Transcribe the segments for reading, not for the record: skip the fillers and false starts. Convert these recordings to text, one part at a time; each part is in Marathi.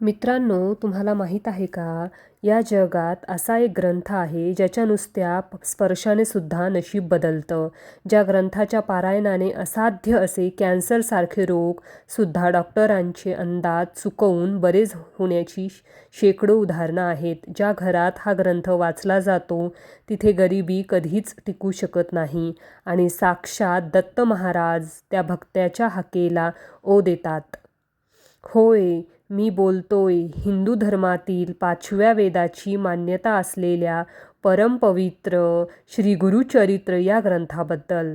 मित्रांनो, तुम्हाला माहीत आहे का? या जगात असा एक ग्रंथ आहे ज्याच्या नुसत्या स्पर्शाने सुद्धा नशीब बदलतं. ज्या ग्रंथाच्या पारायणाने असाध्य असे कॅन्सरसारखे रोग सुद्धा डॉक्टरांचे अंदाज चुकवून बरेच होण्याची शेकडो उदाहरणं आहेत. ज्या घरात हा ग्रंथ वाचला जातो तिथे गरिबी कधीच टिकू शकत नाही आणि साक्षात दत्त महाराज त्या भक्त्याच्या हाकेला ओ देतात. होय, मी बोलतोय हिंदू धर्मातील 5व्या वेदाची मान्यता असलेल्या परमपवित्र श्री गुरुचरित्र या ग्रंथाबद्दल.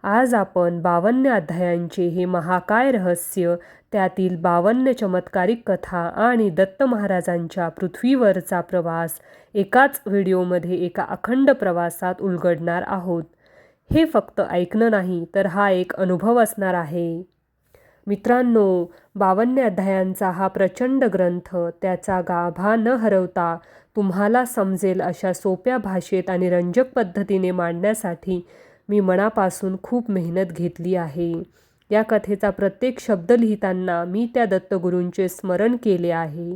आज आपण 52 अध्यायांचे हे महाकाय रहस्य, त्यातील 52 चमत्कारिक कथा आणि दत्त महाराजांच्या पृथ्वीवरचा प्रवास एकाच व्हिडिओमध्ये एका अखंड प्रवासात उलगडणार आहोत. हे फक्त ऐकणं नाही, तर हा एक अनुभव असणार आहे. मित्रांनो, 52 अध्यायांचा हा प्रचंड ग्रंथ त्याचा गाभा न हरवता तुम्हाला समजेल अशा सोप्या भाषेत आणि रंजक पद्धतीने मांडण्यासाठी मी मनापासून खूप मेहनत घेतली आहे. या कथेचा प्रत्येक शब्द लिहिताना मी त्या दत्तगुरूंचे स्मरण केले आहे.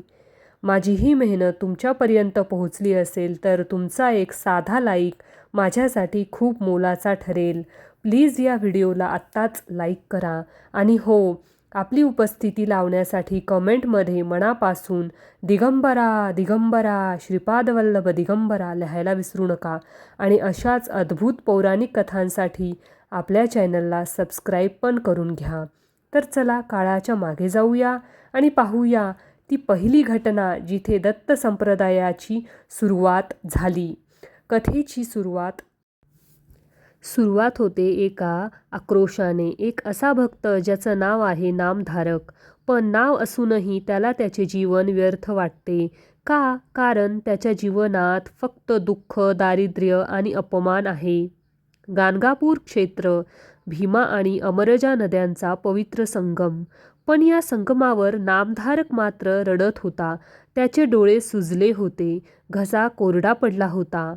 माझी ही मेहनत तुमच्यापर्यंत पोहोचली असेल तर तुमचा एक साधा लाईक माझ्यासाठी खूप मोलाचा ठरेल. प्लीज या व्हिडिओला आत्ताच लाईक करा आणि हो, आपली उपस्थिती लावण्यासाठी कमेंटमध्ये मनापासून दिगंबरा दिगंबरा श्रीपादवल्लभ दिगंबरा लिहायला विसरू नका. आणि अशाच अद्भुत पौराणिक कथांसाठी आपल्या चॅनलला सबस्क्राईब पण करून घ्या. तर चला काळाच्या मागे जाऊया आणि पाहूया ती पहिली घटना जिथे दत्त संप्रदायाची सुरुवात झाली. कथेची सुरुवात होते एका आक्रोशाने. एक असा भक्त ज्याचं नाव आहे नामधारक, पण नाव असूनही त्याला त्याचे जीवन व्यर्थ वाटते. का? कारण त्याच्या जीवनात फक्त दुःख, दारिद्र्य आणि अपमान आहे. गाणगापूर क्षेत्र भीमा आणि अमरजा नद्यांचा पवित्र संगम. पण या संगमावर नामधारक मात्र रडत होता. त्याचे डोळे सुजले होते, घसा कोरडा पडला होता.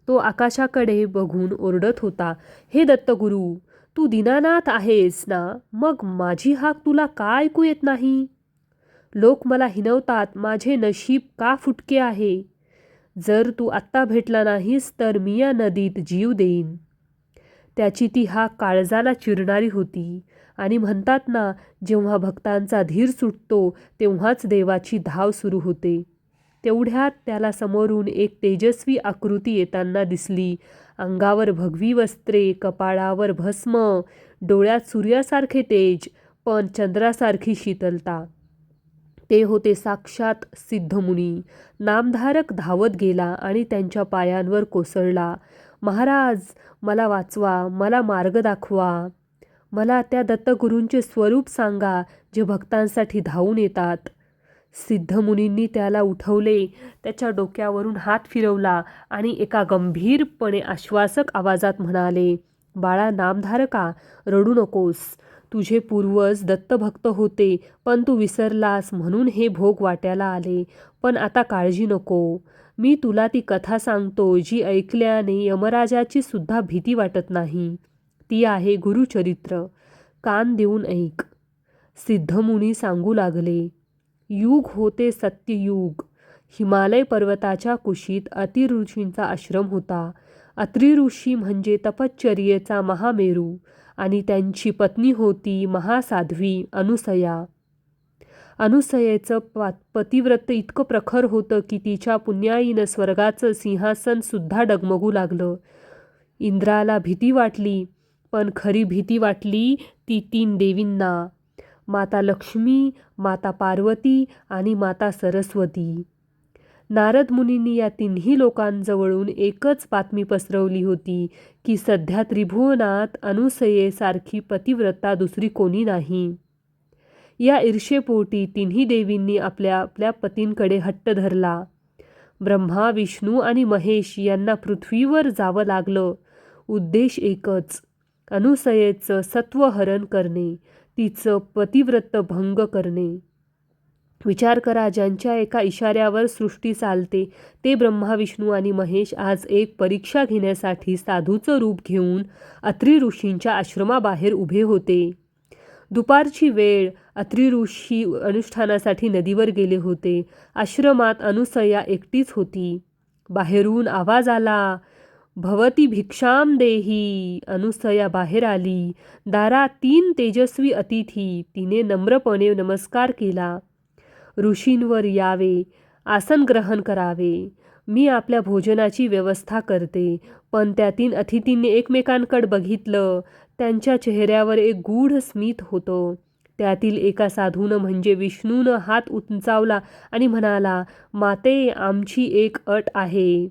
तो आकाशाकडे बघून ओरडत होता, हे दत्तगुरू, तू दीनानाथ आहेस ना? मग माझी हाक तुला का ऐकू येत नाही? लोक मला हिणवतात, माझे नशीब का फुटके आहे? जर तू आत्ता भेटला नाहीस तर मी या नदीत जीव देईन. त्याची ती हाक काळजाला चिरणारी होती. आणि म्हणतात ना, जेव्हा भक्तांचा धीर सुटतो तेव्हाच देवाची धाव सुरू होते. तेवढ्यात त्याला समोरून एक तेजस्वी आकृती येताना दिसली. अंगावर भगवी वस्त्रे, कपाळावर भस्म, डोळ्यात सूर्यासारखे तेज, पण चंद्रासारखी शीतलता. ते होते साक्षात सिद्धमुनी. नामधारक धावत गेला आणि त्यांच्या पायांवर कोसळला. महाराज, मला वाचवा, मला मार्ग दाखवा. मला त्या दत्तगुरूंचे स्वरूप सांगा जे भक्तांसाठी धावून येतात. सिद्धमुनींनी त्याला उठवले, त्याच्या डोक्यावरून हात फिरवला आणि एका गंभीरपणे आश्वासक आवाजात म्हणाले, बाळा नामधारका, रडू नकोस. तुझे पूर्वज दत्तभक्त होते, पण तू विसरलास म्हणून हे भोग वाट्याला आले. पण आता काळजी नको. मी तुला ती कथा सांगतो जी ऐकल्याने यमराजाची सुद्धा भीती वाटत नाही. ती आहे गुरुचरित्र. कान देऊन ऐक. सिद्धमुनी सांगू लागले. युग होते सत्ययुग. हिमालय पर्वताच्या कुशीत अत्रि ऋषींचा आश्रम होता. अत्रि ऋषी म्हणजे तपश्चर्येचा महामेरू आणि त्यांची पत्नी होती महासाध्वी अनुसया. अनुसयेचं पतिव्रत इतकं प्रखर होतं की तिच्या पुण्याईनं स्वर्गाचं सिंहासन सुद्धा डगमगू लागलं. इंद्राला भीती वाटली, पण खरी भीती वाटली ती 3 देवींना, माता लक्ष्मी, माता पार्वती आणि माता सरस्वती. नारद मुनींनी या तिन्ही लोकांजवळून एकच बातमी पसरवली होती की सध्या त्रिभुवनात अनुसयेसारखी पतिव्रता दुसरी कोणी नाही. या ईर्षेपोटी तिन्ही देवींनी आपल्या आपल्या पतींकडे हट्ट धरला. ब्रह्मा, विष्णू आणि महेश यांना पृथ्वीवर जावं लागलं. उद्देश एकच, अनुसयेचं सत्वहरण करणे, तिचं पतिव्रत भंग करणे. विचार करा, ज्यांच्या एका इशाऱ्यावर सृष्टी चालते ते ब्रह्मा, विष्णू आणि महेश आज एक परीक्षा घेण्यासाठी साधूचं रूप घेऊन अत्रि ऋषींच्या आश्रमाबाहेर उभे होते. दुपारची वेळ. अत्रि ऋषी अनुष्ठानासाठी नदीवर गेले होते. आश्रमात अनुसया एकटीच होती. बाहेरून आवाज आला, भवती भिक्षाम देही. अनुसया बाहेर आली. दारात 3 तेजस्वी अतिथी. तिने नम्रपणे नमस्कार केला. ऋषींवर यावे, आसन ग्रहण करावे. मी आपल्या भोजनाची व्यवस्था करते. पण त्या 3 अतिथींनी एकमेकांकडे बघितलं. त्यांच्या चेहऱ्यावर एक गूढ स्मित होतं. त्यातील एका साधूनं म्हणजे विष्णूनं हात उंचावला आणि म्हणाला, माते, आमची एक अट आहे.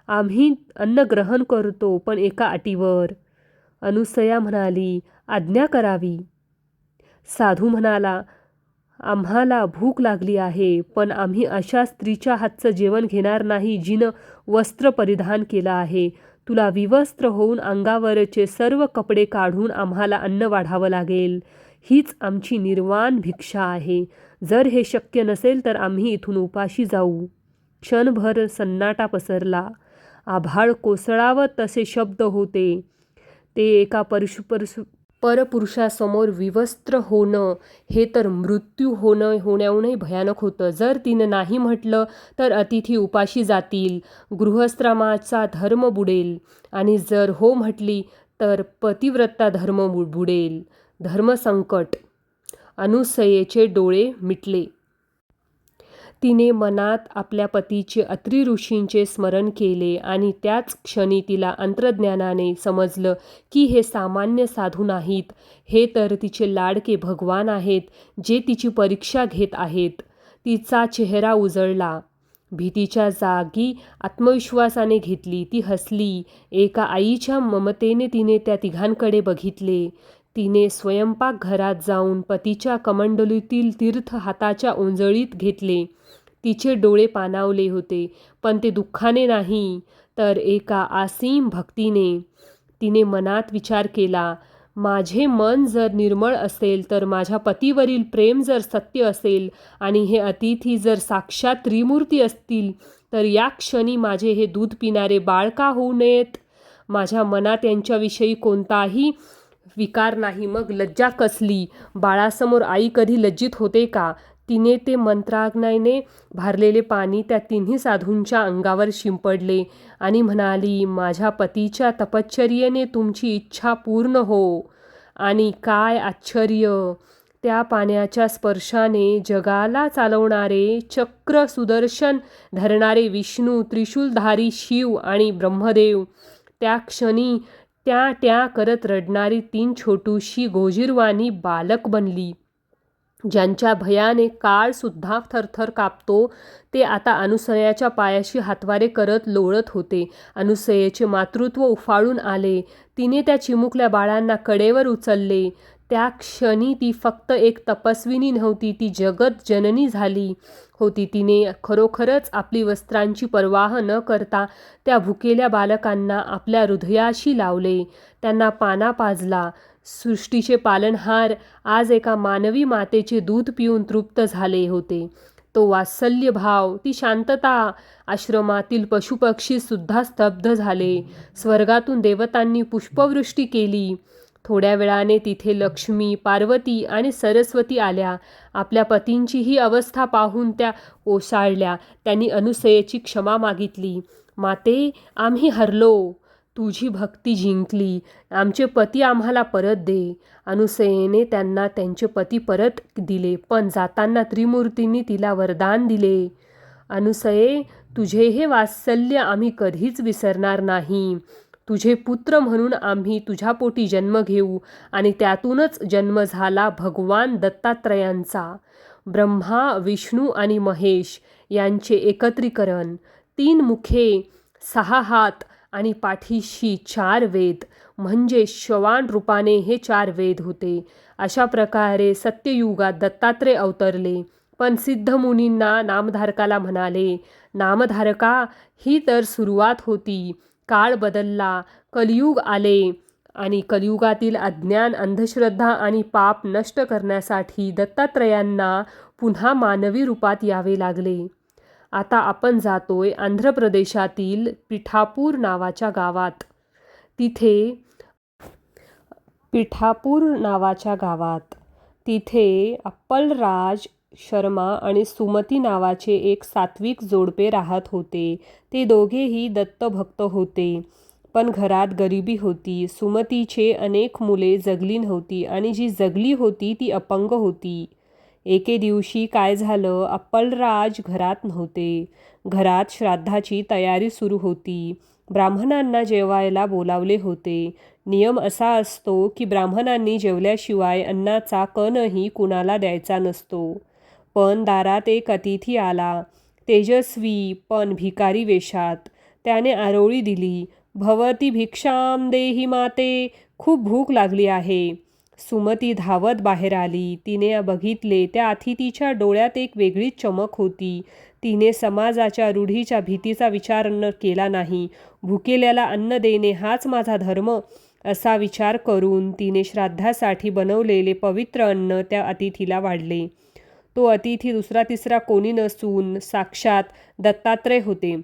आम्ही अन्न ग्रहण करतो, पण एका अटीवर. अनुसया म्हणाली, आज्ञा करावी. साधू म्हणाला, आम्हाला भूक लागली आहे, पण आम्ही अशा स्त्रीच्या हातचं जेवण घेणार नाही जिनं वस्त्र परिधान केलं आहे. तुला विवस्त्र होऊन अंगावरचे सर्व कपडे काढून आम्हाला अन्न वाढावं लागेल. हीच आमची निर्वाण भिक्षा आहे. जर हे शक्य नसेल तर आम्ही इथून उपाशी जाऊ. क्षणभर सन्नाटा पसरला. आभाळ कोसळावं तसे शब्द होते. ते एका परपुरुषासमोर विवस्त्र होणं हे तर मृत्यू होण्याहूनही भयानक होतं. जर तिनं नाही म्हटलं तर अतिथी उपाशी जातील, गृहस्थाश्रमाचा धर्म बुडेल, आणि जर हो म्हटली तर पतिव्रता धर्म बुडेल. धर्मसंकट. अनुसयेचे डोळे मिटले. तिने मनात आपल्या पतीचे अत्रि ऋषींचे स्मरण केले आणि त्याच क्षणी तिला अंतर्ज्ञानाने समजलं की हे सामान्य साधू नाहीत. हे तर तिचे लाडके भगवान आहेत, जे तिची परीक्षा घेत आहेत. तिचा चेहरा उजळला. भीतीच्या जागी आत्मविश्वासाने घेतली. ती हसली. एका आईच्या ममतेने तिने त्या तिघांकडे बघितले. तिने स्वयंपाकघरात जाऊन पतीच्या कमंडलूतील तीर्थ हाताच्या ओंजळीत घेतले. तिचे डोळे पाणावले होते, पण ते दुःखाने नाही, तर एका असीम भक्तीने. तिने मनात विचार केला, माझे मन जर निर्मळ असेल, तर माझ्या पतीवरील प्रेम जर सत्य असेल आणि हे अतिथी जर साक्षात त्रिमूर्ती असतील, तर या क्षणी माझे हे दूध पिणारे बाळ का होऊ नयेत? माझ्या मनात यांच्याविषयी कोणताही विकार नाही. मग लज्जा कसली? बाळासमोर आई कधी लज्जित होते का? तिने ते मंत्राग्नीने भारलेले पाणी त्या 3 साधूंच्या अंगावर शिंपडले आणि म्हणाली, माझ्या पतीच्या तपश्चर्येने तुमची इच्छा पूर्ण हो. आणि काय आश्चर्य! त्या पाण्याच्या स्पर्शाने जगाला चालवणारे, चक्र सुदर्शन धरणारे विष्णू, त्रिशूलधारी शिव आणि ब्रह्मदेव, त्या क्षणी त्या करत रडणारी 3 छोटूशी गोजीरवाणी बालक बनली. ज्यांच्या भयाने काळसुद्धा थरथर कापतो, ते आता अनुसयाच्या पायाशी हातवारे करत लोळत होते. अनुसयेचे मातृत्व उफाळून आले. तिने त्या चिमुकल्या बाळांना कडेवर उचलले. त्या क्षणी ती फक्त एक तपस्विनी नव्हती, ती जगत जननी झाली होती. तिने खरोखरच आपली वस्त्रांची पर्वाह न करता त्या भुकेल्या बालकांना आपल्या हृदयाशी लावले. त्यांना पाना पाजला. सृष्टीचे पालनहार आज एका मानवी मातेचे दूध पिऊन तृप्त झाले होते. तो वात्सल्य भाव, ती शांतता. आश्रमातील पशुपक्षी सुद्धा स्तब्ध झाले. स्वर्गातून देवतांनी पुष्पवृष्टी केली. थोड्या वेळाने तिथे लक्ष्मी, पार्वती आणि सरस्वती आल्या. आपल्या पतींची ही अवस्था पाहून त्या ओशाळल्या. त्यांनी अनुसयेची क्षमा मागितली. माते, आम्ही हरलो. तुझी भक्ती जिंकली. आमचे पती आम्हाला परत दे. अनुसयेने त्यांना त्यांचे पती परत दिले, पण जाताना त्रिमूर्तींनी तिला वरदान दिले. अनुसये, तुझे हे वात्सल्य आम्ही कधीच विसरणार नाही. तुझे पुत्र म्हणून आम्ही तुझ्या पोटी जन्म घेऊ. आणि त्यातूनच जन्म झाला भगवान दत्तात्रयांचा. ब्रह्मा, विष्णू आणि महेश यांचे एकत्रीकरण. 3 मुखे, 6 हात आणि पाठीशी 4 वेद, म्हणजे श्रवण रूपाने हे 4 वेद होते. अशा प्रकारे सत्ययुगात दत्तात्रय अवतरले. पण सिद्धमुनींना नामधारकाला म्हणाले, नामधारका, ही तर सुरुवात होती. काळ बदलला, कलियुग आले आणि कलियुगातील अज्ञान, अंधश्रद्धा आणि पाप नष्ट करण्यासाठी दत्तात्रयांना पुन्हा मानवी रूपात यावे लागले. आता आपण जातोय आंध्र प्रदेशातील पिठापूर नावाच्या गावात. पिठापूर नावाच्या गावात तिथे अप्पलराज शर्मा आणि सुमती नावाचे एक सात्विक जोडपे राहत होते. ते दोघेही दत्तभक्त होते. पण घरात गरिबी होती. सुमतीचे अनेक मुले जगली नव्हती आणि जी जगली होती ती अपंग होती. एके दिवशी काय झालं, अप्पलराज घरात नव्हते. घरात श्राद्धाची तयारी सुरू होती. ब्राह्मणांना जेवायला बोलावले होते. नियम असा असतो की ब्राह्मणांनी जेवल्याशिवाय अन्नाचा कणही कुणाला द्यायचा नसतो. पण दारात एक अतिथी आला. तेजस्वी पण भिकारी वेशात. त्याने आरोळी दिली. भवती भिक्षाम देही माते, खूप भूक लागली आहे. सुमती धावत बाहेर आली. तिने बघितले त्या अतिथीच्या डोळ्यात एक वेगळीच चमक होती. तिने समाजाच्या रूढीच्या भीतीचा विचार केला नाही. भुकेल्याला अन्न देणे हाच माझा धर्म असा विचार करून तिने श्राद्धासाठी बनवलेले पवित्र अन्न त्या अतिथीला वाढले. तो अतिथी दुसरा तिसरा कोणी नसून साक्षात दत्तात्रय होते,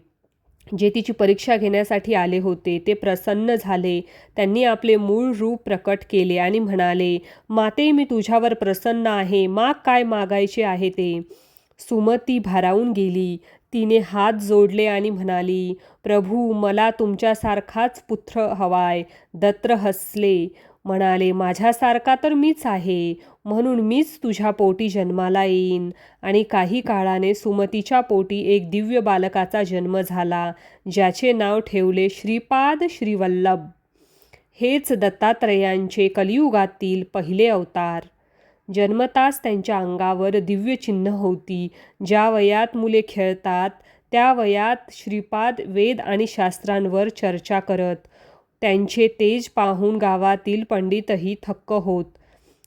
जे तिची परीक्षा घेण्यासाठी आले होते. ते प्रसन्न झाले. त्यांनी आपले मूळ रूप प्रकट केले आणि म्हणाले, माते, मी तुझ्यावर प्रसन्न आहे. माग, काय मागायचे आहे ते. सुमती भारावून गेली. तिने हात जोडले आणि म्हणाली, प्रभू, मला तुमच्यासारखाच पुत्र हवाय. दत्त हसले. म्हणाले, माझ्यासारखा तर मीच आहे, म्हणून मीच तुझ्या पोटी जन्माला येईन. आणि काही काळाने सुमतीच्या पोटी एक दिव्य बालकाचा जन्म झाला, ज्याचे नाव ठेवले श्रीपाद श्रीवल्लभ. हेच दत्तात्रयांचे कलियुगातील पहिले अवतार. जन्मताच त्यांच्या अंगावर दिव्य चिन्ह होती. ज्या वयात मुले खेळतात त्या वयात श्रीपाद वेद आणि शास्त्रांवर चर्चा करत. त्यांचे तेज पाहून गावातील पंडितही थक्क होत.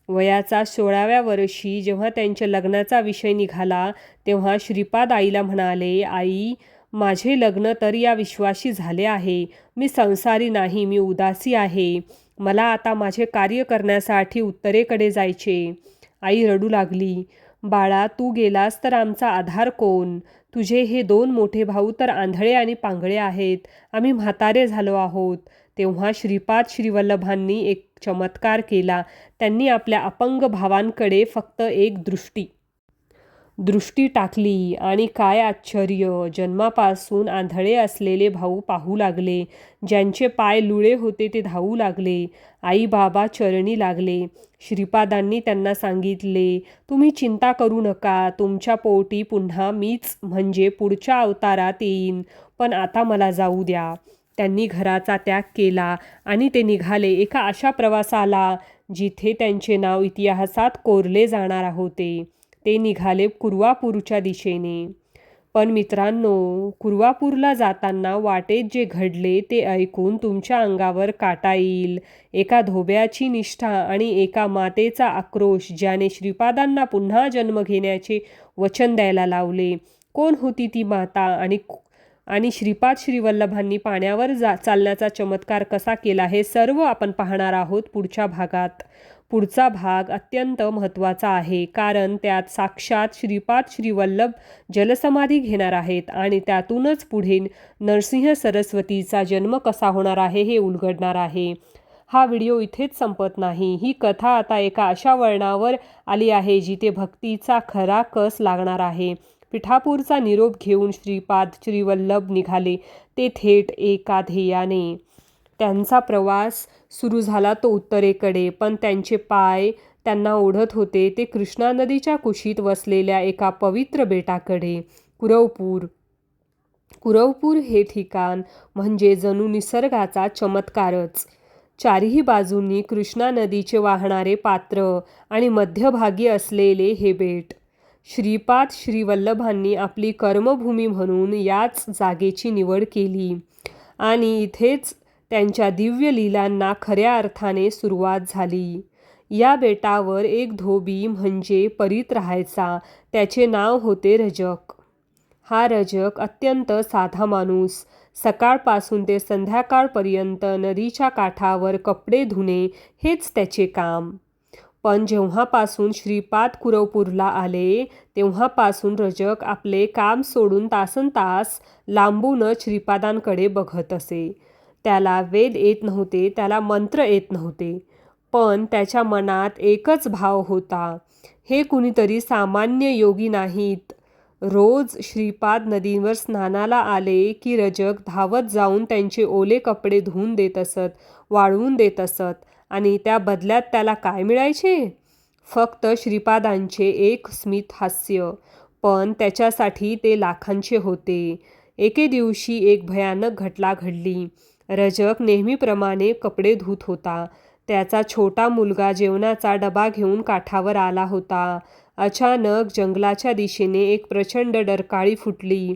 वयाचा 16व्या वर्षी जेव्हा त्यांच्या लग्नाचा विषय निघाला तेव्हा श्रीपाद आईला म्हणाले, आई, माझे लग्न तर या विश्वाशी झाले आहे. मी संसारी नाही, मी उदासी आहे. मला आता माझे कार्य करण्यासाठी उत्तरेकडे जायचे. आई रडू लागली. बाळा, तू गेलास तर आमचा आधार कोण? तुझे हे 2 मोठे भाऊ तर आंधळे आणि पांगळे आहेत. आम्ही म्हातारे झालो आहोत. तेव्हा श्रीपाद श्रीवल्लभांनी एक चमत्कार केला. त्यांनी आपल्या अपंग भावांकडे फक्त एक दृष्टी टाकली आणि काय आश्चर्य, जन्मापासून आंधळे असलेले भाऊ पाहू लागले. ज्यांचे पाय लुळे होते ते धावू लागले. आई बाबा चरणी लागले. श्रीपादांनी त्यांना सांगितले, तुम्ही चिंता करू नका. तुमच्या पोटी पुन्हा मीच म्हणजे पुढच्या अवतारात येईन. पण आता मला जाऊ द्या. त्यांनी घराचा त्याग केला आणि ते निघाले एका अशा प्रवासाला जिथे त्यांचे नाव इतिहासात कोरले जाणार होते. ते निघाले कुरवापूरच्या दिशेने. पण मित्रांनो, कुरवापूरला जाताना वाटेत जे घडले ते ऐकून तुमच्या अंगावर काटा येईल. एका धोब्याची निष्ठा आणि एका मातेचा आक्रोश ज्याने श्रीपादांना पुन्हा जन्म घेण्याचे वचन द्यायला लावले. कोण होती ती माता आणि श्रीपाद श्रीवल्लभांनी पाण्यावर चालण्याचा चमत्कार कसा केला, हे सर्व आपण पाहणार आहोत पुढच्या भागात. पुढचा भाग अत्यंत महत्त्वाचा आहे, कारण त्यात साक्षात श्रीपाद श्रीवल्लभ जलसमाधी घेणार आहेत आणि त्यातूनच पुढे नरसिंह सरस्वतीचा जन्म कसा होणार आहे हे उलगडणार आहे. हा व्हिडिओ इथेच संपत नाही. ही कथा आता एका अशा वळणावर आली आहे जिथे भक्तीचा खरा कस लागणार आहे. पिठापूरचा निरोप घेऊन श्रीपाद श्रीवल्लभ निघाले ते थेट एका ध्येयाने. त्यांचा प्रवास सुरू झाला तो उत्तरेकडे, पण त्यांचे पाय त्यांना ओढत होते ते कृष्णा नदीच्या कुशीत वसलेल्या एका पवित्र बेटाकडे, कुरवपूर. कुरवपूर हे ठिकाण म्हणजे जणू निसर्गाचा चमत्कारच. चारही बाजूंनी कृष्णा नदीचे वाहणारे पात्र आणि मध्यभागी असलेले हे बेट. श्रीपाद श्रीवल्लभांनी आपली कर्मभूमी म्हणून याच जागेची निवड केली आणि इथेच त्यांच्या दिव्य लीलांना खऱ्या अर्थाने सुरुवात झाली. या बेटावर एक धोबी म्हणजे परीत राहायचा. त्याचे नाव होते रजक. हा रजक अत्यंत साधा माणूस. सकाळपासून ते संध्याकाळपर्यंत नदीच्या काठावर कपडे धुणे हेच त्याचे काम. पण जेव्हापासून श्रीपाद कुरवपूरला आले तेव्हापासून रजक आपले काम सोडून तासनतास लांबूनच श्रीपादांकडे बघत असे. त्याला वेद येत नव्हते, त्याला मंत्र येत नव्हते, पण त्याच्या मनात एकच भाव होता, हे कुणीतरी सामान्य योगी नाहीत. रोज श्रीपाद नदीवर स्नानाला आले की रजक धावत जाऊन त्यांचे ओले कपडे धुवून देत असत, वाळवून देत असत. आणि त्या बदल्यात त्याला काय मिळायचे? फक्त श्रीपादांचे एक स्मित हास्य. पण त्याच्यासाठी ते लाखांचे होते. एके दिवशी एक भयानक घटना घडली. रजक नेहमीप्रमाणे कपडे धुत होता. त्याचा छोटा मुलगा जेवणाचा डबा घेऊन काठावर आला होता. अचानक जंगलाच्या दिशेने एक प्रचंड डरकाळी फुटली.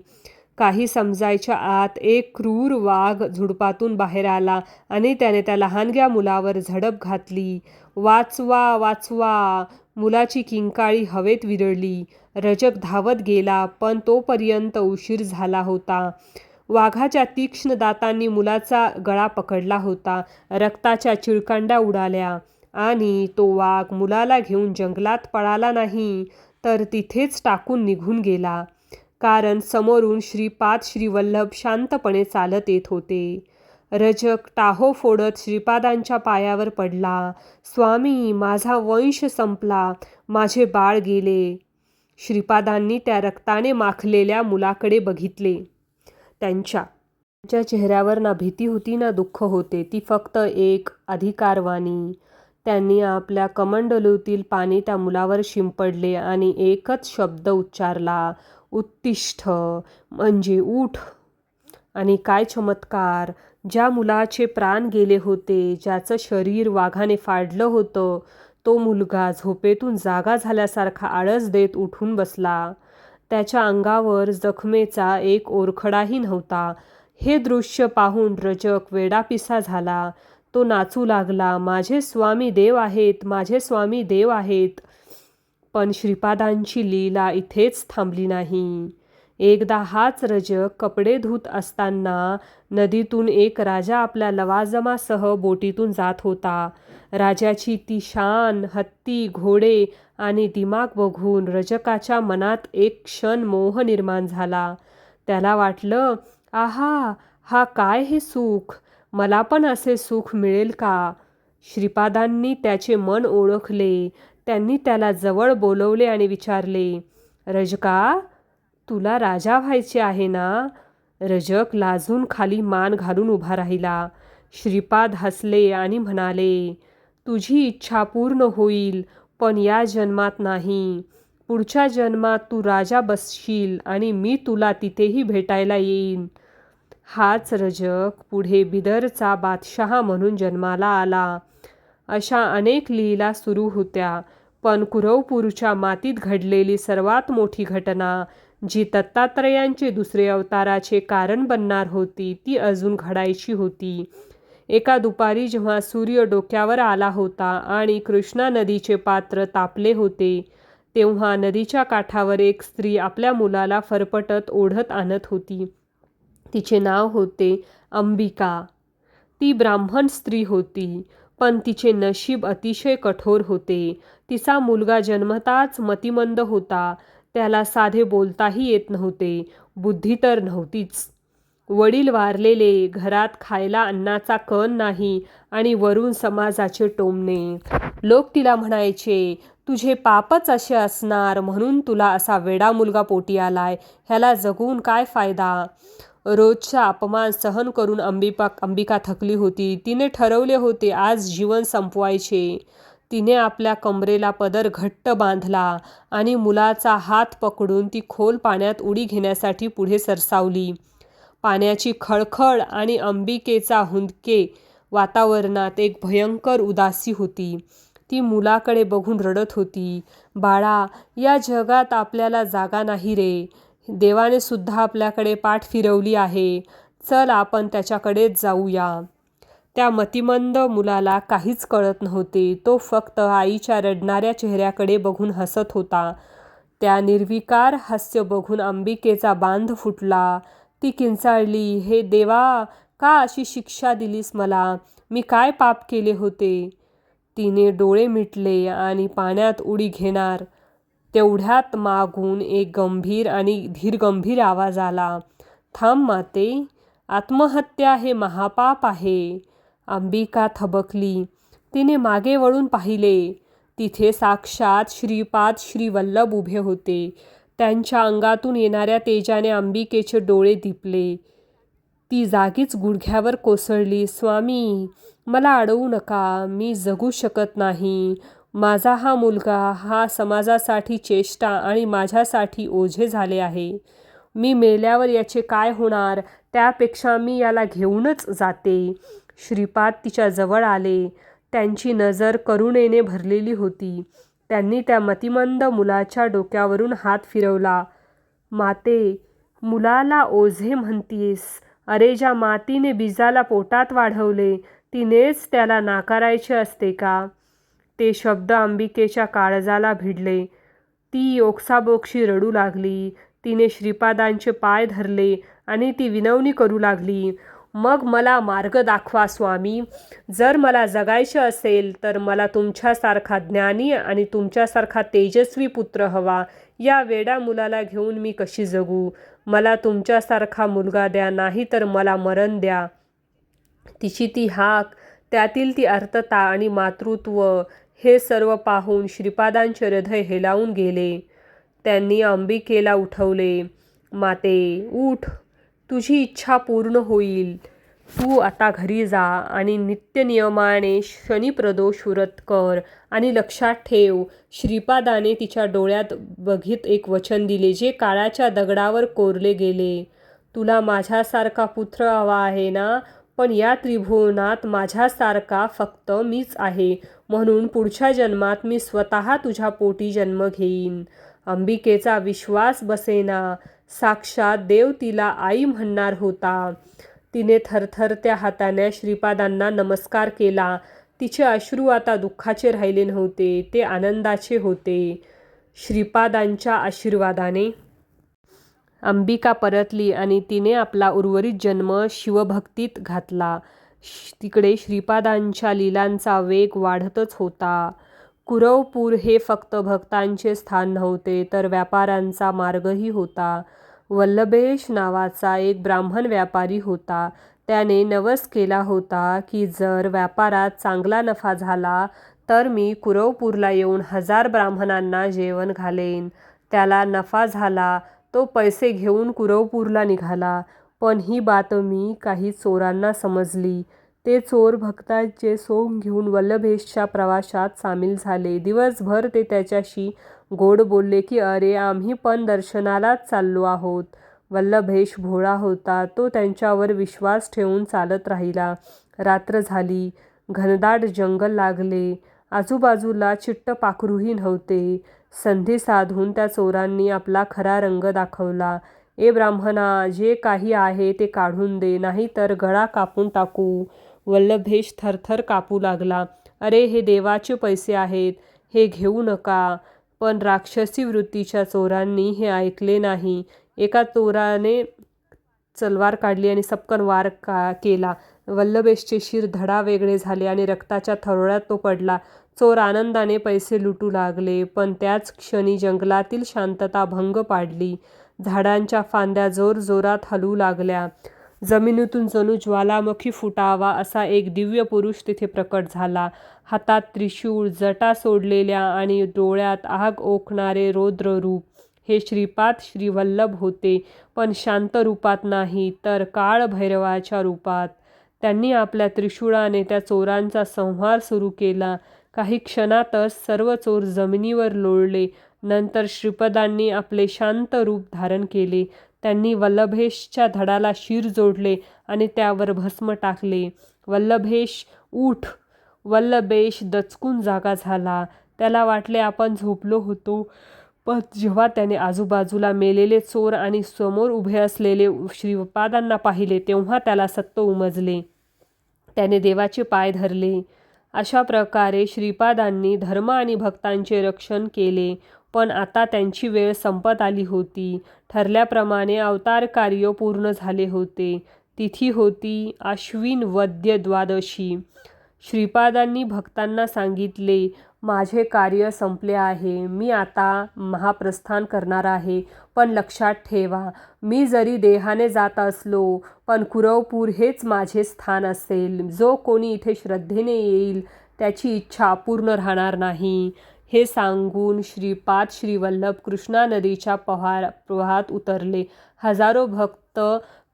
काही समजायच्या आत एक क्रूर वाघ झुडपातून बाहेर आला आणि त्याने त्या लहानग्या मुलावर झडप घातली. वाचवा, वाचवा! मुलाची किंकाळी हवेत विरळली. रजक धावत गेला, पण तोपर्यंत उशीर झाला होता. वाघाच्या तीक्ष्ण दातांनी मुलाचा गळा पकडला होता. रक्ताच्या चिळकांड्या उडाल्या आणि तो वाघ मुलाला घेऊन जंगलात पळाला नाही, तर तिथेच टाकून निघून गेला. कारण समोरून श्रीपाद श्रीवल्लभ शांतपणे चालत येत होते. रजक टाहो फोडत श्रीपादांच्या पायावर पडला. स्वामी, माझा वंश संपला, माझे बाळ गेले. श्रीपादांनी त्या रक्ताने माखलेल्या मुलाकडे बघितले. त्यांच्या चेहऱ्यावर ना भीती होती ना दुःख होते, ती फक्त एक अधिकारवाणी. त्यांनी आपल्या कमंडलूतील पाणी त्या मुलावर शिंपडले आणि एकच शब्द उच्चारला, उत्तिष्ठ, म्हणजे उठ. आणि काय चमत्कार! ज्या मुलाचे प्राण गेले होते, ज्याचं शरीर वाघाने फाडलं होतं, तो मुलगा झोपेतून जागा झाल्यासारखा आळस देत उठून बसला. त्याच्या अंगावर जखमेचा एक ओरखडाही नव्हता. हे दृश्य पाहून रजक वेडापिसा झाला. तो नाचू लागला, माझे स्वामी देव आहेत, माझे स्वामी देव आहेत. पण श्रीपादांची लीला इथेच थांबली नाही. एकदा हाच रजक कपडे धुत असताना नदीतून एक राजा आपल्या लवाजमासह बोटीतून जात होता. राजाची ती शान, हत्ती, घोडे आणि दिमाग बघून रजकाच्या मनात एक क्षण मोह निर्माण झाला. त्याला वाटलं, आहा, हा काय हे सुख! मला पण असे सुख मिळेल का? श्रीपादांनी त्याचे मन ओळखले. त्यांनी त्याला जवळ बोलवले आणि विचारले, रजका, तुला राजा व्हायचे आहे ना? रजक लाजून खाली मान घालून उभा राहिला. श्रीपाद हसले आणि म्हणाले, तुझी इच्छा पूर्ण होईल, पण या जन्मात नाही. पुढच्या जन्मात तू राजा बनशील आणि मी तुला तिथेही भेटायला येईन. हाच रजक पुढे बिदरचा बादशहा म्हणून जन्माला आला. अशा अनेक लीला सुरू होत्या, पण कुरवपूरच्या मातीत घडलेली सर्वात मोठी घटना, जी दत्तात्रयांचे दुसरे अवताराचे कारण बनणार होती, ती अजून घडायची होती. एका दुपारी जेव्हा सूर्य डोक्यावर आला होता आणि कृष्णा नदीचे पात्र तापले होते, तेव्हा नदीच्या काठावर एक स्त्री आपल्या मुलाला फरफटत ओढत आणत होती. तिचे नाव होते अंबिका. ती ब्राह्मण स्त्री होती, पण तिचे नशीब अतिशय कठोर होते. तिचा मुलगा जन्मताच मतिमंद होता. त्याला साधे बोलताही येत नव्हते, बुद्धी तर नव्हतीच. वडील वारलेले, घरात खायला अन्नाचा कण नाही आणि वरून समाजाचे टोमणे. लोक तिला म्हणायचे, तुझे पापच असे असणार म्हणून तुला असा वेडा मुलगा पोटी आलाय, ह्याला जगून काय फायदा? रोजचा अपमान सहन करून अंबिका थकली होती. तिने ठरवले होते आज जीवन संपवायचे. तिने आपल्या कमरेला पदर घट्ट बांधला आणि मुलाचा हात पकडून ती खोल पाण्यात उडी घेण्यासाठी पुढे सरसावली. पाण्याची खळखळ आणि अंबिकेचा हुंदके वातावरणात एक भयंकर उदासी होती. ती मुलाकडे बघून रडत होती, बाळा, या जगात आपल्याला जागा नाही रे. देवाने सुद्धा आपल्याकडे पाठ फिरवली आहे. चल आपण त्याच्याकडेच जाऊया. त्या मतिमंद मुलाला काहीच कळत नव्हते. तो फक्त आईच्या रडणाऱ्या चेहऱ्याकडे बघून हसत होता. त्या निर्विकार हास्य बघून अंबिकेचा बांध फुटला. ती किंचाळली, हे देवा, का अशी शिक्षा दिलीस मला? मी काय पाप केले होते? तिने डोळे मिटले आणि पाण्यात उडी घेणार तेवढ्यात मागून एक गंभीर आणि धीरगंभीर आवाज आला, थांब माते, आत्महत्या हे महापाप आहे. अंबिका थबकली. तिने मागे वळून पाहिले. तिथे साक्षात श्रीपाद श्रीवल्लभ उभे होते. त्यांच्या अंगातून येणाऱ्या तेजाने अंबिकेचे डोळे दिपले. ती जागीच गुडघ्यावर कोसळली. स्वामी, मला अडवू नका. मी जगू शकत नाही. माझा हा मुलगा हा समाजासाठी चेष्टा आणि माझ्यासाठी ओझे झाले आहे. मी मेल्यावर याचे काय होणार, त्यापेक्षा मी याला घेऊनच जाते. श्रीपाद तिच्या जवळ आले. त्यांची नजर करुणेने भरलेली होती. त्यांनी त्या मतिमंद मुलाच्या डोक्यावरून हात फिरवला. माते, मुलाला ओझे म्हणतीस? अरे, ज्या मातीने बीजाला पोटात वाढवले तिनेच त्याला नाकारायचे असते का? ते शब्द अंबिकेच्या काळजाला भिडले. ती ओक्साबोक्शी रडू लागली. तिने श्रीपादांचे पाय धरले आणि ती विनवणी करू लागली. मग मला मार्ग दाखवा स्वामी. जर मला जगायचे असेल तर मला तुमच्यासारखा ज्ञानी आणि तुमच्यासारखा तेजस्वी पुत्र हवा. या वेडा मुलाला घेऊन मी कशी जगू? मला तुमच्यासारखा मुलगा द्या, नाही तर मला मरण द्या. तिची ती हाक, त्यातील ती अर्थता आणि मातृत्व, हे सर्व पाहून श्रीपादांचे हृदय हेलावून गेले. त्यांनी अंबिकेला उठवले. माते, उठ. तुझी इच्छा पूर्ण होईल. तू आता घरी जा आणि नित्यनियमाने शनिप्रदोष व्रत कर. आणि लक्षात ठेव, श्रीपादाने तिच्या डोळ्यात बघित एक वचन दिले, जे काळाच्या दगडावर कोरले गेले. तुला माझ्यासारखा पुत्र हवा आहे ना? पण या त्रिभुवनात माझ्यासारखा फक्त मीच आहे. म्हणून पुढच्या जन्मात मी स्वतः तुझ्या पोटी जन्म घेईन. अंबिकेचा विश्वास बसेना. साक्षात देव तिला आई म्हणणार होता. तिने थरथरत्या हाताने श्रीपादांना नमस्कार केला. तिचे अश्रू आता दुःखाचे राहिले नव्हते, ते आनंदाचे होते. श्रीपादांच्या आशीर्वादाने अंबिका परतली आणि तिने आपला उर्वरित जन्म शिवभक्तीत घातला. तिकडे श्रीपादांच्या लीलांचा वेग वाढतच होता. कुरवपूर हे फक्त भक्तांचे स्थान नव्हते, तर व्यापाऱ्यांचा मार्गही होता. वल्लभेश नावाचा एक ब्राह्मण व्यापारी होता. त्याने नवस केला होता की जर व्यापारात चांगला नफा झाला तर मी कुरवपूरला येऊन 1000 ब्राह्मणांना जेवण घालेन. त्याला नफा झाला. तो पैसे घेऊन कुरवपूरला निघाला. पण ही बातमी काही चोरांना समजली. ते चोर भक्तांचे सोंग घेऊन वल्लभेशच्या प्रवासात सामील झाले. दिवसभर ते त्याच्याशी गोड बोलले की अरे, आम्ही पण दर्शनालाच चाललो आहोत. वल्लभेश भोळा होता. तो त्यांच्यावर विश्वास ठेवून चालत राहिला. रात्र झाली. घनदाट जंगल लागले. आजूबाजूला चिट्टपाखरूही नव्हते. संधी साधून त्या चोरांनी आपला खरा रंग दाखवला. ए ब्राह्मणा, जे काही आहे ते काढून दे, नाही तर गळा कापून टाकू. वल्लभेश थरथर कापू लागला. अरे, हे देवाचे पैसे आहेत, हे घेऊ नका. पण राक्षसी वृत्तीच्या चोरांनी हे ऐकले नाही. एका चोराने तलवार काढली आणि सपकन वार केला. वल्लभेशचे शिर धडावेगळे झाले आणि रक्ताच्या थरोळ्यात तो पडला. चोर आनंदाने पैसे लुटू लागले. पण त्याच क्षणी जंगलातील शांतता भंग पाडली. झाडांच्या फांद्या जोरजोरात हलू लागल्या. जमिनीतून जणू ज्वालामुखी फुटावा असा एक दिव्य पुरुष तिथे प्रकट झाला. हातात त्रिशूळ, जटा सोडलेल्या आणि डोळ्यात आग ओकणारे रौद्र रूप. हे श्रीपाद श्रीवल्लभ होते, पण शांत रूपात नाही, तर काळभैरवाच्या रूपात. त्यांनी आपल्या त्रिशूळाने त्या चोरांचा संहार सुरू केला. काही क्षणातच सर्व चोर जमिनीवर लोळले. नंतर श्रीपादांनी आपले शांत रूप धारण केले. त्यांनी वल्लभेशच्या धडाला शिर जोडले आणि त्यावर भस्म टाकले. वल्लभेश, उठ. वल्लभेश दचकून जागा झाला. त्याला वाटले आपण झोपलो होतो. पण जेव्हा त्याने आजूबाजूला मेलेले चोर आणि समोर उभे असलेले श्रीपादांना पाहिले, तेव्हा त्याला सत्व उमजले. त्याने देवाचे पाय धरले. अशा प्रकारे श्रीपादांनी धर्म आणि भक्तांचे रक्षण केले. पण आता त्यांची वेळ संपत आली होती. ठरल्याप्रमाणे अवतार कार्य पूर्ण झाले होते. तिथी होती आश्विन वद्य द्वादशी. श्रीपादांनी भक्तांना सांगितले, माझे कार्य संपले आहे. मी आता महाप्रस्थान करणार आहे. पण लक्षात ठेवा, मी जरी देहाने जात असलो, पण कुरवपूर हेच माझे स्थान असेल. जो कोणी इथे श्रद्धेने येईल त्याची इच्छा अपूर्ण राहणार नाही. हे सांगून श्रीपाद श्रीवल्लभ कृष्णा नदीच्या प्रवाहात उतरले. हजारो भक्त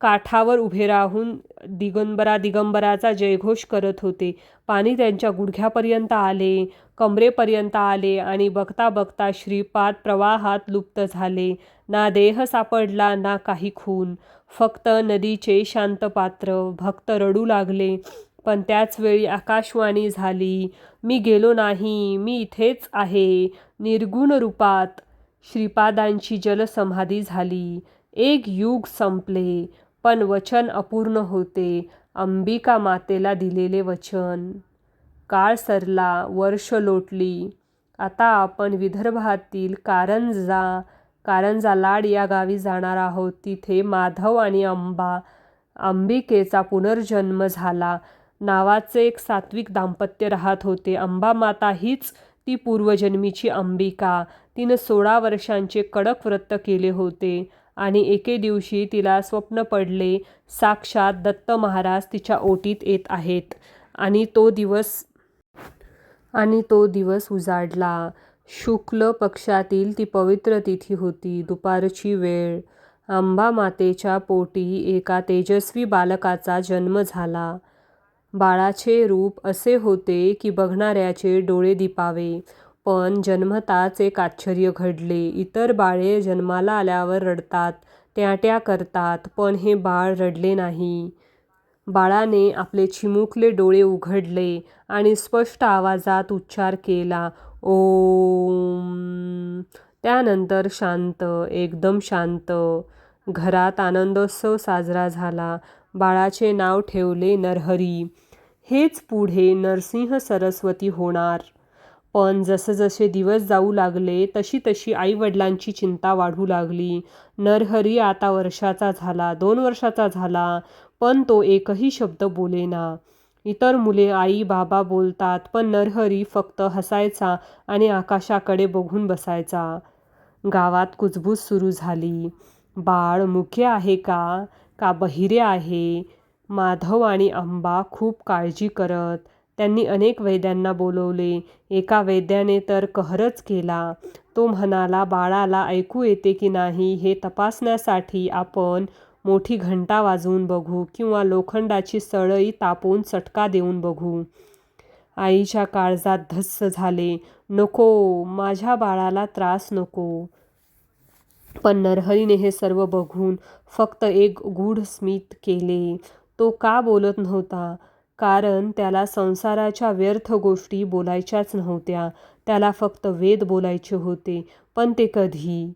काठावर उभे राहून दिगंबरा दिगंबराचा जयघोष करत होते. पाणी त्यांच्या गुडघ्यापर्यंत आले, कमरेपर्यंत आले आणि बघता बघता श्रीपाद प्रवाहात लुप्त झाले. ना देह सापडला ना काही खून, फक्त नदीचे शांत पात्र. भक्त रडू लागले. पण त्याच वेळी आकाशवाणी झाली, मी गेलो नाही, मी इथेच आहे निर्गुण रूपात. श्रीपादांची जलसमाधी झाली. एक युग संपले, पण वचन अपूर्ण होते, अंबिका मातेला दिलेले वचन. काळ सरला, वर्ष लोटली. आता आपण विदर्भातील कारंजा लाड या गावी जाणार आहोत. तिथे माधव आणि अंबिकेचा पुनर्जन्म झाला. नावाचे एक सात्विक दाम्पत्य राहत होते. अंबामाता हीच ती पूर्वजन्मीची अंबिका. तिनं 16 वर्षांचे कडक व्रत केले होते आणि एके दिवशी तिला स्वप्न पडले, साक्षात दत्त महाराज तिच्या ओटीत येत आहेत. आणि तो दिवस उजाडला. शुक्ल पक्षातील ती पवित्र तिथी होती. दुपारची वेळ. अंबामातेच्या पोटी एका तेजस्वी बालकाचा जन्म झाला. बाळाचे रूप असे होते की बघणाऱ्याचे डोळे दिपावे. पण जन्मताच एक आश्चर्य घडले. इतर बाळे जन्माला आल्यावर रडतात, ट्याट्या करतात, पण हे बाळ रडले नाही. बाळाने आपले चिमुकले डोळे उघडले आणि स्पष्ट आवाजात उच्चार केला, ओम. त्यानंतर शांत, एकदम शांत. घरात आनंदोत्सव साजरा झाला. बाळाचे नाव ठेवले नरहरी. हेच पुढे नरसिंह सरस्वती होणार. पण जसजसे दिवस जाऊ लागले तशी तशी आईवडिलांची चिंता वाढू लागली. नरहरी आता वर्षाचा झाला, 2 वर्षाचा झाला, पण तो एकही शब्द बोलेना. इतर मुले आई बाबा बोलतात, पण नरहरी फक्त हसायचा आणि आकाशाकडे बघून बसायचा. गावात कुजबूज सुरू झाली. बाळ मुके आहे का बहिरे आहे? माधव आणि अंबा खूप काळजी करत. त्यांनी अनेक वैद्यांना बोलवले. एका वैद्याने तर कहरच केला. तो म्हणाला, बाळाला ऐकू येते की नाही हे तपासण्यासाठी आपण मोठी घंटा वाजवून बघू किंवा लोखंडाची सळई तापवून चटका देऊन बघू. आईच्या काळजात धस्स झाले. नको, माझ्या बाळाला त्रास नको. पण नरहरीने हे सर्व बघून फक्त एक गूढ स्मित केले. तो का बोलत नव्हता? कारण त्याला संसाराच्या व्यर्थ गोष्टी बोलायच्याच नव्हत्या. त्याला फक्त वेद बोलायचे होते. पण ते कधी?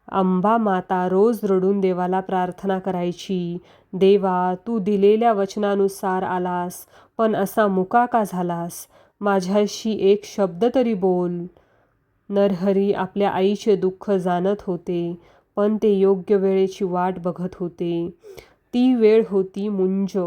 अंबामाता रोज रडून देवाला प्रार्थना करायची, देवा, तू दिलेल्या वचनानुसार आलास, पण असा मुका का झालास? माझ्याशी एक शब्द तरी बोल. नरहरी आपल्या आईचे दुःख जाणत होते, पण ते योग्य वेळेची वाट बघत होते. ती वेळ होती मुंज,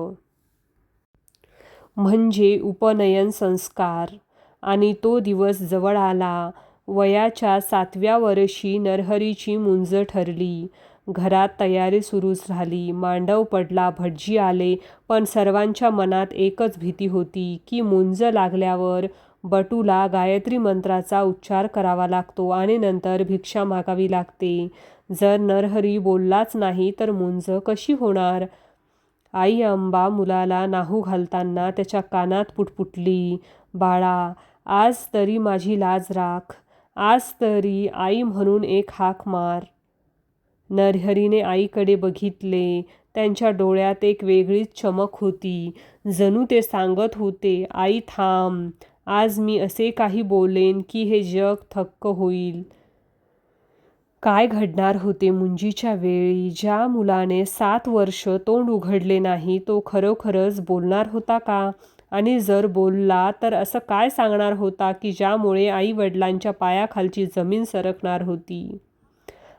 म्हणजे उपनयन संस्कार. आणि तो दिवस जवळ आला. वयाच्या 7व्या वर्षी नरहरीची मुंज ठरली. घरात तयारी सुरू झाली. मांडव पडला, भटजी आले, पण सर्वांच्या मनात एकच भीती होती की मुंज लागल्यावर बटूला गायत्री मंत्राचा उच्चार करावा लागतो आणि नंतर भिक्षा मागावी लागते. जर नरहरी बोललाच नाही तर मुंज कशी होणार? आई अंबा मुलाला नाहू घालताना त्याच्या कानात पुटपुटली, बाळा, आज तरी माझी लाज राख. आज तरी आई म्हणून एक हाक मार. नरहरीने आईकडे बघितले. त्यांच्या डोळ्यात एक वेगळीच चमक होती. जणू ते सांगत होते, आई थांब, आज मी असे काही बोलेन की हे जग थक्क होईल. काय घडणार होते मुंजीच्या वेळी? ज्या मुलाने 7 वर्ष तोंड उघडले नाही तो खरोखरच बोलणार होता का? आणि जर बोलला तर असं काय सांगणार होता की ज्यामुळे आई वडिलांच्या पायाखालची जमीन सरकणार होती?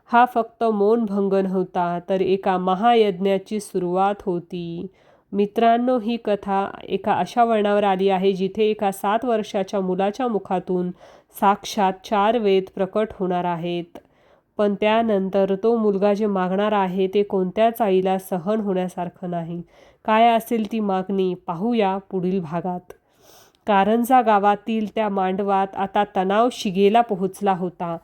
हा फक्त मौनभंग नव्हता, तर एका महायज्ञाची सुरुवात होती. मित्रांनो, ही कथा एका अशा वळणावर आली आहे जिथे एका 7 वर्षाच्या मुलाच्या मुखातून साक्षात 4 वेद प्रकट होणार आहेत. पण त्यानंतर तो मुलगा जे मागणार आहे ते कोणत्याच आईला सहन होण्यासारखं नाही. काय असेल ती मागणी पाहूया पुढील भागात. कारंजा गावातील त्या मांडवात आता तणाव शिगेला पोहोचला होता.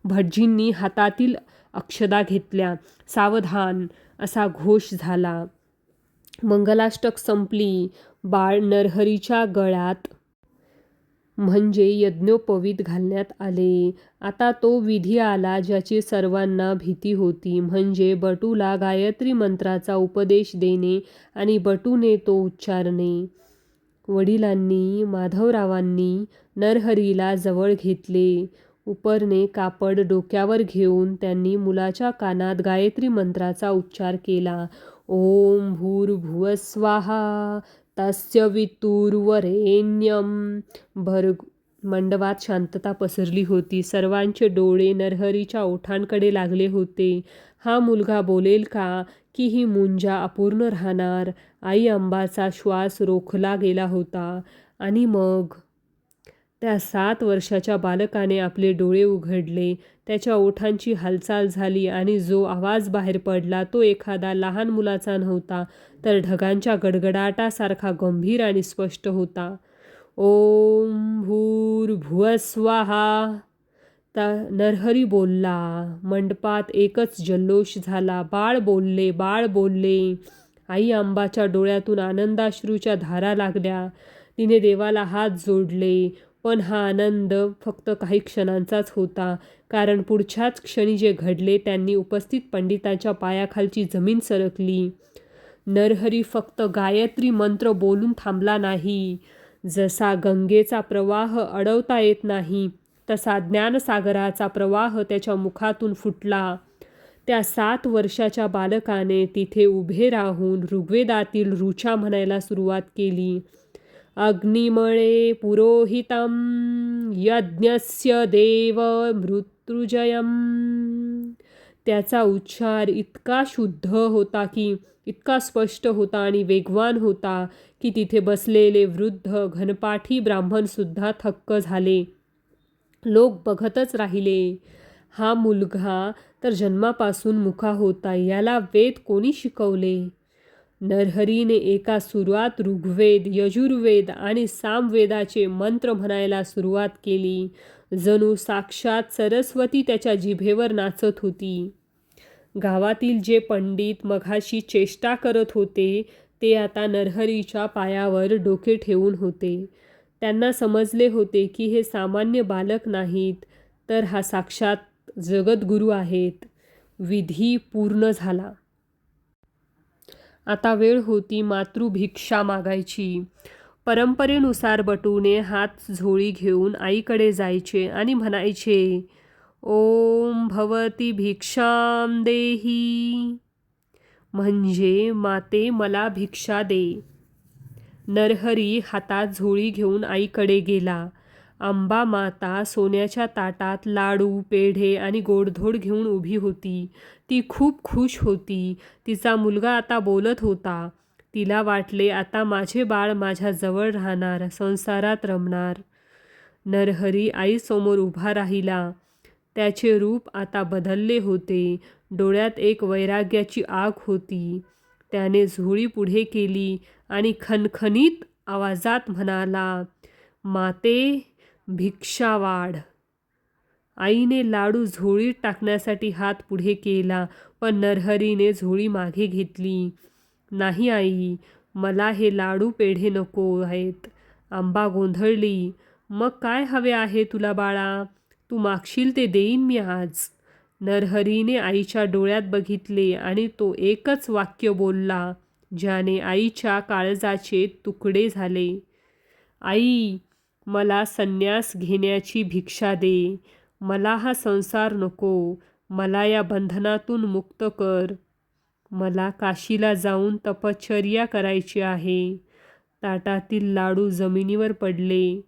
भटजींनी हातातील अक्षदा घेतल्या. सावधान असा घोष झाला. मंगलाष्टक संपली. बाळ नरहरीच्या गळ्यात म्हणजे यज्ञोपवीत घालण्यात आले. आता तो विधी आला ज्याची सर्वांना भीती होती, म्हणजे बटूला गायत्री मंत्राचा उपदेश देणे आणि बटूने तो उच्चारणे. वडिलांनी, माधवरावांनी नरहरीला जवळ घेतले. उपरणे कापड डोक्यावर घेऊन त्यांनी मुलाच्या कानात गायत्री मंत्राचा उच्चार केला. ओम भूर्भुवस्वाहा तस्य वितुर्वरेण्यं भर्गो. मंडपात शांतता पसरली होती. सर्वांचे डोळे नरहरीच्या ओठांकडे लागले होते. हा मुलगा बोलेल का, की ही मुंजा अपूर्ण राहणार? आई अंबाचा श्वास रोखला गेला होता. आणि मग त्या 7 वर्षाच्या बालकाने आपले डोळे उघडले. त्याच्या ओठांची हालचाल झाली आणि जो आवाज बाहेर पडला तो एखादा लहान मुलाचा नव्हता, तर ढगांच्या गडगडाटासारखा गंभीर आणि स्पष्ट होता. ओम भूर्भुवस्वाहा. नरहरी बोलला. मंडपात एकच जल्लोष झाला. बाळ बोलले, बाळ बोलले. आई अंबाच्या डोळ्यातून आनंदाश्रूच्या धारा लागल्या. तिने देवाला हात जोडले. पण हा आनंद फक्त काही क्षणांचाच होता, कारण पुढच्याच क्षणी जे घडले त्यांनी उपस्थित पंडितांच्या पायाखालची जमीन सरकली. नरहरी फक्त गायत्री मंत्र बोलून थांबला नाही. जसा गंगेचा प्रवाह अडवता येत नाही, तसा ज्ञानसागराचा प्रवाह त्याच्या मुखातून फुटला. त्या 7 वर्षाच्या बालकाने तिथे उभे राहून ऋग्वेदातील ऋचा म्हणायला सुरुवात केली. अग्निमळे पुरोहितं यज्ञस्य देव मृत्युंजयं. त्याचा उच्चार इतका शुद्ध होता की इतका स्पष्ट होता आणि वेगवान होता की तिथे बसलेले वृद्ध घनपाठी ब्राह्मणसुद्धा थक्क झाले. लोक बघतच राहिले. हा मुलगा तर जन्मापासून मुका होता. याला वेद कोणी शिकवले? नरहरीने एका सुरात ऋग्वेद, यजुर्वेद आणि सामवेदाचे मंत्र म्हणायला सुरुवात केली. जणू साक्षात सरस्वती त्याच्या जिभेवर नाचत होती. गावातील जे पंडित मघाशी चेष्टा करत होते ते आता नरहरीच्या पायावर डोके ठेवून होते. त्यांना समजले होते की हे सामान्य बालक नाहीत, तर हा साक्षात जगद्गुरू आहेत. विधी पूर्ण झाला. आता वेळ होती मातृभिक्षा मागायची. परंपरेनुसार बटूने हात झोळी घेऊन आईकडे जायचे आणि म्हणायचे, ओम भवती भिक्षाम देही, म्हणजे माते मला भिक्षा दे. नरहरी हातात झोळी घेऊन आईकडे गेला. अंबा माता सोन्याच्या ताटात लाडू, पेढे आणि गोडधोड घेऊन उभी होती. ती खूप खुश होती. तिचा मुलगा आता बोलत होता. तिला वाटले, आता माझे बाळ माझ्या जवळ राहणार, संसारात रमणार. नरहरी आईसमोर उभा राहिला. त्याचे रूप आता बदलले होते. डोळ्यात एक वैराग्याची आग होती. त्याने झोळी पुढे केली आणि खणखणीत आवाजात म्हणाला, माते, भिक्षा वाढ. आईने लाडू झोळीत टाकण्यासाठी हात पुढे केला, पण नरहरीने झोळी मागे घेतली. नाही आई, मला हे लाडू पेढे नको आहेत. अंबा गोंधळली. मग काय हवे आहे तुला बाळा? तू मागशील ते देईन मी आज. नरहरीने आईच्या डोळ्यात बघितले आणि तो एकच वाक्य बोलला, ज्याने आईच्या काळजाचे तुकडे झाले. आई, मला संन्यास घेण्याची भिक्षा दे. मला हा संसार नको. मला या बंधनातून मुक्त कर. मला काशीला जाऊन तपश्चर्या करायची आहे. ताटातील लाडू जमिनीवर पडले.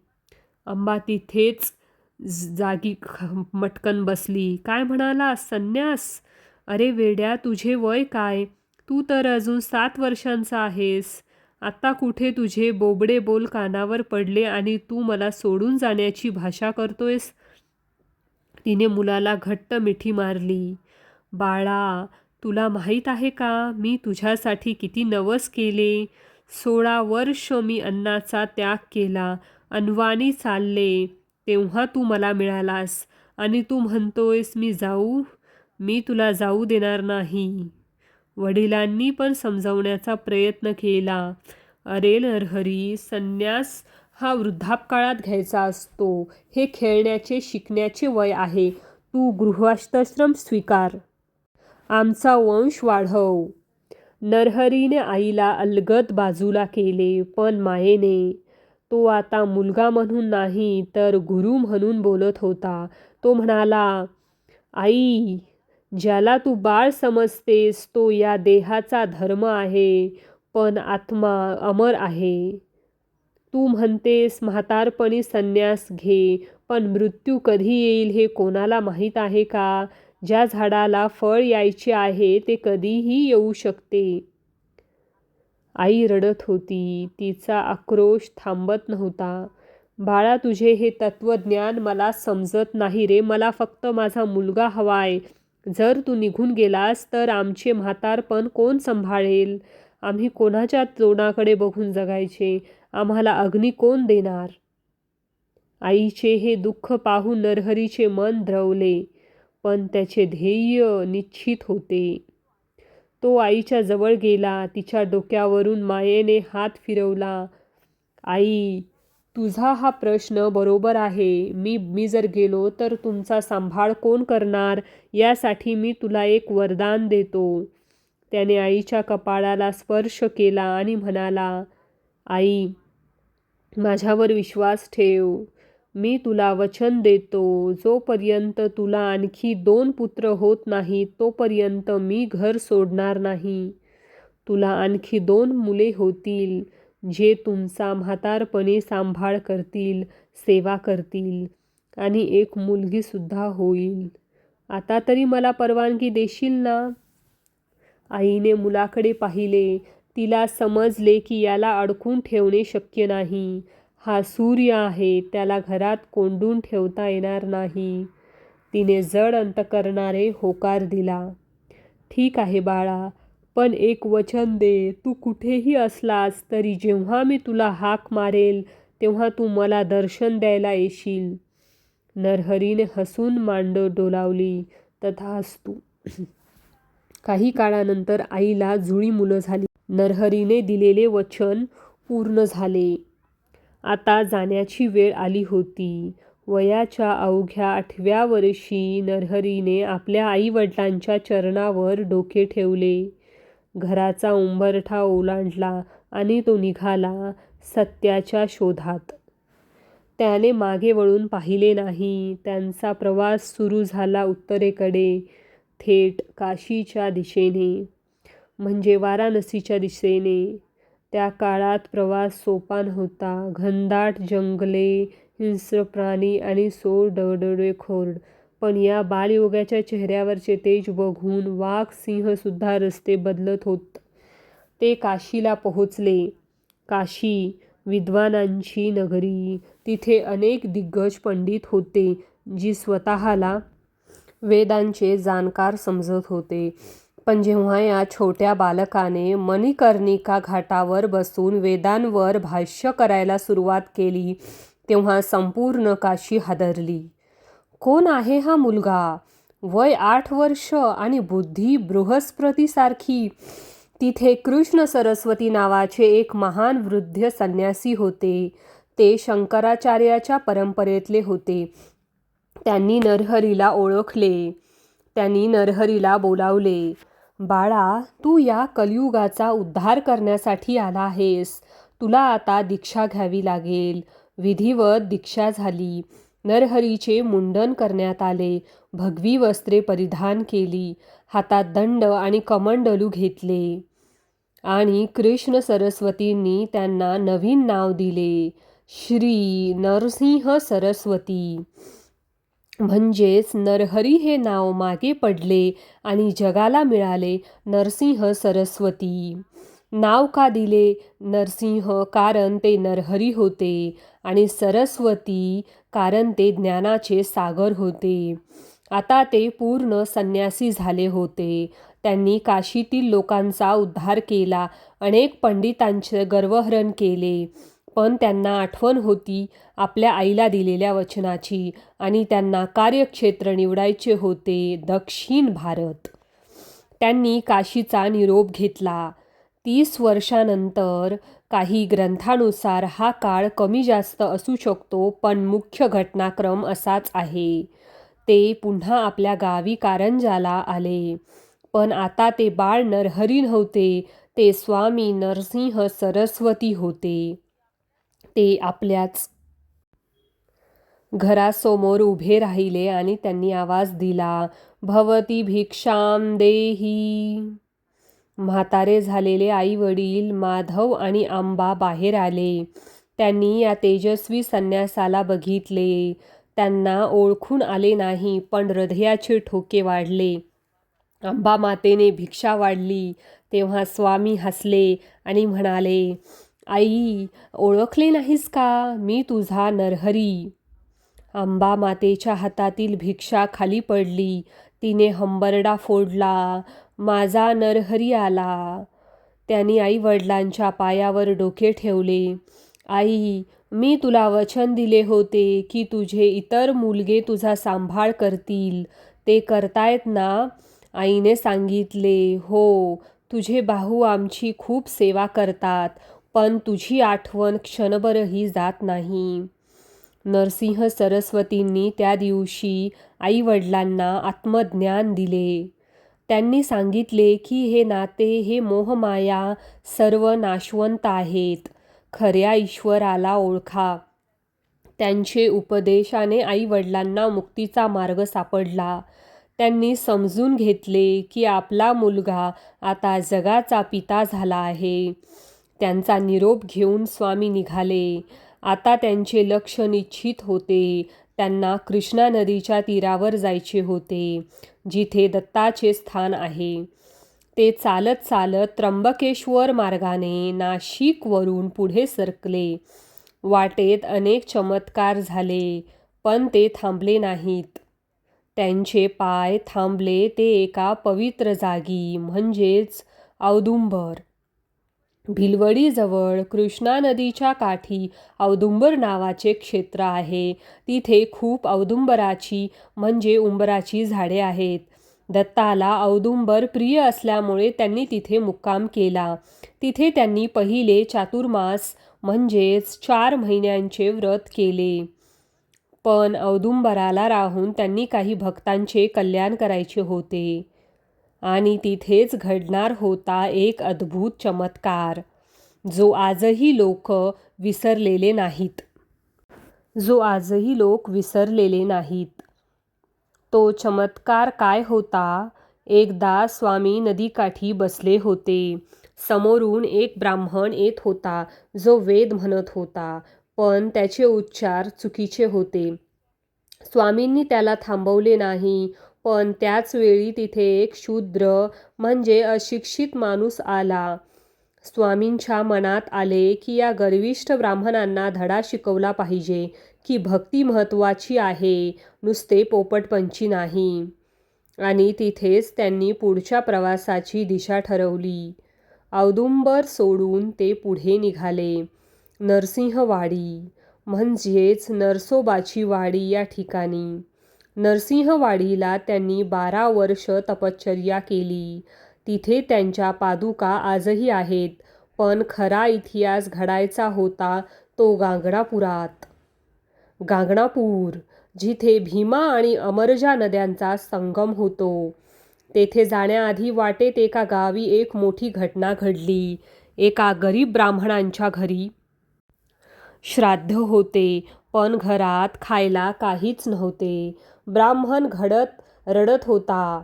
अंबा तिथेच जागी मटकन बसली. काय म्हणाला, संन्यास? अरे वेड्या, तुझे वय काय? तू तर अजून 7 वर्षांचा आहेस. आता कुठे तुझे बोबडे बोल कानावर पडले आणि तू मला सोडून जाण्याची भाषा करतोयस? तिने मुलाला घट्ट मिठी मारली. बाळा, तुला माहीत आहे का, मी तुझ्यासाठी किती नवस केले? 16 वर्ष मी अन्नाचा त्याग केला, अनवाणी चालले, तेव्हा तू मला मिळालास आणि तू म्हणतोयस मी तुला जाऊ देणार नाही. वडिलांनी पण समजावण्याचा प्रयत्न केला. अरे नरहरी, संन्यास हा वृद्धापकाळात घ्यायचा असतो. हे खेळण्याचे, शिकण्याचे वय आहे. तू गृहस्थाश्रम स्वीकार. आमचा वंश वाढव. नरहरीने आईला अलगद बाजूला केले, पण मायेने. तो आता मुलगा म्हणून नाही तर गुरु म्हणून बोलत होता. तो म्हणाला, आई, ज्याला तू बाळ समजतेस तो या देहाचा धर्म आहे, पण आत्मा अमर आहे. तू म्हणतेस म्हातारपणी संन्यास घे, पण मृत्यू कधी येईल हे कोणाला माहीत आहे का? ज्या झाडाला फळ यायचे आहे ते कधीही येऊ शकते. आई रडत होती. तिचा आक्रोश थांबत नव्हता. बाळा, तुझे हे तत्त्वज्ञान मला समजत नाही रे. मला फक्त माझा मुलगा हवाय. जर तू निघून गेलास तर आमचे म्हातारपण कोण सांभाळेल? आम्ही कोणाच्या तोंडाकडे बघून जगायचे? आम्हाला अग्नी कोण देणार? आईचे हे दुःख पाहून नरहरीचे मन द्रवले, पण त्याचे ध्येय निश्चित होते. तो आईच्या जवळ गेला. तिच्या डोक्यावरून मायेने हात फिरवला. आई, तुझा हा प्रश्न बरोबर आहे. मी जर गेलो तर तुमचा सांभाळ कोण करणार? यासाठी मी तुला एक वरदान देतो. त्याने आईच्या कपाळाला स्पर्श केला आणि म्हणाला, आई, माझ्यावर विश्वास ठेव. मी तुला वचन देतो, जोपर्यंत तुला आणखी 2 पुत्र होत नाहीत तोपर्यंत मी घर सोडणार नाही. तुला आणखी 2 मुले होतील, जे तुमचा म्हातारपणी सांभाळ करतील, सेवा करतील, आणि 1 मुलगीसुद्धा होईल. आता तरी मला परवानगी देशील ना? आईने मुलाकडे पाहिले. तिला समजले की याला अडकून ठेवणे शक्य नाही. हा सूर्य आहे, त्याला घरात कोंडून ठेवता येणार नाही. तिने जड अंतकरणाने होकार दिला. ठीक आहे बाळा, पण एक वचन दे. तू कुठेही असलास तरी जेव्हा मी तुला हाक मारेल तेव्हा तू मला दर्शन द्यायला येशील. नरहरीने हसून मांड डोलावली. तथास्तु. काही काळानंतर आईला जुळी मुलं झाली. नरहरीने दिलेले वचन पूर्ण झाले. आता जाण्याची वेळ आली होती. वयाच्या अवघ्या 8व्या वर्षी नरहरीने आपल्या आईवडिलांच्या चरणावर डोके ठेवले. घराचा उंबरठा ओलांडला आणि तो निघाला सत्याच्या शोधात. त्याने मागे वळून पाहिले नाही. त्यांचा प्रवास सुरू झाला उत्तरेकडे, थेट काशीच्या दिशेने, म्हणजे वाराणसीच्या दिशेने. त्या काळात प्रवास सोपा नव्हता. घनदाट जंगले, हिंस्र प्राणी आणि डळडळखोर. पण या बालयोगाच्या चेहऱ्यावरचे तेज बघून वाघ, सिंहसुद्धा रस्ते बदलत होत. ते काशीला पोहोचले. काशी विद्वानांची नगरी. तिथे अनेक दिग्गज पंडित होते, जी स्वतःला वेदांचे जाणकार समजत होते. पण जेव्हा या छोट्या बालकाने मणिकर्णिका घाटावर बसून वेदांवर भाष्य करायला सुरुवात केली तेव्हा संपूर्ण काशी हादरली. कोण आहे हा मुलगा? वय 8 वर्ष आणि बुद्धी बृहस्पतीसारखी. तिथे कृष्ण सरस्वती नावाचे एक महान वृद्ध संन्यासी होते. ते शंकराचार्याच्या परंपरेतले होते. त्यांनी नरहरीला ओळखले. त्यांनी नरहरीला बोलावले. बाळा, तू या कलियुगाचा उद्धार करण्यासाठी आला आहेस. तुला आता दीक्षा घ्यावी लागेल. विधिवत दीक्षा झाली. नरहरीचे मुंडन करण्यात आले. भगवी वस्त्रे परिधान केली. हातात दंड आणि कमंडलू घेतले. आणि कृष्ण सरस्वतींनी त्यांना नवीन नाव दिले, श्री नरसिंह सरस्वती. म्हणजेच नरहरी हे नाव मागे पडले आणि जगाला मिळाले नरसिंह सरस्वती. नाव का दिले नरसिंह? कारण ते नरहरी होते, आणि सरस्वती कारण ते ज्ञानाचे सागर होते. आता ते पूर्ण संन्यासी झाले होते. त्यांनी काशीतील लोकांचा उद्धार केला, अनेक पंडितांचे गर्वहरण केले. पण त्यांना आठवण होती आपल्या आईला दिलेल्या वचनाची आणि त्यांना कार्यक्षेत्र निवडायचे होते दक्षिण भारत. त्यांनी काशीचा निरोप घेतला. 30 वर्षानंतर काही ग्रंथानुसार हा काळ कमी जास्त असू शकतो, पण मुख्य घटनाक्रम असाच आहे. ते पुन्हा आपल्या गावी कारंजाला आले. पण आता ते बाळ नरहरी नव्हते, ते स्वामी नरसिंह सरस्वती होते. ते आपल्याच घरासमोर उभे राहिले आणि त्यांनी आवाज दिला, भवती भिक्षाम देही. म्हातारे झालेले आई वडील माधव आणि आंबा बाहेर आले. त्यांनी या तेजस्वी संन्यासाला बघितले. त्यांना ओळखून आले नाही, पण हृदयाचे ठोके वाढले. आंबा मातेने भिक्षा वाढली तेव्हा स्वामी हसले आणि म्हणाले, आई, ओळखले नाहीस का? मी तुझा नरहरी. आंबा मातेच्या हातातील भिक्षा खाली पडली. तिने हंबरडा फोडला. माझा नरहरी आला. त्यांनी आई वडिलांच्या पायावर डोके ठेवले. आई, मी तुला वचन दिले होते की तुझे इतर मुलगे तुझा सांभाळ करतील. ते करतायत ना? आईने सांगितले, हो, तुझे भाऊ आमची खूप सेवा करतात, पण तुझी आठवण क्षणभरही जात नाही. नरसिंह सरस्वतींनी त्या दिवशी आई वडिलांना आत्मज्ञान दिले. त्यांनी सांगितले की हे नाते, हे मोहमाया सर्व नाशवंत आहेत. खऱ्या ईश्वराला ओळखा. त्यांचे उपदेशाने आई वडिलांना मुक्तीचा मार्ग सापडला. त्यांनी समजून घेतले की आपला मुलगा आता जगाचा पिता झाला आहे. त्यांचा निरोप घेऊन स्वामी निघाले. आता त्यांचे लक्ष निश्चित होते. त्यांना कृष्णा नदीच्या तीरावर जायचे होते, जिथे दत्ताचे स्थान आहे. ते चालत चालत त्र्यंबकेश्वर मार्गाने नाशिकवरून पुढे सरकले. वाटेत अनेक चमत्कार झाले, पण ते थांबले नाहीत. त्यांचे पाय थांबले ते एका पवित्र जागी, म्हणजेच औदुंबर. भिलवडीजवळ कृष्णा नदीच्या काठी औदुंबर नावाचे क्षेत्र आहे. तिथे खूप औदुंबराची म्हणजे उंबराची झाडे आहेत. दत्ताला औदुंबर प्रिय असल्यामुळे त्यांनी तिथे मुक्काम केला. तिथे त्यांनी पहिले चातुर्मास म्हणजेच 4 महिन्यांचे व्रत केले. पण औदुंबराला राहून त्यांनी काही भक्तांचे कल्याण करायचे होते. आणि तिथेच घडणार होता एक अद्भुत चमत्कार, जो आजही लोक विसरलेले नाहीत. तो चमत्कार काय होता? एकदा स्वामी नदीकाठी बसले होते. समोरून एक ब्राह्मण येत होता, जो वेद म्हणत होता, पण त्याचे उच्चार चुकीचे होते. स्वामींनी त्याला थांबवले नाही. पण त्याच वेळी तिथे एक शूद्र म्हणजे अशिक्षित माणूस आला. स्वामींच्या मनात आले की या गर्विष्ठ ब्राह्मणांना धडा शिकवला पाहिजे की भक्ती महत्त्वाची आहे, नुसते पोपटपंची नाही. आणि तिथेच त्यांनी पुढच्या प्रवासाची दिशा ठरवली. औदुंबर सोडून ते पुढे निघाले. नरसिंहवाडी म्हणजेच नरसोबाची वाडी या ठिकाणी. नरसिंहवाडीला त्यांनी 12 वर्ष तपश्चर्या केली. तिथे त्यांच्या पादुका आजही आहेत. पण खरा इतिहास घडायचा होता तो गांगणापूर, जिथे भीमा आणि अमरजा नद्यांचा संगम होतो. तेथे जाण्याआधी वाटेत एका गावी एक मोठी घटना घडली. एका गरीब ब्राह्मणांच्या घरी श्राद्ध होते, पण घरात खायला काहीच नव्हते. ब्राह्मण रडत होता,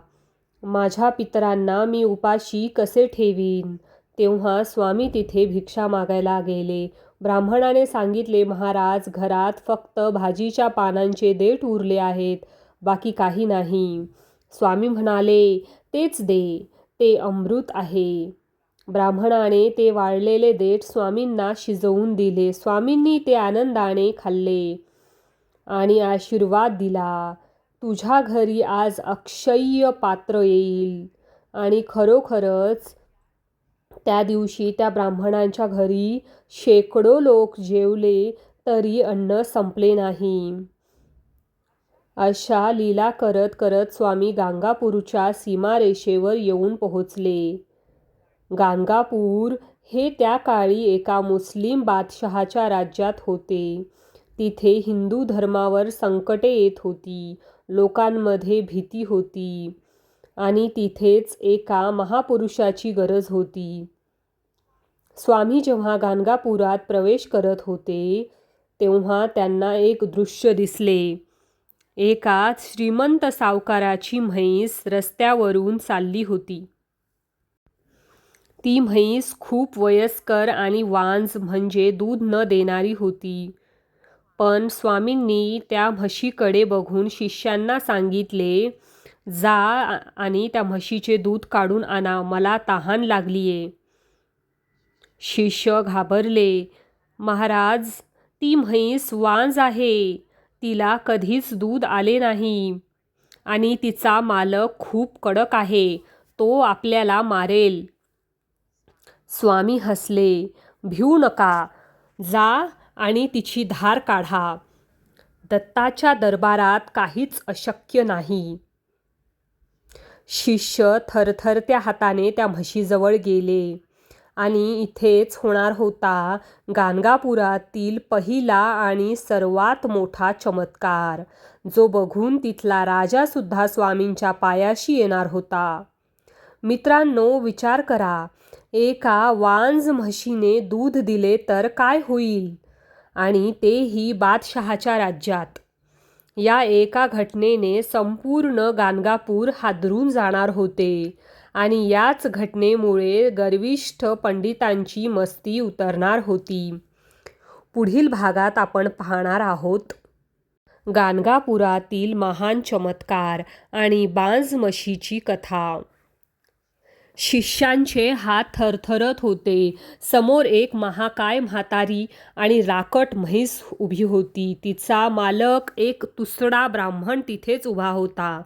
माझ्या पितरांना मी उपाशी कसे ठेवीन? तेव्हा स्वामी तिथे भिक्षा मागायला गेले. ब्राह्मणाने सांगितले, महाराज, घरात फक्त भाजीच्या पानांचे देठ उरले आहेत, बाकी काही नाही. स्वामी म्हणाले, तेच दे, ते अमृत आहे. ब्राह्मणाने ते वाळलेले देठ स्वामींना शिजवून दिले. स्वामींनी ते आनंदाने खाल्ले आणि आशीर्वाद दिला, तुझ्या घरी आज अक्षय्य पात्र येईल. आणि खरोखरच त्या दिवशी त्या ब्राह्मणांच्या घरी शेकडो लोक जेवले तरी अन्न संपले नाही. अशा लीला करत करत स्वामी गाणगापूरच्या सीमारेषेवर येऊन पोहोचले. गाणगापूर हे त्या काळी एका मुस्लिम बादशहाच्या राज्यात होते. तिथे हिंदू धर्मावर संकटे येत होती, लोकांमध्ये भीती होती आणि तिथेच एका महापुरुषाची गरज होती. स्वामी जेव्हा गाणगापुरात प्रवेश करत होते तेव्हा त्यांना एक दृश्य दिसले. एका श्रीमंत सावकाराची म्हैस रस्त्यावरून चालली होती. ती म्हैस खूप वयस्कर आणि वांज म्हणजे दूध न देणारी होती. पण स्वामींनी त्या म्हशीकडे बघून शिष्यांना सांगितले, जा आणि त्या म्हशीचे दूध काढून आणा, मला तहान लागलीये. शिष्य घाबरले. महाराज, ती म्हैस वांज आहे, तिला कधीच दूध आले नाही आणि तिचा मालक खूप कडक आहे, तो आपल्याला मारेल. स्वामी हसले. भिऊ नका, जा आणि तिची धार काढा. दत्ताच्या दरबारात काहीच अशक्य नाही. शिष्य थरथरत्या हाताने त्या म्हशीजवळ गेले आणि इथेच होणार होता गाणगापुरातील पहिला आणि सर्वात मोठा चमत्कार, जो बघून तिथला राजासुद्धा स्वामींच्या पायाशी येणार होता. मित्रांनो, विचार करा, एका वांज म्हशीने दूध दिले तर काय होईल, आणि तेही बादशहाच्या राज्यात. या एका घटनेने संपूर्ण गाणगापूर हादरून जाणार होते आणि याच घटनेमुळे गर्विष्ठ पंडितांची मस्ती उतरणार होती. पुढील भागात आपण पाहणार आहोत गाणगापुरातील महान चमत्कार आणि बांज म्हशीची कथा. शिष्यांचे हात थरथरत होते. समोर एक महाकाय म्हातारी आणि राकट म्हैस उभी होती. तिचा मालक एक तुसडा ब्राह्मण तिथेच उभा होता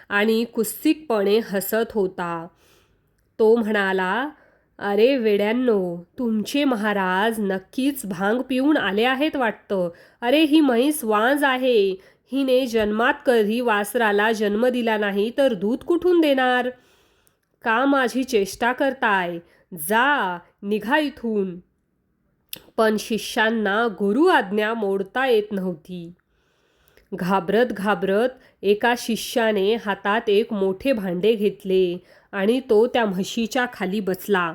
आणि कुत्सितपणे हसत होता. तो म्हणाला, अरे वेड्यांनो, तुमचे महाराज नक्कीच भांग पिऊन आले आहेत वाटतं. अरे, ही म्हैस वांज आहे. हिने जन्मात कधी वासराला जन्म दिला नाही तर दूध कुठून देणार? का माझी चेष्टा करताय? जा, निघा इथून. पण शिष्यांना गुरु आज्ञा मोडता येत नव्हती. घाबरत घाबरत एका शिष्याने हातात एक मोठे भांडे घेतले आणि तो त्या म्हशीच्या खाली बसला.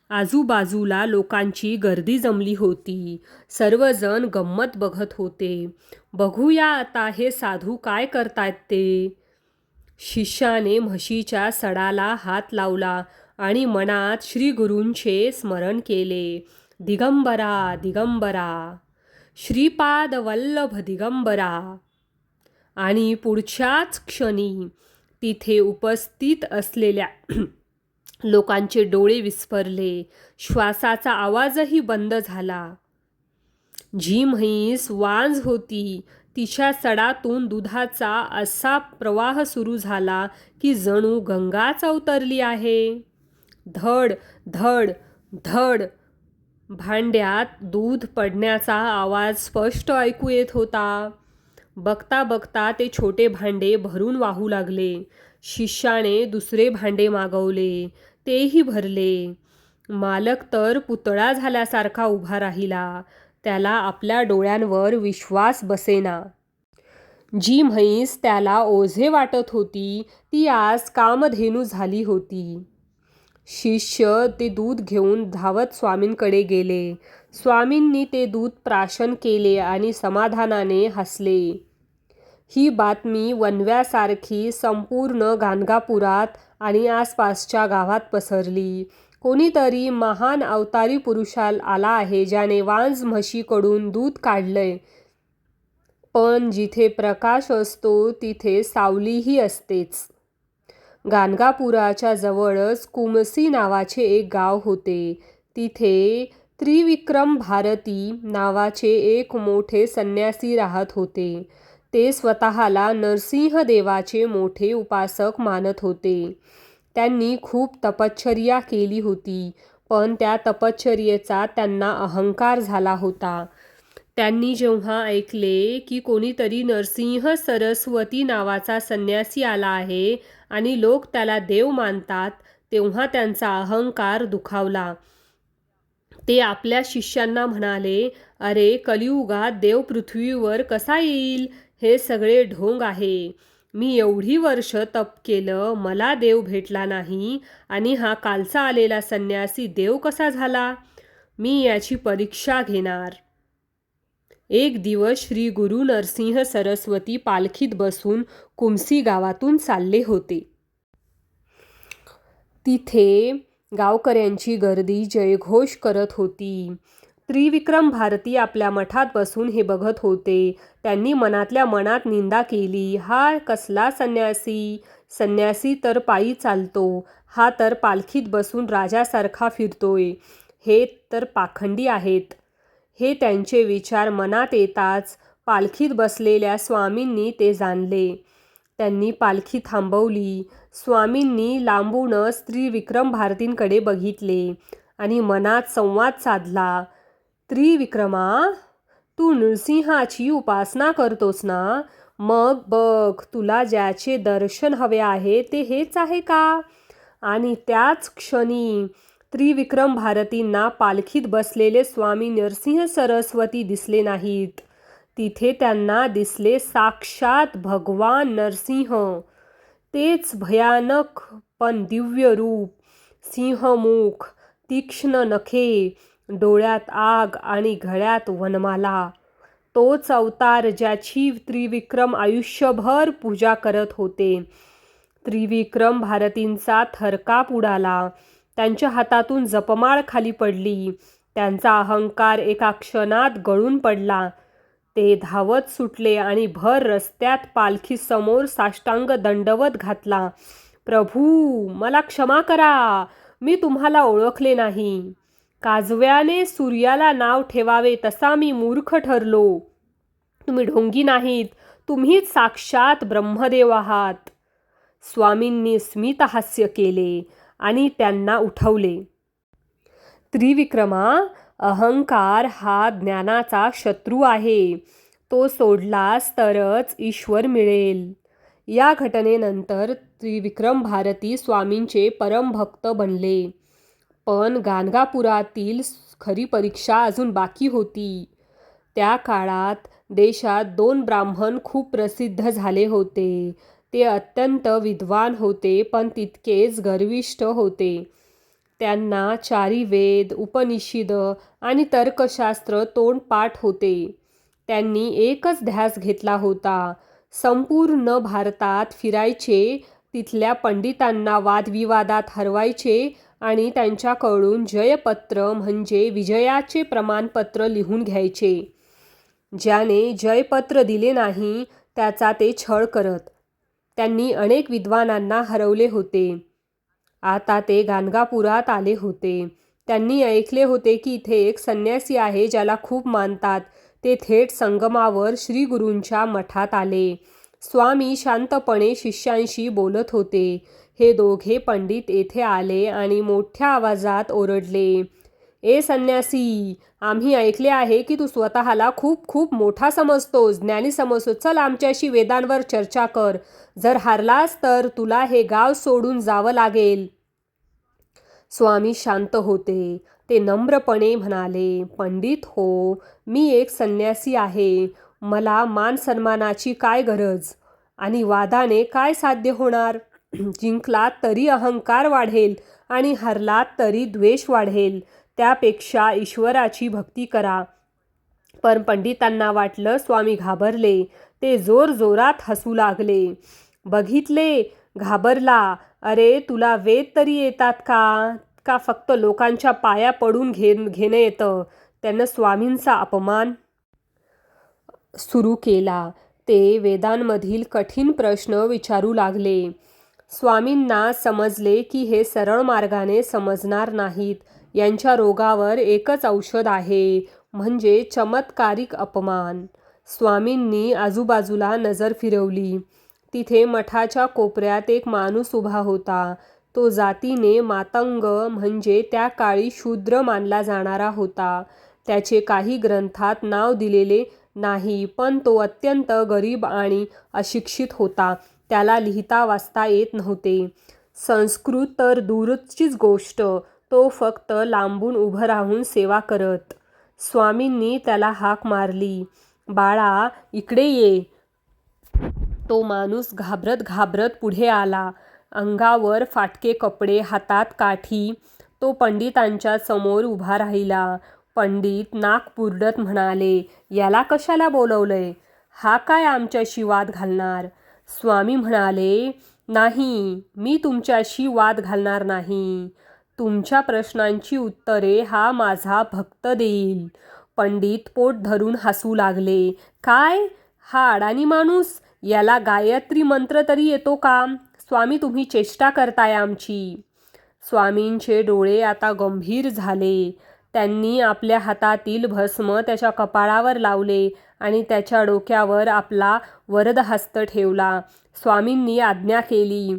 आजूबाजूला लोकांची गर्दी जमली होती. सर्वजण गंमत बघत होते. बघूया आता हे साधू काय करतायत ते. शिष्याने म्हशीच्या सडाला हात लावला आणि मनात श्री गुरूंचे स्मरण केले. दिगंबरा दिगंबरा, श्रीपाद वल्लभ दिगंबरा. आणि पुढच्याच क्षणी तिथे उपस्थित असलेल्या लोकांचे डोळे विस्फरले. श्वासाचा आवाजही बंद झाला. जी म्हैस वांज होती तिच्या सडातून दुधाचा असा प्रवाह सुरू झाला की जणू गंगाच अवतरली आहे. धड धड धड भांड्यात दूध पडण्याचा आवाज स्पष्ट ऐकू येत होता. बघता बघता ते छोटे भांडे भरून वाहू लागले. शिष्याने दुसरे भांडे मागवले, तेही भरले. मालक तर पुतळा झाल्यासारखा उभा राहिला. त्याला आपल्या डोळ्यांवर विश्वास बसेना. जी म्हैस त्याला ओझे वाटत होती ती आज कामधेनू झाली होती. शिष्य ते दूध घेऊन धावत स्वामींकडे गेले. स्वामींनी ते दूध प्राशन केले आणि समाधानाने हसले. ही बातमी वणव्यासारखी संपूर्ण गाणगापुरात आणि आसपासच्या गावात पसरली. कोणीतरी महान अवतारी पुरुषा आला आहे ज्याने वांज म्हशीकडून दूध काढलंय. पण जिथे प्रकाश असतो तिथे सावलीही असतेच. गाणगापुराच्या जवळच कुमसी नावाचे एक गाव होते. तिथे त्रिविक्रम भारती नावाचे एक मोठे संन्यासी राहत होते. ते स्वतःला नरसिंह देवाचे मोठे उपासक मानत होते. त्यांनी खूप तपश्चर्या केली होती, पण त्या तपश्चर्येचा त्यांना अहंकार झाला होता. त्यांनी जेव्हा ऐकले की कोणीतरी नरसिंह सरस्वती नावाचा संन्यासी आला आहे आणि लोक त्याला देव मानतात, तेव्हा त्यांचा अहंकार दुखावला. ते आपल्या शिष्यांना म्हणाले, अरे, कलियुगात देव पृथ्वीवर कसा येईल? हे सगळे ढोंग आहे. मी एवढी वर्ष तप केलं, मला देव भेटला नाही, आणि हा कालचा आलेला संन्यासी देव कसा झाला? मी याची परीक्षा घेणार. एक दिवस श्री गुरु नरसिंह सरस्वती पालखीत बसून कुमसी गावातून चालले होते. तिथे गावकऱ्यांची गर्दी जयघोष करत होती. त्रिविक्रम भारती आपल्या मठात बसून हे बघत होते. त्यांनी मनातल्या मनात निंदा केली. हा कसला संन्यासी? संन्यासी तर पायी चालतो, हा तर पालखीत बसून राजासारखा फिरतोय. हे तर पाखंडी आहेत. हे त्यांचे विचार मनात येताच पालखीत बसलेल्या स्वामींनी ते जाणले. त्यांनी पालखी थांबवली. स्वामींनी लांबूनच त्रिविक्रम भारतींकडे बघितले आणि मनात संवाद साधला. त्रिविक्रमा, तू नृसिंहाची उपासना करतोस ना? मग बघ, तुला ज्याचे दर्शन हवे आहे ते हेच आहे का? आणि त्याच क्षणी त्रिविक्रम भारतींना पालखीत बसलेले स्वामी नरसिंह सरस्वती दिसले नाहीत. तिथे त्यांना दिसले साक्षात भगवान नरसिंह. तेच भयानक पण दिव्य रूप, सिंहमुख, तीक्ष्ण नखे, डोळ्यात आग आणि गळ्यात वनमाला. तोच अवतार ज्याची त्रिविक्रम आयुष्यभर पूजा करत होते. त्रिविक्रम भारतींचा थरकाप उडाला. त्यांच्या हातातून जपमाळ खाली पडली. त्यांचा अहंकार एका क्षणात गळून पडला. ते धावत सुटले आणि भर रस्त्यात पालखीसमोर साष्टांग दंडवत घातला. प्रभू, मला क्षमा करा, मी तुम्हाला ओळखले नाही. काजव्याने सूर्याला नाव ठेवावे तसा मी मूर्ख ठरलो. तुम्ही ढोंगी नाहीत, तुम्हीच साक्षात ब्रह्मदेव आहात. स्वामींनी स्मितहास्य केले आणि त्यांना उठवले. त्रिविक्रमा, अहंकार हा ज्ञानाचा शत्रू आहे. तो सोडलास तरच ईश्वर मिळेल. या घटनेनंतर त्रिविक्रम भारती स्वामींचे परमभक्त बनले. पण गाणगापुरातील खरी परीक्षा अजून बाकी होती. त्या काळात देशात 2 ब्राह्मण खूप प्रसिद्ध झाले होते. ते अत्यंत विद्वान होते, पण तितकेच गर्विष्ठ होते. त्यांना 4 वेद, उपनिषद आणि तर्कशास्त्र तोंडपाठ होते. त्यांनी एकच ध्यास घेतला होता, संपूर्ण भारतात फिरायचे, तिथल्या पंडितांना वादविवादात हरवायचे आणि त्यांच्याकडून जयपत्र म्हणजे विजयाचे प्रमाणपत्र लिहून घ्यायचे. ज्याने जयपत्र दिले नाही त्याचा ते छळ करत. त्यांनी अनेक विद्वानांना हरवले होते. आता ते गाणगापुरात आले होते. त्यांनी ऐकले होते की इथे एक संन्यासी आहे ज्याला खूप मानतात. ते थेट संगमावर श्रीगुरूंच्या मठात आले. स्वामी शांतपणे शिष्यांशी बोलत होते. हे दोघे पंडित येथे आले आणि मोठ्या आवाजात ओरडले, ए संन्यासी, आम्ही ऐकले आहे की तू स्वतःला खूप खूप मोठा समजतोस, ज्ञानी समजतोस. चल, आमच्याशी वेदांवर चर्चा कर. जर हारलास तर तुला हे गाव सोडून जावं लागेल. स्वामी शांत होते. ते नम्रपणे म्हणाले, पंडित हो, मी एक संन्यासी आहे. मला मान सन्मानाची काय गरज? आणि वादाने काय साध्य होणार? जिंकलात तरी अहंकार वाढेल आणि हरलात तरी द्वेष वाढेल. त्यापेक्षा ईश्वराची भक्ती करा. पण पंडितांना वाटलं स्वामी घाबरले. ते जोरजोरात हसू लागले. बघितले, घाबरला. अरे, तुला वेद तरी येतात का फक्त लोकांच्या पाया पडून घेणं येतं? त्यानं स्वामींचा अपमान सुरू केला. ते वेदांमधील कठीण प्रश्न विचारू लागले. स्वामींना समजले की हे सरळ मार्गाने समजणार नाहीत. यांच्या रोगावर एकच औषध आहे, म्हणजे चमत्कारिक अपमान. स्वामींनी आजूबाजूला नजर फिरवली. तिथे मठाच्या कोपऱ्यात एक माणूस उभा होता. तो जातीने मातंग म्हणजे त्या काळी शूद्र मानला जाणारा होता. त्याचे काही ग्रंथात नाव दिलेले नाही, पण तो अत्यंत गरीब आणि अशिक्षित होता. त्याला लिहिता वाचता येत नव्हते. संस्कृत तर दूरचीच गोष्ट. तो फक्त लांबून उभं राहून सेवा करत. स्वामींनी त्याला हाक मारली, "बाळा, इकडे ये." तो माणूस घाबरत घाबरत पुढे आला. अंगावर फाटके कपडे, हातात काठी. तो पंडितांच्या समोर उभा राहिला. पंडित नाक पुरडत म्हणाले, "याला कशाला बोलवलंय? हा काय आमच्याशी वाद घालणार?" स्वामी म्हणाले, "नाही, मी तुमच्याशी वाद घालणार नाही. तुमच्या प्रश्नांची उत्तरे हा माझा भक्त देईल." पंडित पोट धरून हसू लागले. "काय? हा अडाणी माणूस? याला गायत्री मंत्र तरी येतो का? स्वामी, तुम्ही चेष्टा करताय आमची." स्वामींचे डोळे आता गंभीर झाले. त्यांनी आपल्या हातातील भस्म त्याच्या कपाळावर लावले आणि त्याच्या डोक्यावर आपला वरदहस्त ठेवला. स्वामींनी आज्ञा केली,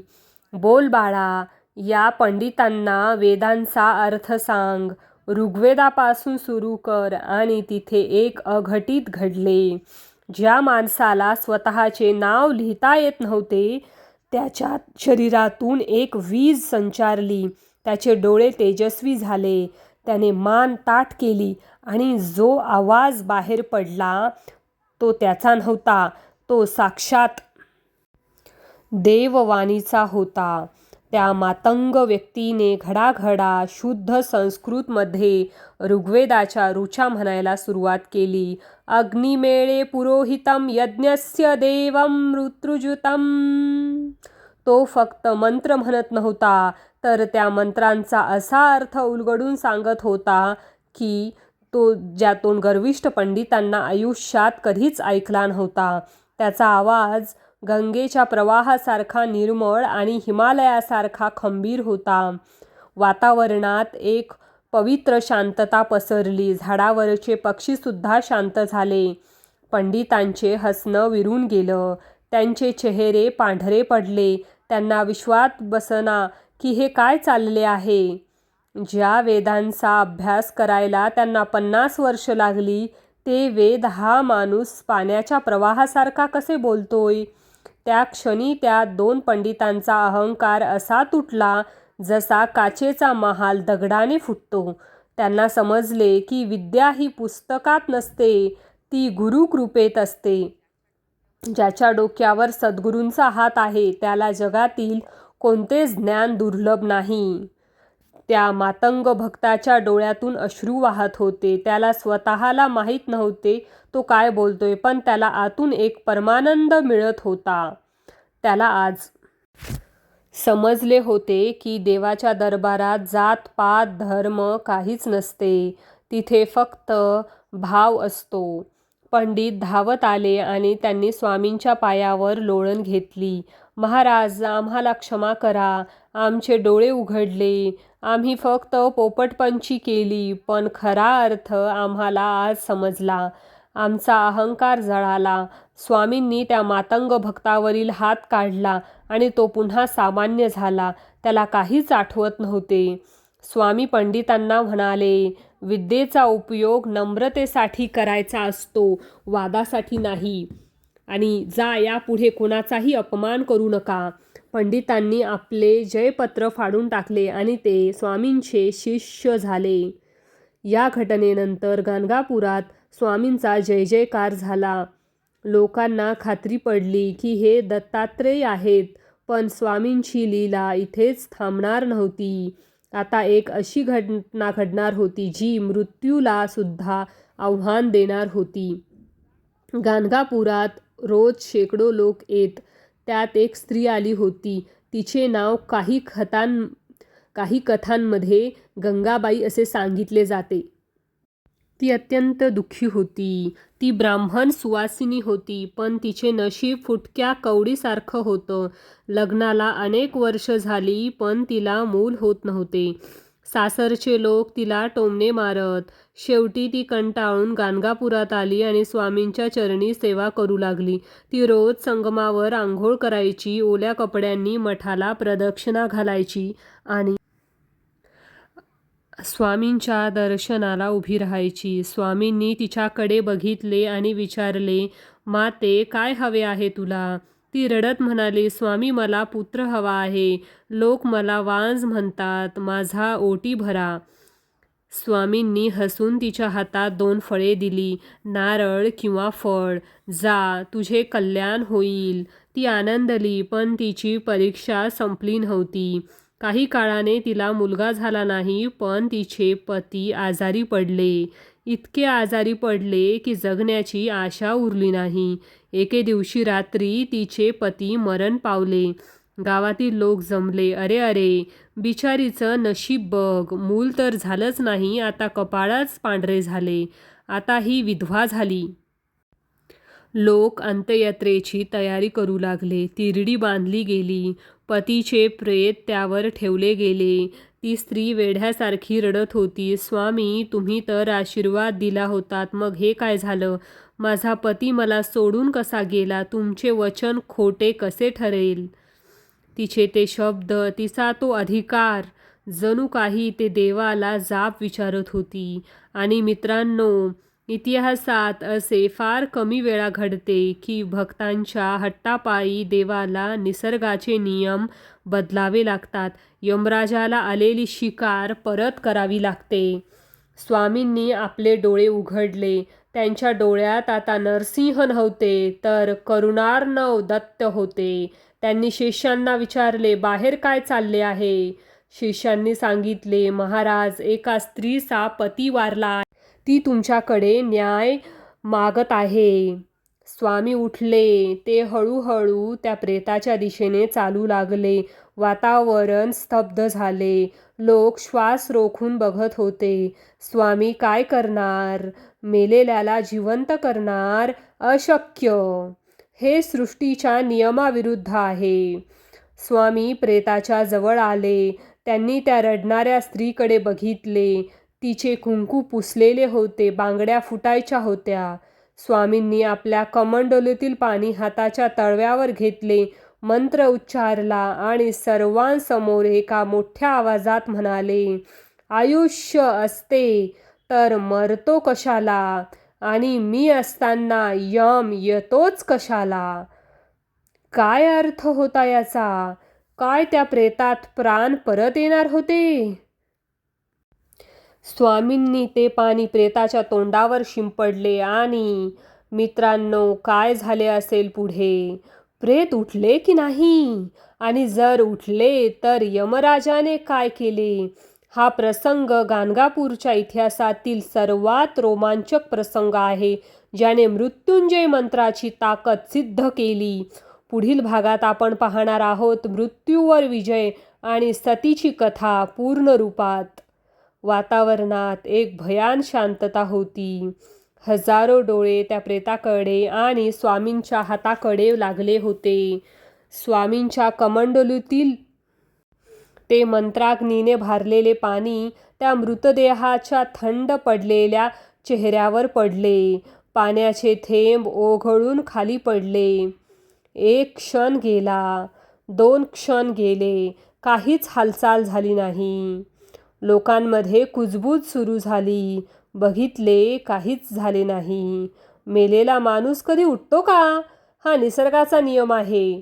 "बोल बाळा, या पंडितांना वेदांचा अर्थ सांग. ऋग्वेदापासून सुरू कर." आणि तिथे एक अघटित घडले. ज्या माणसाला स्वतःचे नाव लिहिता येत नव्हते, त्याच्या शरीरातून एक वीज संचारली. त्याचे डोळे तेजस्वी झाले. त्याने मान ताठ केली आणि जो आवाज बाहेर पडला तो त्याचा नव्हता, तो साक्षात देववाणीचा होता. त्या मातंग व्यक्तीने घडाघडा शुद्ध संस्कृतमध्ये ऋग्वेदाच्या ऋचा म्हणायला सुरुवात केली. "अग्निमेळे पुरोहितं यज्ञस्य देवं ऋतुजुतं." तो फक्त मंत्र म्हणत नव्हता, तर त्या मंत्रांचा असा अर्थ उलगडून सांगत होता की तो ज्यातून गर्विष्ठ पंडितांना आयुष्यात कधीच ऐकला नव्हता. त्याचा आवाज गंगेच्या प्रवाहासारखा निर्मळ आणि हिमालयासारखा खंबीर होता. वातावरणात एक पवित्र शांतता पसरली. झाडावरचे पक्षीसुद्धा शांत झाले. पंडितांचे हसणं विरून गेलं. त्यांचे चेहरे पांढरे पडले. त्यांना विश्वास बसना की हे काय चालले आहे. ज्या वेदांचा अभ्यास करायला त्यांना 50 वर्ष लागली, ते वेद हा माणूस पाण्याच्या प्रवाहासारखा कसे बोलतोय? त्या क्षणी त्या 2 पंडितांचा अहंकार असा तुटला जसा काचेचा महाल दगडाने फुटतो. त्यांना समजले की विद्या ही पुस्तकात नसते, ती गुरुकृपेत असते. ज्याच्या डोक्यावर सद्गुरूंचा हात आहे त्याला जगातील कोणतेच ज्ञान दुर्लभ नाही. त्या मातंग भक्ताच्या डोळ्यातून अश्रू वाहत होते. त्याला स्वतःला माहीत नव्हते तो काय बोलतोय, पण त्याला आतून एक परमानंद मिळत होता. त्याला आज समजले होते की देवाच्या दरबारात जात पात धर्म काहीच नसते. तिथे फक्त भाव असतो. पंडित धावत आले आणि त्यांनी स्वामींच्या पायावर लोळण घेतली. "महाराज, आम्हाला क्षमा करा. आमचे डोळे उघडले. आम्ही फक्त पोपटपंची केली, पण खरा अर्थ आम्हाला आज समजला. आमचा अहंकार जळाला." स्वामींनी त्या मातंग भक्तावरील हात काढला आणि तो पुन्हा सामान्य झाला. त्याला काहीच आठवत नव्हते. स्वामी पंडितांना म्हणाले, "विद्येचा उपयोग नम्रतेसाठी करायचा असतो, वादासाठी नाही. आणि जा, यापुढे कोणाचाही अपमान करू नका." पंडितांनी आपले जयपत्र फाडून टाकले आणि ते स्वामींचे शिष्य झाले. या घटनेनंतर गाणगापुरात स्वामींचा जय जयकार झाला. लोकांना खात्री पडली की हे दत्तात्रेय आहेत. पण स्वामींची लीला इथेच थांबणार नव्हती. आता एक अशी घटना घडणार होती जी मृत्यूला सुद्धा आव्हान देणार होती. गाणगापुरात रोज शेकडो लोक येत. त्यात एक स्त्री आली होती. तिचे नाव काही कथांमध्ये गंगाबाई असे सांगितले जाते. ती अत्यंत दुःखी होती. ती ब्राह्मण सुवासिनी होती, पण तिचे नशीब फुटक्या कवडीसारखं होतं. लग्नाला अनेक वर्ष झाली, पण तिला मूल होत नव्हते. सासरचे लोक तिला टोमणे मारत. शेवटी ती कंटाळून गाणगापुरात आली आणि स्वामींच्या चरणी सेवा करू लागली. ती रोज संगमावर आंघोळ करायची, ओल्या कपड्यांनी मठाला प्रदक्षिणा घालायची आणि स्वामींच्या दर्शनाला उभी राहायची. स्वामींनी तिच्याकडे बघितले आणि विचारले, माते, काय हवे आहे तुला? ती रडत म्हणाली, स्वामी, मला पुत्र हवा आहे. लोक मला वांज म्हणतात, माझा ओटी भरा. स्वामींनी हसून तिच्या हातात 2 फळे दिली, नारळ किंवा फळ. जा, तुझे कल्याण होईल. ती आनंदली, पण तिची परीक्षा संपली नव्हती. काही काळाने तिला मुलगा झाला नाही, पण तिचे पती आजारी पडले. इतके आजारी पडले की जगण्याची आशा उरली नाही. एके दिवशी रात्री तिचे पती मरण पावले. गावातील लोक जमले. अरे अरे, बिचारीचं नशीब बघ, मूल तर झालंच नाही, आता कपाळच पांढरे झाले. आता ही विधवा झाली. लोक अंत्ययात्रेची तयारी करू लागले. तिरडी बांधली गेली. पतीचे प्रेत त्यावर ठेवले गेले. ती स्त्री वेड्यासारखी रडत होती. स्वामी, तुम्ही तर आशीर्वाद दिला होतात, मग हे काय झालं? माझा पती मला सोडून कसा गेला? तुमचे वचन खोटे कसे ठरेल? तिचे ते शब्द, तिचा तो अधिकार, जणू काही ते देवाला जाब विचारत होती. आणि मित्रांनो, इतिहासात असे फार कमी वेळा घडते की भक्तांच्या हट्टापायी देवाला निसर्गाचे नियम बदलावे लागतात. यमराजाला आलेली शिकार परत करावी लागते. स्वामींनी आपले डोळे उघडले. त्यांच्या डोळ्यात आता नरसिंह नव्हते, तर करुणार्णव दत्त होते. त्यांनी शिष्यांना विचारले, बाहेर काय चालले आहे? शिष्यांनी सांगितले, महाराज, एका स्त्रीचा पती वारला. ती तुमच्याकडे न्याय मागत आहे. स्वामी उठले. ते हळूहळू त्या प्रेताच्या दिशेने चालू लागले. वातावरण स्तब्ध झाले. लोक श्वास रोखून बघत होते. स्वामी काय करणार? मेलेल्याला जिवंत करणार? अशक्य. हे सृष्टीच्या नियमाविरुद्ध आहे. स्वामी प्रेताच्या जवळ आले. त्यांनी त्या रडणाऱ्या स्त्रीकडे बघितले. तिचे कुंकू पुसलेले होते, बांगड्या फुटायच्या होत्या. स्वामींनी आपल्या कमंडलूतील पाणी हाताच्या तळव्यावर घेतले, मंत्र उच्चारला आणि सर्वांसमोर एका मोठ्या आवाजात म्हणाले, आयुष्य असते तर मरतो कशाला? आणि मी असताना यम येतोच कशाला? काय अर्थ होता याचा? काय त्या प्रेतात प्राण परत येणार होते? स्वामींनी ते पाणी प्रेताच्या तोंडावर शिंपडले आणि मित्रांनो, काय झाले असेल पुढे? प्रेत उठले की नाही? आणि जर उठले तर यमराजाने काय केले? हा प्रसंग गाणगापूरच्या इतिहासातील सर्वात रोमांचक प्रसंग आहे, ज्याने मृत्युंजय मंत्राची ताकद सिद्ध केली. पुढील भागात आपण पाहणार आहोत मृत्यूवर विजय आणि सतीची कथा पूर्ण रूपात. वातावरणात एक भयान शांतता होती. हजारो डोळे त्या प्रेताकडे आणि स्वामींच्या हाताकडे लागले होते. स्वामींच्या कमंडलूतील ते मंत्राग्नीने भारलेले पाणी त्या मृतदेहाच्या थंड पडलेल्या चेहऱ्यावर पडले. पाण्याचे थेंब ओघळून खाली पडले. 1 क्षण गेला. 2 क्षण गेले. काहीच हालचाल झाली नाही. लोकांमध्ये कुजबूज सुरू झाली. बघितले, काहीच झाले नाही. मेलेला माणूस कधी उठतो का? हा निसर्गाचा नियम आहे.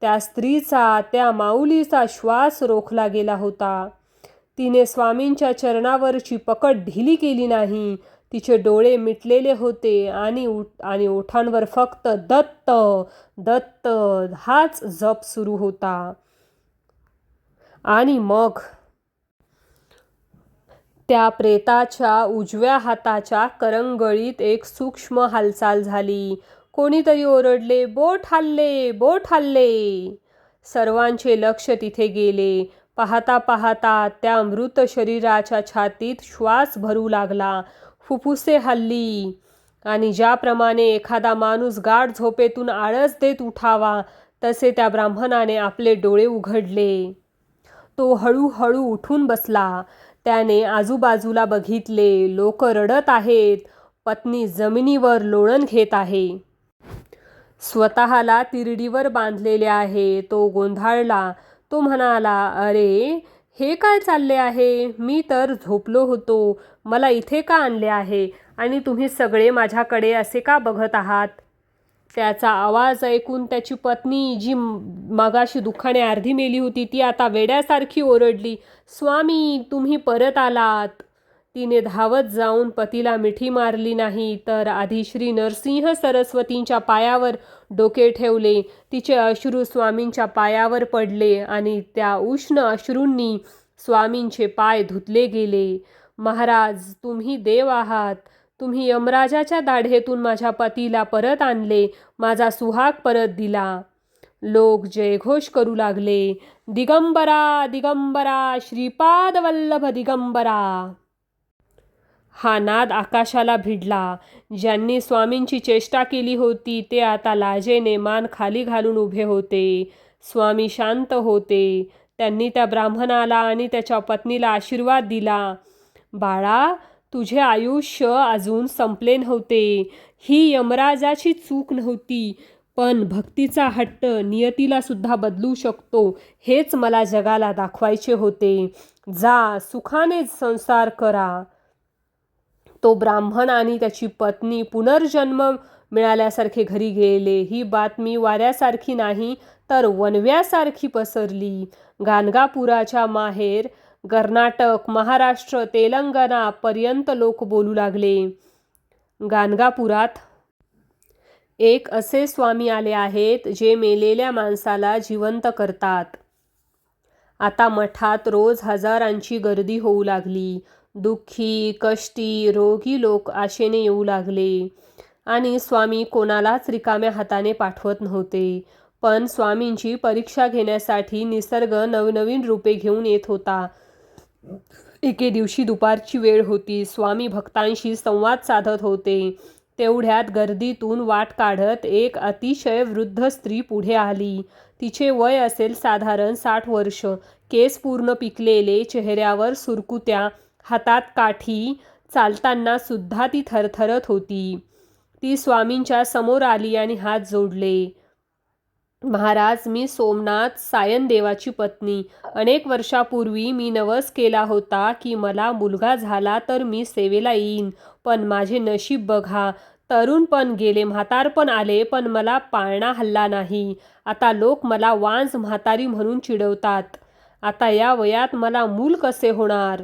त्या स्त्रीचा, त्या माऊलीचा श्वास रोखला गेला होता. तिने स्वामींच्या चरणावरची पकड ढिली केली नाही. तिचे डोळे मिटलेले होते आणि ओठांवर फक्त दत्त दत्त हाच जप सुरू होता. आणि मग त्या प्रेताच्या उजव्या हाताच्या करंगळीत एक सूक्ष्म हालचाल झाली. कोणीतरी ओरडले, बोट हलले, बोट हलले. सर्वांचे लक्ष तिथे गेले. पाहता पाहता त्या मृत शरीराच्या छातीत श्वास भरू लागला. फुफ्फुसे हलली आणि ज्याप्रमाणे एखादा माणूस गाढ झोपेतून आळस देत उठावा, तसे त्या ब्राह्मणाने आपले डोळे उघडले. तो हळूहळू उठून बसला. त्याने आजूबाजूला बघितले. लोक रडत आहेत. पत्नी जमिनीवर लोळण घेत आहे. स्वतःला तिरडीवर बांधलेले आहे. तो गोंधळला. तो म्हणाला, "अरे, हे काय चालले आहे? मी तर झोपलो होतो. मला इथे का आणले आहे? आणि तुम्ही सगळे माझ्याकडे असे का बघत आहात?" त्याचा आवाज ऐकून त्याची पत्नी, जी मगाशी दुःखाने अर्धी मेली होती, ती आता वेड्यासारखी ओरडली, "स्वामी, तुम्ही परत आलात." तिने धावत जाऊन पतीला मिठी मारली नाही, तर आधी श्री नरसिंह सरस्वतींच्या पायावर डोके ठेवले. तिचे अश्रू स्वामींच्या पायावर पडले आणि त्या उष्ण अश्रूंनी स्वामींचे पाय धुतले गेले. "महाराज, तुम्ही देव आहात. तुम्ही यमराजाच्या दाढेतून माझ्या पतीला परत आणले, माझा सुहाग परत दिला." लोक जयघोष करू लागले, "दिगंबरा, दिगंबरा, श्रीपाद वल्लभ दिगंबरा." हा नाद आकाशाला भिडला. ज्यांनी स्वामींची चेष्टा केली होती ते आता लाजेने मान खाली घालून उभे होते. स्वामी शांत होते. त्यांनी त्या ब्राह्मणाला आणि त्याच्या पत्नीला आशीर्वाद दिला. "बाळा, तुझे आयुष्य अजून संपले नव्हते. ही यमराजाची चूक नव्हती, पण भक्तीचा हट्ट नियतीला सुद्धा बदलू शकतो, हेच मला जगाला दाखवायचे होते. जा, सुखाने संसार करा." तो ब्राह्मण आणि त्याची पत्नी पुनर्जन्म मिळाल्यासारखे घरी गेले. ही बातमी वाऱ्यासारखी नाही तर वणव्यासारखी पसरली. गाणगापुराच्या माहेर कर्नाटक, महाराष्ट्र, तेलंगणा पर्यंत लोक बोलू लागले, गाणगापुरात एक असे स्वामी आले आहेत जे मेलेल्या माणसाला जिवंत करतात. आता मठात रोज हजारांची गर्दी होऊ लागली. दुःखी, कष्टी, रोगी लोक आशेने येऊ लागले आणि स्वामी कोणालाच रिकाम्या हाताने पाठवत नव्हते. पण स्वामींची परीक्षा घेण्यासाठी निसर्ग नवनवीन रूपे घेऊन येत होता. एके दिवशी दुपारची वेळ होती. स्वामी भक्तांशी संवाद साधत होते. तेवढ्यात गर्दीतून वाट काढत एक अतिशय वृद्ध स्त्री पुढे आली. तिचे वय असेल साधारण 60 वर्ष. केस पूर्ण पिकलेले, चेहऱ्यावर सुरकुत्या, हातात काठी. चालताना सुद्धा ती थरथरत होती. ती स्वामींच्या समोर आली आणि हात जोडले. "महाराज, मी सोमनाथ सायनदेवाची पत्नी. अनेक वर्षापूर्वी मी नवस केला होता की मला मुलगा झाला तर मी सेवेला येईन. पण माझे नशीब बघा, तरुण पण गेले, म्हातारपण आले, पण मला पाळणा हल्ला नाही. आता लोक मला वांज म्हातारी म्हणून चिडवतात. आता या वयात मला मूल कसे होणार?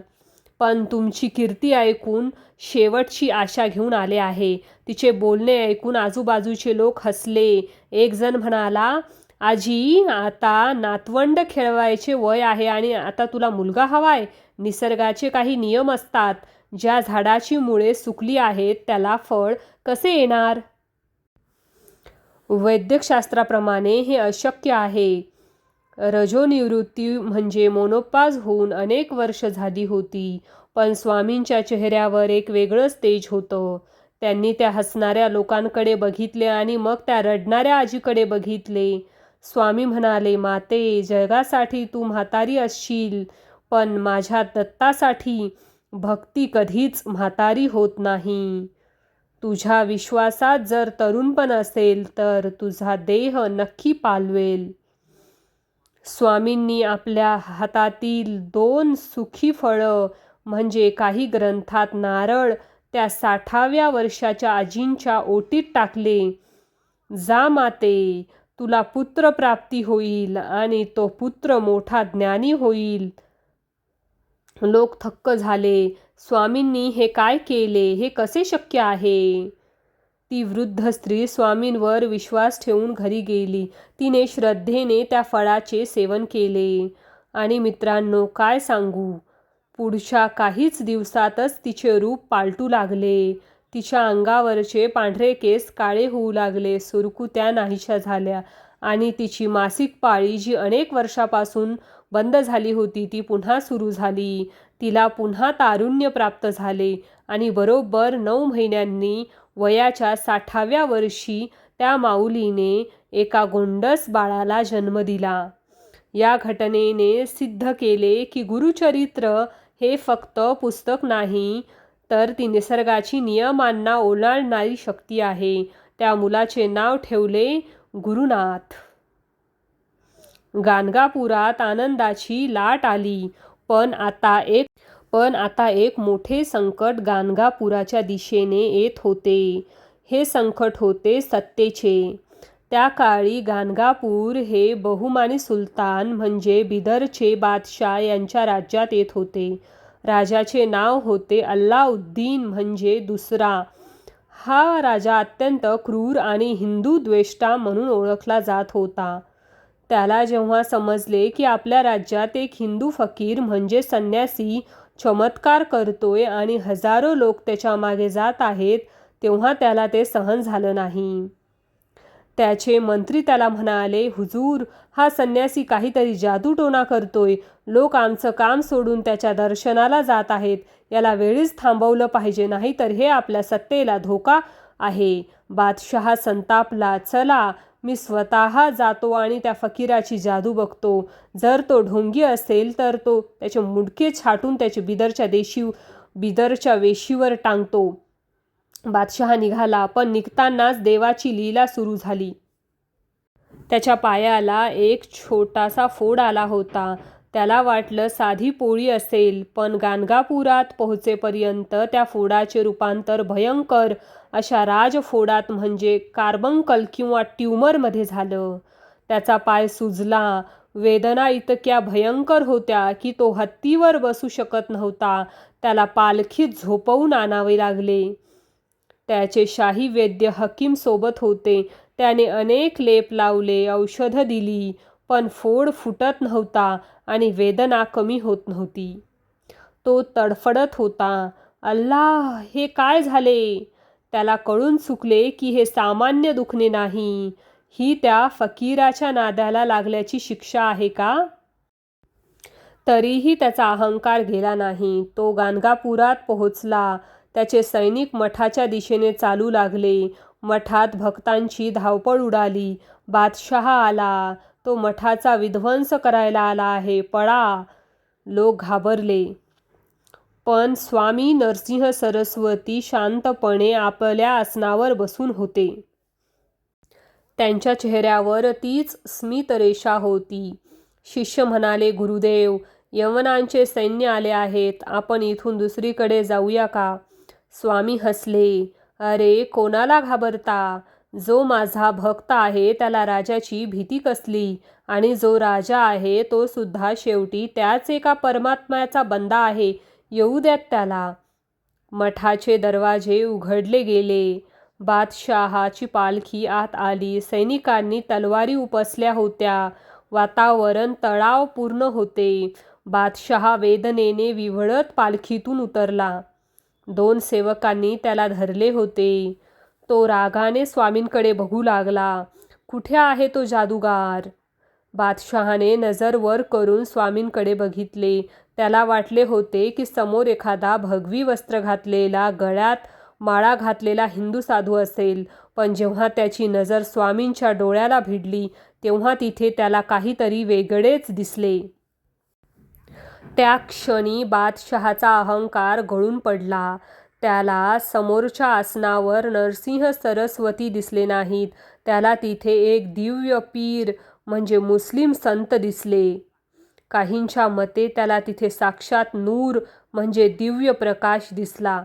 पण तुमची कीर्ती ऐकून शेवटची आशा घेऊन आले आहे." तिचे बोलणे ऐकून आजूबाजूचे लोक हसले. एक जण म्हणाला, "आजी, आता नातवंड खेळवायचे वय आहे आणि आता तुला मुलगा हवाय? निसर्गाचे काही नियम असतात. ज्या झाडाची मुळे सुकली आहेत त्याला फळ कसे येणार? वैद्यकशास्त्राप्रमाणे हे अशक्य आहे." रजोनिवृत्ती म्हणजे मोनोपाज होऊन अनेक वर्ष झाली होती. पण स्वामींच्या चेहऱ्यावर एक वेगळंच तेज होतं. त्यांनी त्या हसणाऱ्या लोकांकडे बघितले आणि मग त्या रडणाऱ्या आजीकडे बघितले. स्वामी म्हणाले, "माते, जगासाठी तू म्हातारी असशील, पण माझ्या दत्तासाठी भक्ती कधीच म्हातारी होत नाही. तुझ्या विश्वासात जर तरुणपण असेल तर तुझा देह नक्की पालवेल." स्वामींनी आपल्या हातातील 2 सुखी फळं, म्हणजे काही ग्रंथात नारळ, त्या 60व्या वर्षाच्या आजींच्या ओटीत टाकले. "जा माते, तुला पुत्रप्राप्ती होईल आणि तो पुत्र मोठा ज्ञानी होईल." लोक थक्क झाले. स्वामींनी हे काय केले? हे कसे शक्य आहे? ती वृद्ध स्त्री स्वामींवर विश्वास ठेवून घरी गेली. तिने श्रद्धेने त्या फळाचे सेवन केले. आणि मित्रांनो, काय सांगू, पुढच्या काहीच दिवसातच तिचे रूप पालटू लागले. तिच्या अंगावरचे पांढरे केस काळे होऊ लागले, सुरकुत्या नाहीशा झाल्या आणि तिची मासिक पाळी, जी अनेक वर्षापासून बंद झाली होती, ती पुन्हा सुरू झाली. तिला पुन्हा तारुण्य प्राप्त झाले आणि बरोबर 9 महिन्यांनी वयाच्या 60व्या वर्षी त्या माऊलीने एका गोंडस बाळाला जन्म दिला. या घटनेने सिद्ध केले की गुरुचरित्र हे फक्त पुस्तक नाही, तर ती निसर्गाची नियमांना ओलांडणारी शक्ती आहे. त्या मुलाचे नाव ठेवले गुरुनाथ. गाणगापुरात आनंदाची लाट आली. पण आता एक मोठे संकट गाणगापुराच्या दिशेने येत होते. हे संकट होते सत्तेचे. त्या काळी गाणगापूर हे बहुमानी सुलतान म्हणजे बिदरचे बादशाह यांच्या राज्यात येत होते. राजाचे नाव होते अल्लाउद्दीन म्हणजे दुसरा. हा राजा अत्यंत क्रूर आणि हिंदू द्वेष्टा म्हणून ओळखला जात होता. त्याला जेव्हा समजले की आपल्या राज्यात एक हिंदू फकीर म्हणजे संन्यासी चमत्कार करतोय आणि हजारो लोक त्याच्या मागे जात आहेत, तेव्हा त्याला ते सहन झालं नाही. त्याचे मंत्री त्याला म्हणाले, हुजूर, हा संन्यासी काहीतरी जादूटोणा करतोय. लोक आमचं काम सोडून त्याच्या दर्शनाला जात आहेत. याला वेळीच थांबवलं पाहिजे, नाहीतर हे आपल्या सत्तेला धोका आहे. बादशहा संतापला. चला, मी स्वतः जातो आणि त्या फकीराची जादू बघतो. जर तो ढोंगी असेल तर तो त्याचे मुंडके छाटून त्याचे बिदरच्या वेशीवर टांगतो. बादशहा निघाला, पण निघतानाच देवाची लीला सुरू झाली. त्याच्या पायाला एक छोटासा फोड आला होता. त्याला वाटलं साधी पोळी असेल, पण गाणगापुरात पोहोचेपर्यंत त्या फोडाचे रूपांतर भयंकर अशा राजफोडात म्हणजे कार्बंकल किंवा ट्यूमरमध्ये झालं. त्याचा पाय सुजला. वेदना इतक्या भयंकर होत्या की तो हत्तीवर बसू शकत नव्हता. त्याला पालखीत झोपवून आणावे लागले. त्याचे शाही वैद्य हकीम सोबत होते. त्याने अनेक लेप लावले, औषधं दिली, पण फोड फुटत नव्हता आणि वेदना कमी होत नव्हती. तो तडफडत होता. अल्लाह, हे काय झाले? त्याला कळून चुकले की हे सामान्य दुखणे नाही. ही त्या फकीराच्या नादाला लागल्याची शिक्षा आहे का? तरीही त्याचा अहंकार गेला नाही. तो गाणगापुरात पोहोचला. त्याचे सैनिक मठाच्या दिशेने चालू लागले. मठात भक्तांची धावपळ उडाली. बादशहा आला. तो मठाचा विध्वंस करायला आला आहे. पळा! लोक घाबरले. पण स्वामी नरसिंह सरस्वती शांतपणे आपल्या आसनावर बसून होते. त्यांच्या चेहऱ्यावर तीच स्मितरेषा होती. शिष्य म्हणाले, गुरुदेव, यवनांचे सैन्य आले आहेत. आपण इथून दुसरीकडे जाऊया का? स्वामी हसले. अरे, कोणाला घाबरता? जो माझा भक्त आहे त्याला राजाची भीती कसली? आणि जो राजा आहे तो सुद्धा शेवटी त्याच एका परमात्म्याचा बंदा आहे. येऊ द्यात त्याला. मठाचे दरवाजे उघडले गेले. बादशहाची पालखी आत आली. सैनिकांनी तलवारी उपसल्या होत्या. वातावरण तणावपूर्ण होते. बादशहा वेदनेने विव्हळत पालखीतून उतरला. 2 सेवकांनी त्याला धरले होते. तो रागाने स्वामींकडे बघू लागला. कुठे आहे तो जादूगार? बादशहाने नजर वर करून स्वामींकडे बघितले. त्याला वाटले होते की समोर एखादा भगवी वस्त्र घातलेला, गळ्यात माळा घातलेला हिंदू साधू असेल. पण जेव्हा त्याची नजर स्वामींच्या डोळ्याला भिडली, तेव्हा तिथे त्याला काहीतरी वेगळेच दिसले. त्या क्षणी बादशहाचा अहंकार गळून पडला. त्याला समोरच्या आसनावर नरसिंह सरस्वती दिसले नाहीत. त्याला तिथे एक दिव्य पीर म्हणजे मुस्लिम संत दिसले. काहींच्या मते त्याला तिथे साक्षात नूर म्हणजे दिव्य प्रकाश दिसला.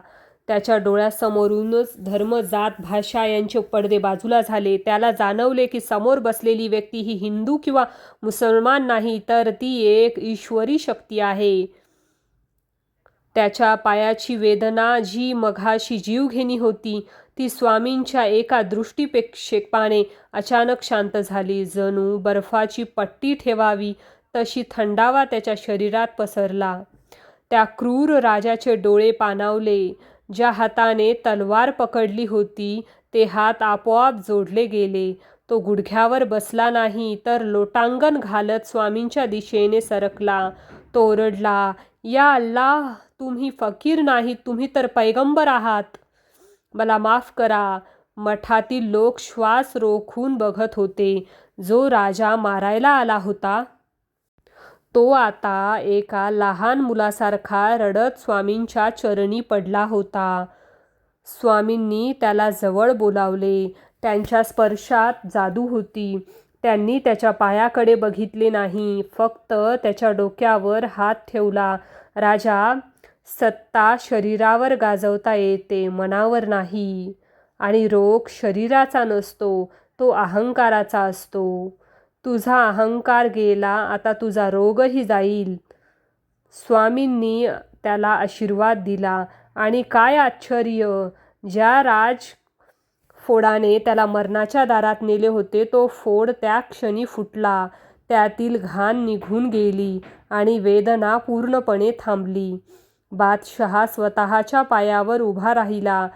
त्याच्या डोळ्यासमोरूनच धर्म, जात, भाषा यांचे पडदे बाजूला झाले. त्याला जाणवले की समोर बसलेली व्यक्ती ही हिंदू किंवा मुसलमान नाही, तर ती एक ईश्वरी शक्ती आहे. त्याच्या पायाची वेदना जी मघाशी जीवघेणी होती, ती स्वामींच्या एका दृष्टीक्षेपाने अचानक शांत झाली. जणू बर्फाची पट्टी ठेवावी तशी थंडावा त्याच्या शरीरात पसरला. त्या क्रूर राजाचे डोळे पाणावले. ज्या हाताने तलवार पकडली होती ते हात आपोआप जोडले गेले. तो गुडघ्यावर बसला नाही, तर लोटांगण घालत स्वामींच्या दिशेने सरकला. तो ओरडला, या अल्लाह, तुम्ही फकीर नाहीत, तुम्ही तर पैगंबर आहात. मला माफ करा. मठातील लोक श्वास रोखून बघत होते. जो राजा मारायला आला होता तो आता एका लहान मुलासारखा रडत स्वामींच्या चरणी पडला होता. स्वामींनी त्याला जवळ बोलावले. त्यांच्या स्पर्शात जादू होती. त्यांनी त्याच्या पायाकडे बघितले नाही, फक्त त्याच्या डोक्यावर हात ठेवला. राजा, सत्ता शरीरावर गाजवता येते, मनावर नाही. आणि रोग शरीराचा नसतो, तो अहंकाराचा असतो. तुझा अहंकार गेला, आता तुझा रोगही जाईल. स्वामींनी त्याला आशीर्वाद दिला. आणि काय आश्चर्य, ज्या राजफोडाने त्याला मरणाच्या दारात नेले होते, तो फोड त्या क्षणी फुटला. त्यातील घाण निघून गेली आणि वेदना पूर्णपणे थांबली. बादशहा स्वतःच्या पायावर उभा राहिला.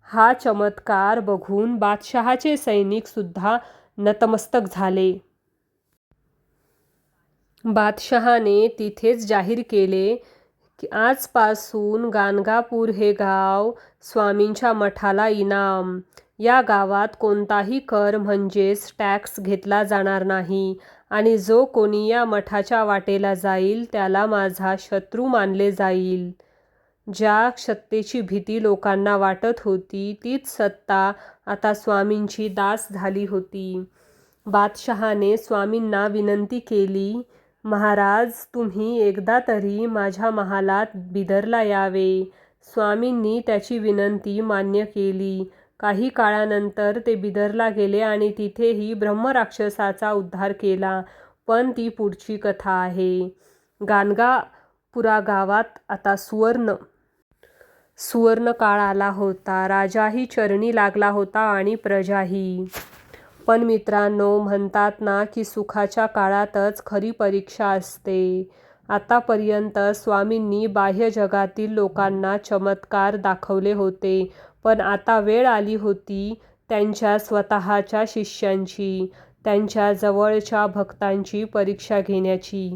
हा चमत्कार बघून बादशहाचे सैनिक सुद्धा नतमस्तक झाले. बादशहाने तिथेच जाहीर केले की आजपासून गाणगापूर हे गाव स्वामींच्या मठाला इनाम. या गावात कोणताही कर म्हणजेच टॅक्स घेतला जाणार नाही आणि जो कोणी या मठाच्या वाटेला जाईल त्याला माझा शत्रू मानले जाईल. ज्या सत्तेची भीती लोकांना वाटत होती, तीच सत्ता आता स्वामींची दास झाली होती. बादशहाने स्वामींना विनंती केली, महाराज, तुम्ही एकदा तरी माझ्या महालात बिदरला यावे. स्वामींनी त्याची विनंती मान्य केली. काही काळानंतर ते बिदरला गेले आणि तिथेही ब्रह्मराक्षसाचा उद्धार केला. पण ती पुढची कथा आहे. गाणगापुरा गावात आता सुवर्ण काळ आला होता. राजाही चरणी लागला होता आणि प्रजाही. पण मित्रांनो, म्हणतात ना की सुखाच्या काळातच खरी परीक्षा असते. आतापर्यंत स्वामींनी बाह्य जगातील लोकांना चमत्कार दाखवले होते, पण आता वेळ आली होती त्यांच्या स्वतःच्या शिष्यांची, त्यांच्या जवळच्या भक्तांची परीक्षा घेण्याची.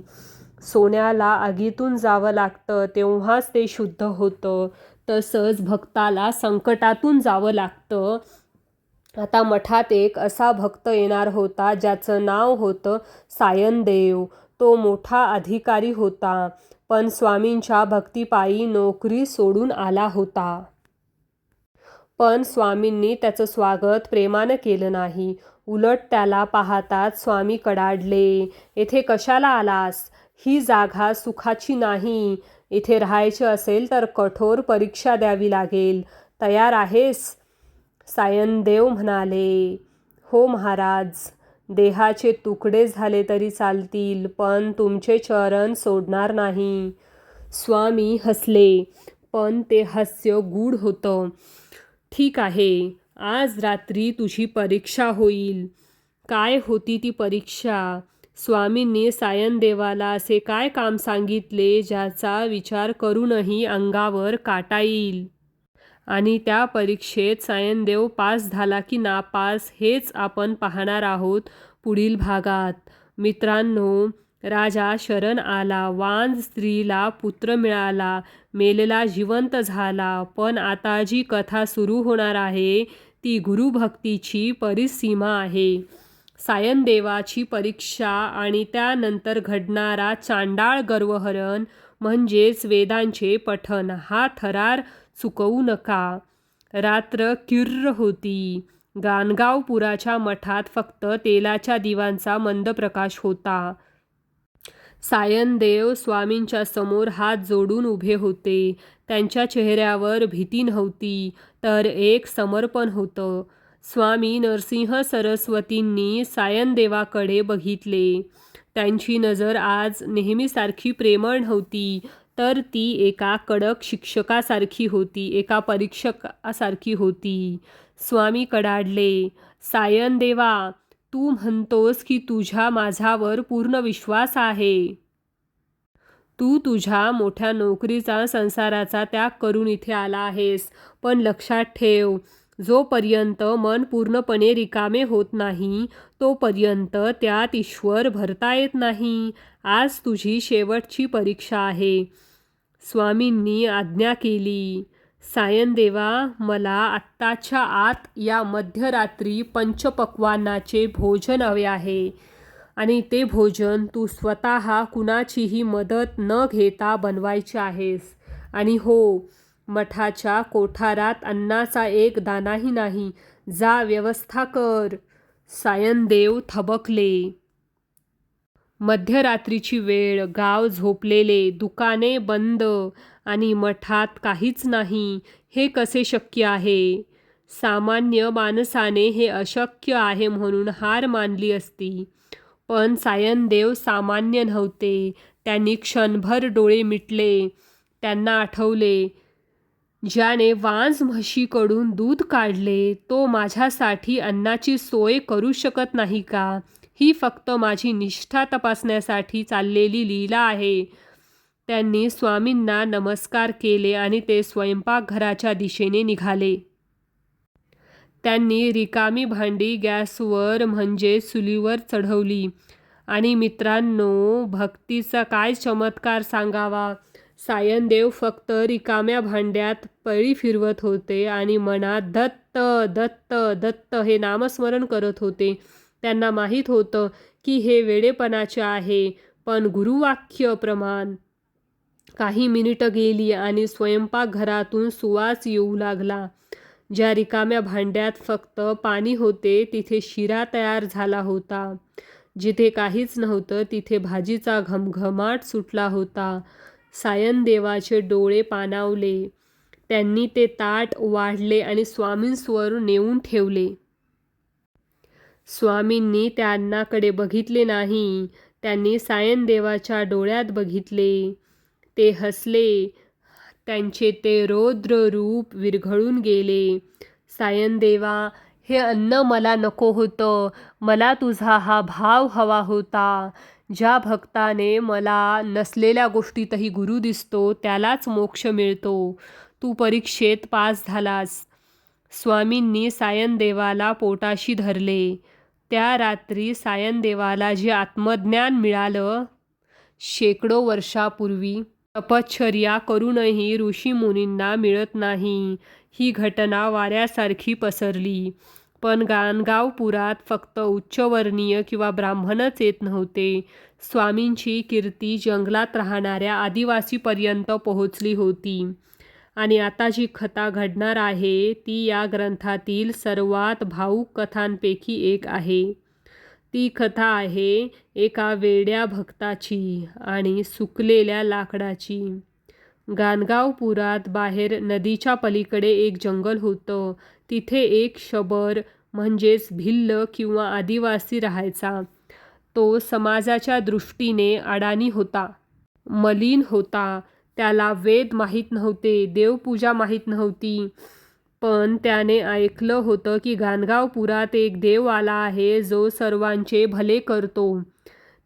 सोन्याला आगीतून जावं लागतं तेव्हाच ते शुद्ध होतं, तसंच भक्ताला संकटातून जावं लागतं. आता मठात एक असा भक्त येणार होता ज्याचं नाव होतं सायनदेव. तो मोठा अधिकारी होता, पण स्वामींच्या भक्तिपायी नोकरी सोडून आला होता. पण स्वामींनी त्याचं स्वागत प्रेमानं केलं नाही. उलट त्याला पाहताच स्वामी कडाडले, येथे कशाला आलास? ही जागा सुखाची नाही. इथे राहायचे असेल तर कठोर परीक्षा द्यावी लागेल. तयार आहेस? सायनदेव म्हणाले, हो महाराज. देहाचे तुकडे झाले तरी चालतील, पण तुमचे चरण सोडणार नाही. स्वामी हसले, पण ते हास्य गूढ होतं. ठीक आहे, आज रात्री तुझी परीक्षा होईल. काय होती ती परीक्षा? स्वामींनी सायनदेवाला असे काय काम सांगितले ज्याचा विचार करूनही अंगावर काटा येईल? आणि त्या परीक्षेत सायनदेव पास झाला की नापास हेच आपण पाहणार आहोत पुढील भागात. मित्रांनो, राजा शरण आला, वांझ स्त्रीला पुत्र मिळाला, मेलेला जिवंत झाला. पण आता जी कथा सुरू होणार आहे ती गुरुभक्तीची परिसीमा आहे. सायनदेवाची परीक्षा आणि त्यानंतर घडणारा चांडाळ गर्वहरण म्हणजेच वेदांचे पठण, हा थरार चुकवू नका. रात्र किर्र होती. गाणगापुराच्या मठात फक्त तेलाच्या दिव्यांचा मंद प्रकाश होता. सायनदेव स्वामींच्या समोर हात जोडून उभे होते. त्यांच्या चेहऱ्यावर भीती नव्हती, तर एक समर्पण होतं. स्वामी नरसिंह सरस्वतींनी सायनदेवाकडे बघितले. त्यांची नजर आज नेहमीसारखी प्रेमळ नव्हती, तर ती एका कडक शिक्षकासारखी होती, एका परीक्षकासारखी होती. स्वामी कडाडले, सायनदेवा, तू म्हणतोस की तुझ्या माझ्यावर पूर्ण विश्वास आहे. तू तुझ्या मोठ्या नोकरीचा, संसाराचा त्याग करून इथे आला आहेस. पण लक्षात ठेव, जोपर्यंत मन पूर्णपणे रिकामे होत नाही तोपर्यंत त्यात ईश्वर भरता येत नाही. आज तुझी शेवटची परीक्षा आहे. स्वामींनी आज्ञा केली, सायनदेवा, मला आत्ताच्या आत या मध्यरात्री पंचपक्वान्नाचे भोजन हवे आहे. आणि ते भोजन तू स्वतः कुणाचीही मदत न घेता बनवायचे आहेस. आणि हो, मठाच्या कोठारात अन्नाचा एक दाणाही नाही. जा व्यवस्था कर. सायनदेव थबकले. मध्यरात्रीची वेळ, गाव झोपलेले, दुकाने बंद आणि मठात काहीच नाही. हे कसे शक्य आहे? सामान्य माणसाने हे अशक्य आहे म्हणून हार मानली असती. पण सायनदेव सामान्य नव्हते. त्यांनी क्षणभर डोळे मिटले. त्यांना आठवले, ज्याने वांज म्हशीकडून दूध काढले तो माझ्यासाठी अन्नाची सोय करू शकत नाही का? ही फक्त माझी निष्ठा तपासण्यासाठी चाललेली लीला आहे. त्यांनी स्वामींना नमस्कार केले आणि ते स्वयंपाकघराच्या दिशेने निघाले. त्यांनी रिकामी भांडी गॅसवर म्हणजे चुलीवर चढवली. आणि मित्रांनो, भक्तीचा काय चमत्कार सांगावा. सायनदेव फक्त रिकाम्या भांड्यात पळी फिरवत होते आणि मनात दत्त दत्त दत्त हे नामस्मरण करत होते. त्यांना माहीत होतं की हे वेडेपणाचे आहे, पण गुरुवाक्य प्रमाण. काही मिनिटं गेली आणि स्वयंपाकघरातून सुवास येऊ लागला. ज्या रिकाम्या भांड्यात फक्त पाणी होते तिथे शिरा तयार झाला होता. जिथे काहीच नव्हतं तिथे भाजीचा घमघमाट सुटला होता. सायनदेवाचे डोळे पाणावले. त्यांनी ते ताट वाढले आणि स्वामींसमोर नेऊन ठेवले. स्वामींनी त्या अन्नाकडे बघितले नाही. त्यांनी सायनदेवाच्या डोळ्यात बघितले. ते हसले. त्यांचे ते रौद्र रूप विरघळून गेले. सायनदेवा, हे अन्न मला नको होतं. मला तुझा हा भाव हवा होता. ज्या भक्ताने मला नसलेल्या गोष्टीतही गुरु दिसतो त्यालाच मोक्ष मिळतो. तू परीक्षेत पास झालास. स्वामींनी सायनदेवाला पोटाशी धरले. त्या रात्री सायनदेवाला जे आत्मज्ञान मिळालं, शेकडो वर्षापूर्वी तपश्चर्या करूनही ऋषीमुनींना मिळत नाही. ही घटना वाऱ्यासारखी पसरली. पण गाणगावपुरात फक्त उच्चवर्णीय किंवा ब्राह्मणच येत नव्हते. स्वामींची कीर्ती जंगलात राहणाऱ्या आदिवासीपर्यंत पोहोचली होती. आणि आता जी कथा घडणार आहे ती या ग्रंथातील सर्वात भावूक कथांपैकी एक आहे. ती कथा आहे एका वेड्या भक्ताची आणि सुकलेल्या लाकडाची. गाणगावपुरात बाहेर नदीच्या पलीकडे एक जंगल होतं. तिथे एक शबर म्हणजेच भिल्ल किंवा आदिवासी राहायचा. तो समाजाच्या दृष्टीने अडाणी होता, मलिन होता. त्याला वेद माहीत नव्हते, देवपूजा माहीत नव्हती. पण त्याने ऐकलं होतं की गाणगावपुरात एक देव आला आहे जो सर्वांचे भले करतो.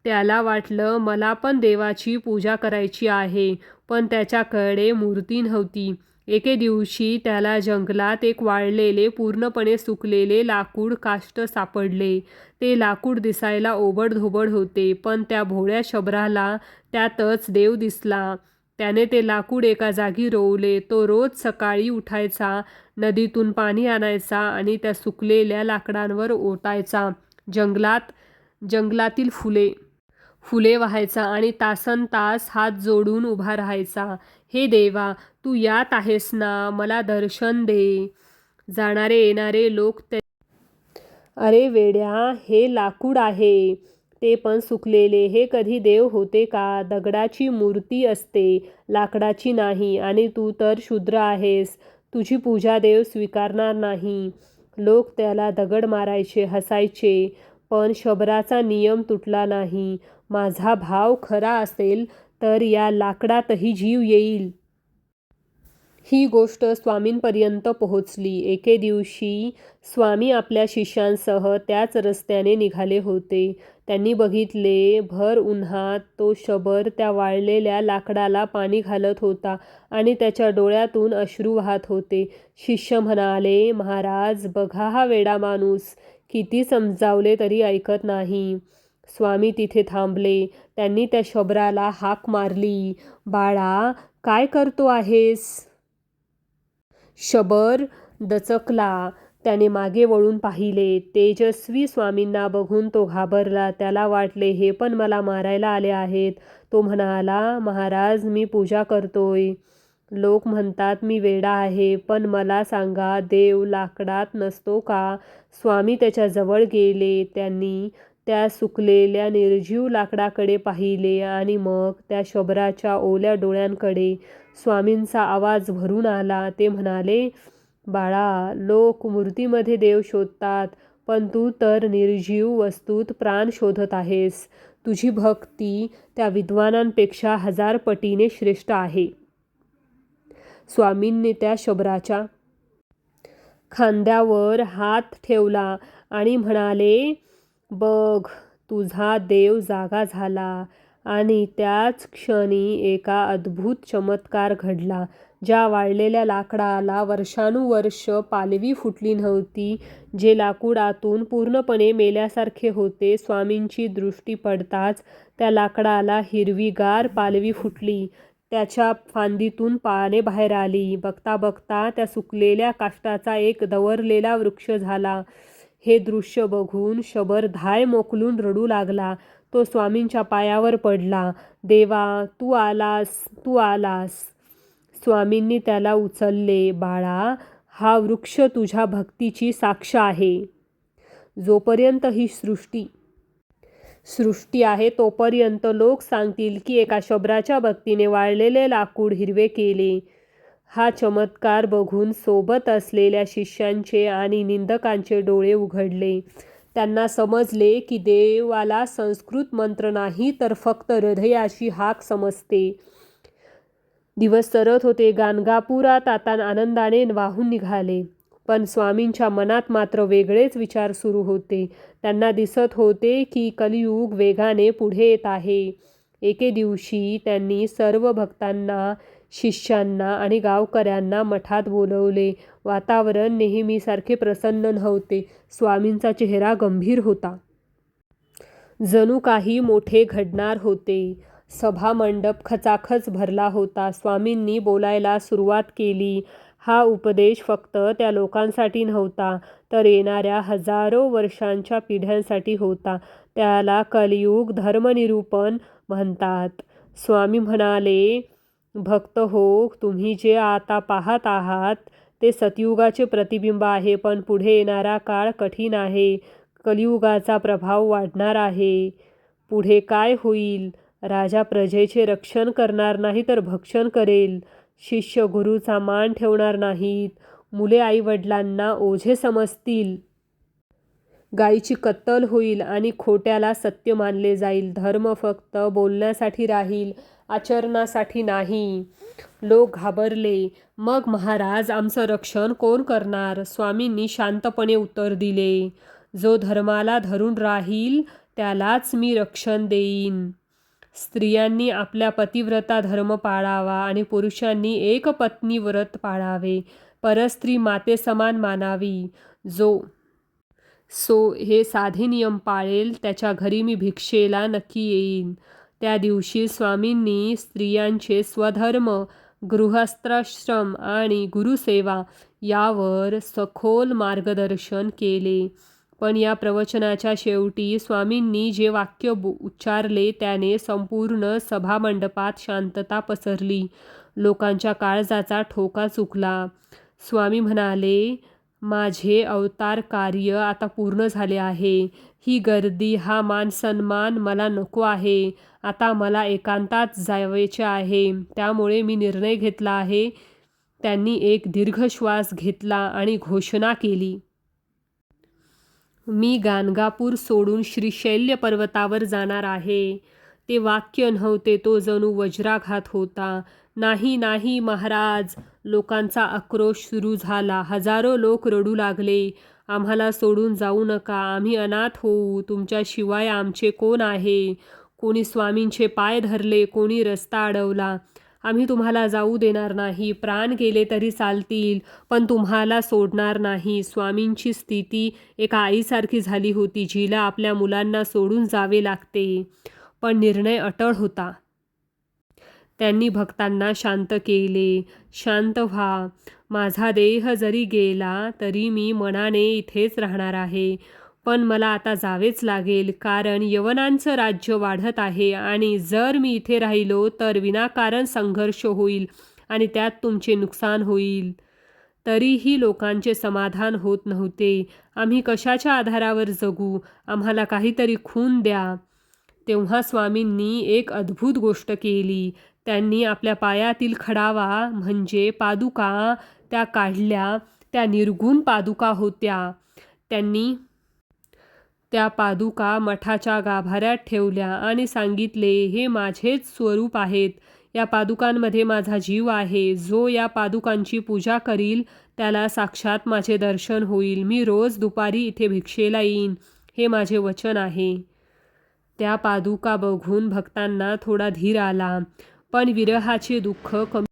त्याला वाटलं, मला पण देवाची पूजा करायची आहे. पण त्याच्याकडे मूर्ती नव्हती. एके दिवशी त्याला जंगलात एक वाळलेले, पूर्णपणे सुकलेले लाकूड काष्ट सापडले. ते लाकूड दिसायला ओबडधोबड होते, पण त्या भोळ्या शबराला त्यातच देव दिसला. त्याने ते लाकूड एका जागी रोवले. तो रोज सकाळी उठायचा, नदीतून पाणी आणायचा आणि त्या सुकलेल्या लाकडांवर ओतायचा. जंगलातील फुले वाहायचा आणि तासनतास हात जोडून उभा राहायचा. हे देवा, तू यात आहेस ना? मला दर्शन दे. जाणारे येणारे लोक अरे वेड्या, हे लाकूड आहे, ते पण सुकलेले. हे कधी देव होते का? दगडाची मूर्ती असते, लाकडाची नाही. आणि तू तर शूद्र आहेस. तुझी पूजा देव स्वीकारणार नाही. लोक त्याला दगड मारायचे, हसायचे. पण शबराचा नियम तुटला नाही. माझा भाव खरा असेल तर या लाकडातही जीव येईल. ही गोष्ट स्वामींपर्यंत पोहोचली. एके दिवशी स्वामी आपल्या शिष्यांसह त्याच रस्त्याने निघाले होते. त्यांनी बघितले, भर उन्हात तो शबर त्या वाळलेल्या लाकडाला पाणी घालत होता आणि त्याच्या डोळ्यातून अश्रू वाहत होते. शिष्य म्हणाले, महाराज, बघा हा वेडा माणूस. किती समजावले तरी ऐकत नाही. स्वामी तिथे थांबले. त्यांनी त्या शबराला हाक मारली, बाळा, काय करतो आहेस? शबर दचकला. त्याने मागे वळून पाहिले. तेजस्वी स्वामींना बघून तो घाबरला. त्याला वाटले, हे पण मला मारायला आले आहेत. तो म्हणाला, महाराज, मी पूजा करतोय. लोक म्हणतात मी वेडा आहे, पण मला सांगा, देव लाकडात नसतो का? स्वामी त्याच्या जवळ गेले. त्यांनी त्या सुकलेल्या निर्जीव लाकडाकडे पाहिले आणि मग त्या शबराच्या ओल्या डोळ्यांकडे. स्वामींचा आवाज भरून आला. ते म्हणाले, बाळा, लोक मूर्तीमध्ये देव शोधतात, पण तू तर निर्जीव वस्तूत प्राण शोधत आहेस. तुझी भक्ती त्या विद्वानांपेक्षा 1000 पटीने श्रेष्ठ आहे. स्वामींनी त्या शबराच्या खांद्यावर हात ठेवला आणि म्हणाले, बघ, तुझा देव जागा झाला. आणि त्याच क्षणी एका अद्भुत चमत्कार घडला. ज्या वाळलेल्या लाकडाला वर्षानुवर्ष पालवी फुटली नव्हती, जे लाकूड आतून पूर्णपणे मेल्यासारखे होते, स्वामींची दृष्टी पडताच त्या लाकडाला हिरवीगार पालवी फुटली. त्याच्या फांदीतून पाने बाहेर आली. बघता बघता त्या सुकलेल्या काष्टाचा एक दवरलेला वृक्ष झाला. हे दृश्य बघून शबर धाय मोकलून रडू लागला. तो स्वामींच्या पायावर पडला. देवा, तू आलास, तू आलास. स्वामींनी त्याला उचलले. बाळा, हा वृक्ष तुझ्या भक्तीची साक्ष आहे. जोपर्यंत ही सृष्टी आहे तोपर्यंत लोक सांगतील की एका शबराच्या भक्तीने वाळलेले लाकूड हिरवे केले. हा चमत्कार बघून सोबत असलेल्या शिष्यांचे आणि निंदकांचे डोळे उघडले. त्यांना समजले की देवाला संस्कृत मंत्र नाही, तर फक्त हृदयाची हाक समजते. दिवस सरत होते. गाणगापुरात आता आनंदाने वाहून निघाले. पण स्वामींच्या मनात मात्र वेगळेच विचार सुरू होते. त्यांना दिसत होते की कलियुग वेगाने पुढे येत आहे. एके दिवशी त्यांनी सर्व भक्तांना, शिष्यांना आणि गावकऱ्यांना मठात बोलवले. वातावरण नेहमीसारखे प्रसन्न नव्हते. स्वामींचा चेहरा गंभीर होता. जणू काही मोठे घडणार होते. सभामंडप खचाखच भरला होता. स्वामींनी बोलायला सुरुवात केली. हा उपदेश फक्त त्या लोकांसाठी नव्हता, तर येणाऱ्या हजारो वर्षांच्या पिढ्यांसाठी होता. त्याला कलियुग धर्मनिरूपण म्हणतात. स्वामी म्हणाले, भक्त हो, तुम्ही जे आता पाहत आहात ते सतयुगाचे प्रतिबिंब आहे. पण पुढे येणारा काळ कठीण आहे. कलियुगाचा प्रभाव वाढणार आहे. पुढे काय होईल? राजा प्रजेचे रक्षण करणार नाही, तर भक्षण करेल. शिष्य गुरुचा मान ठेवणार नाहीत. मुले आईवडिलांना ओझे समजतील. गायीची कत्तल होईल आणि खोट्याला सत्य मानले जाईल. धर्म फक्त बोलण्यासाठी राहील, आचरणासाठी नाही. लोक घाबरले. मग महाराज, आमचं रक्षण कोण करणार? स्वामींनी शांतपणे उत्तर दिले, जो धर्माला धरून राहील त्यालाच मी रक्षण देईन. स्त्रियांनी आपल्या पतिव्रता धर्म पाळावा आणि पुरुषांनी एकपत्नी व्रत पाळावे. परस्त्री मातेसमान मानावी. जो हे साधे नियम पाळेल त्याच्या घरी मी भिक्षेला नक्की येईन. त्या दिवशी स्वामींनी स्त्रियांचे स्वधर्म, गृहस्थाश्रम आणि गुरुसेवा यावर सखोल मार्गदर्शन केले. पण या प्रवचनाच्या शेवटी स्वामींनी जे वाक्य उच्चारले त्याने संपूर्ण सभामंडपात शांतता पसरली. लोकांच्या काळजाचा ठोका चुकला. स्वामी म्हणाले, माझे अवतार कार्य आता पूर्ण झाले आहे. ही गर्दी, हा मानसन्मान मला नको आहे. आता मला एकांतात जायचे आहे. त्यामुळे मी निर्णय घेतला आहे. त्यांनी एक दीर्घ श्वास घेतला आणि घोषणा केली, मी गाणगापूर सोडून श्रीशैल्य पर्वतावर जाणार आहे. ते वाक्य नव्हते, तो जणू वज्राघात होता. नाही नाही महाराज, लोकांचा आक्रोश सुरू झाला. हजारो लोक रडू लागले, आम्हाला सोडून जाऊ नका. आम्ही अनाथ होऊ. तुमच्याशिवाय आमचे कोण आहे? कोणी स्वामींचे पाय धरले, कोणी रस्ता अडवला. आम्ही तुम्हाला जाऊ देणार नाही. प्राण गेले तरी चालतील, पण तुम्हाला सोडणार नाही. स्वामींची स्थिती एका आईसारखी झाली होती, जिला आपल्या मुलांना सोडून जावे लागते. पण निर्णय अटळ होता. त्यांनी भक्तांना शांत केले. शांत व्हा. माझा देह जरी गेला तरी मी मनाने इथेच राहणार आहे. पण मला आता जावेच लागेल, कारण यवनांचं राज्य वाढत आहे आणि जर मी इथे राहिलो तर विनाकारण संघर्ष होईल आणि त्यात तुमचे नुकसान होईल. तरीही लोकांचे समाधान होत नव्हते. आम्ही कशाच्या आधारावर जगू? आम्हाला काहीतरी खून द्या. तेव्हा स्वामींनी एक अद्भुत गोष्ट केली. त्यांनी आपल्या पायातील खडावा म्हणजे पादुका त्या काढल्या. त्या निर्गुण पादुका होत्या. त्यांनी त्या पादुका मठाच्या गाभाऱ्यात ठेवल्या आणि सांगितले, हे माझेच स्वरूप आहेत. या पादुकांमध्ये माझा जीव आहे. जो या पादुकांची पूजा करील त्याला साक्षात माझे दर्शन होईल. मी रोज दुपारी इथे भिक्षेला येईन, हे माझे वचन आहे. त्या पादुका बघून भक्तांना थोडा धीर आला, पण विरहाचे दुःख कमी.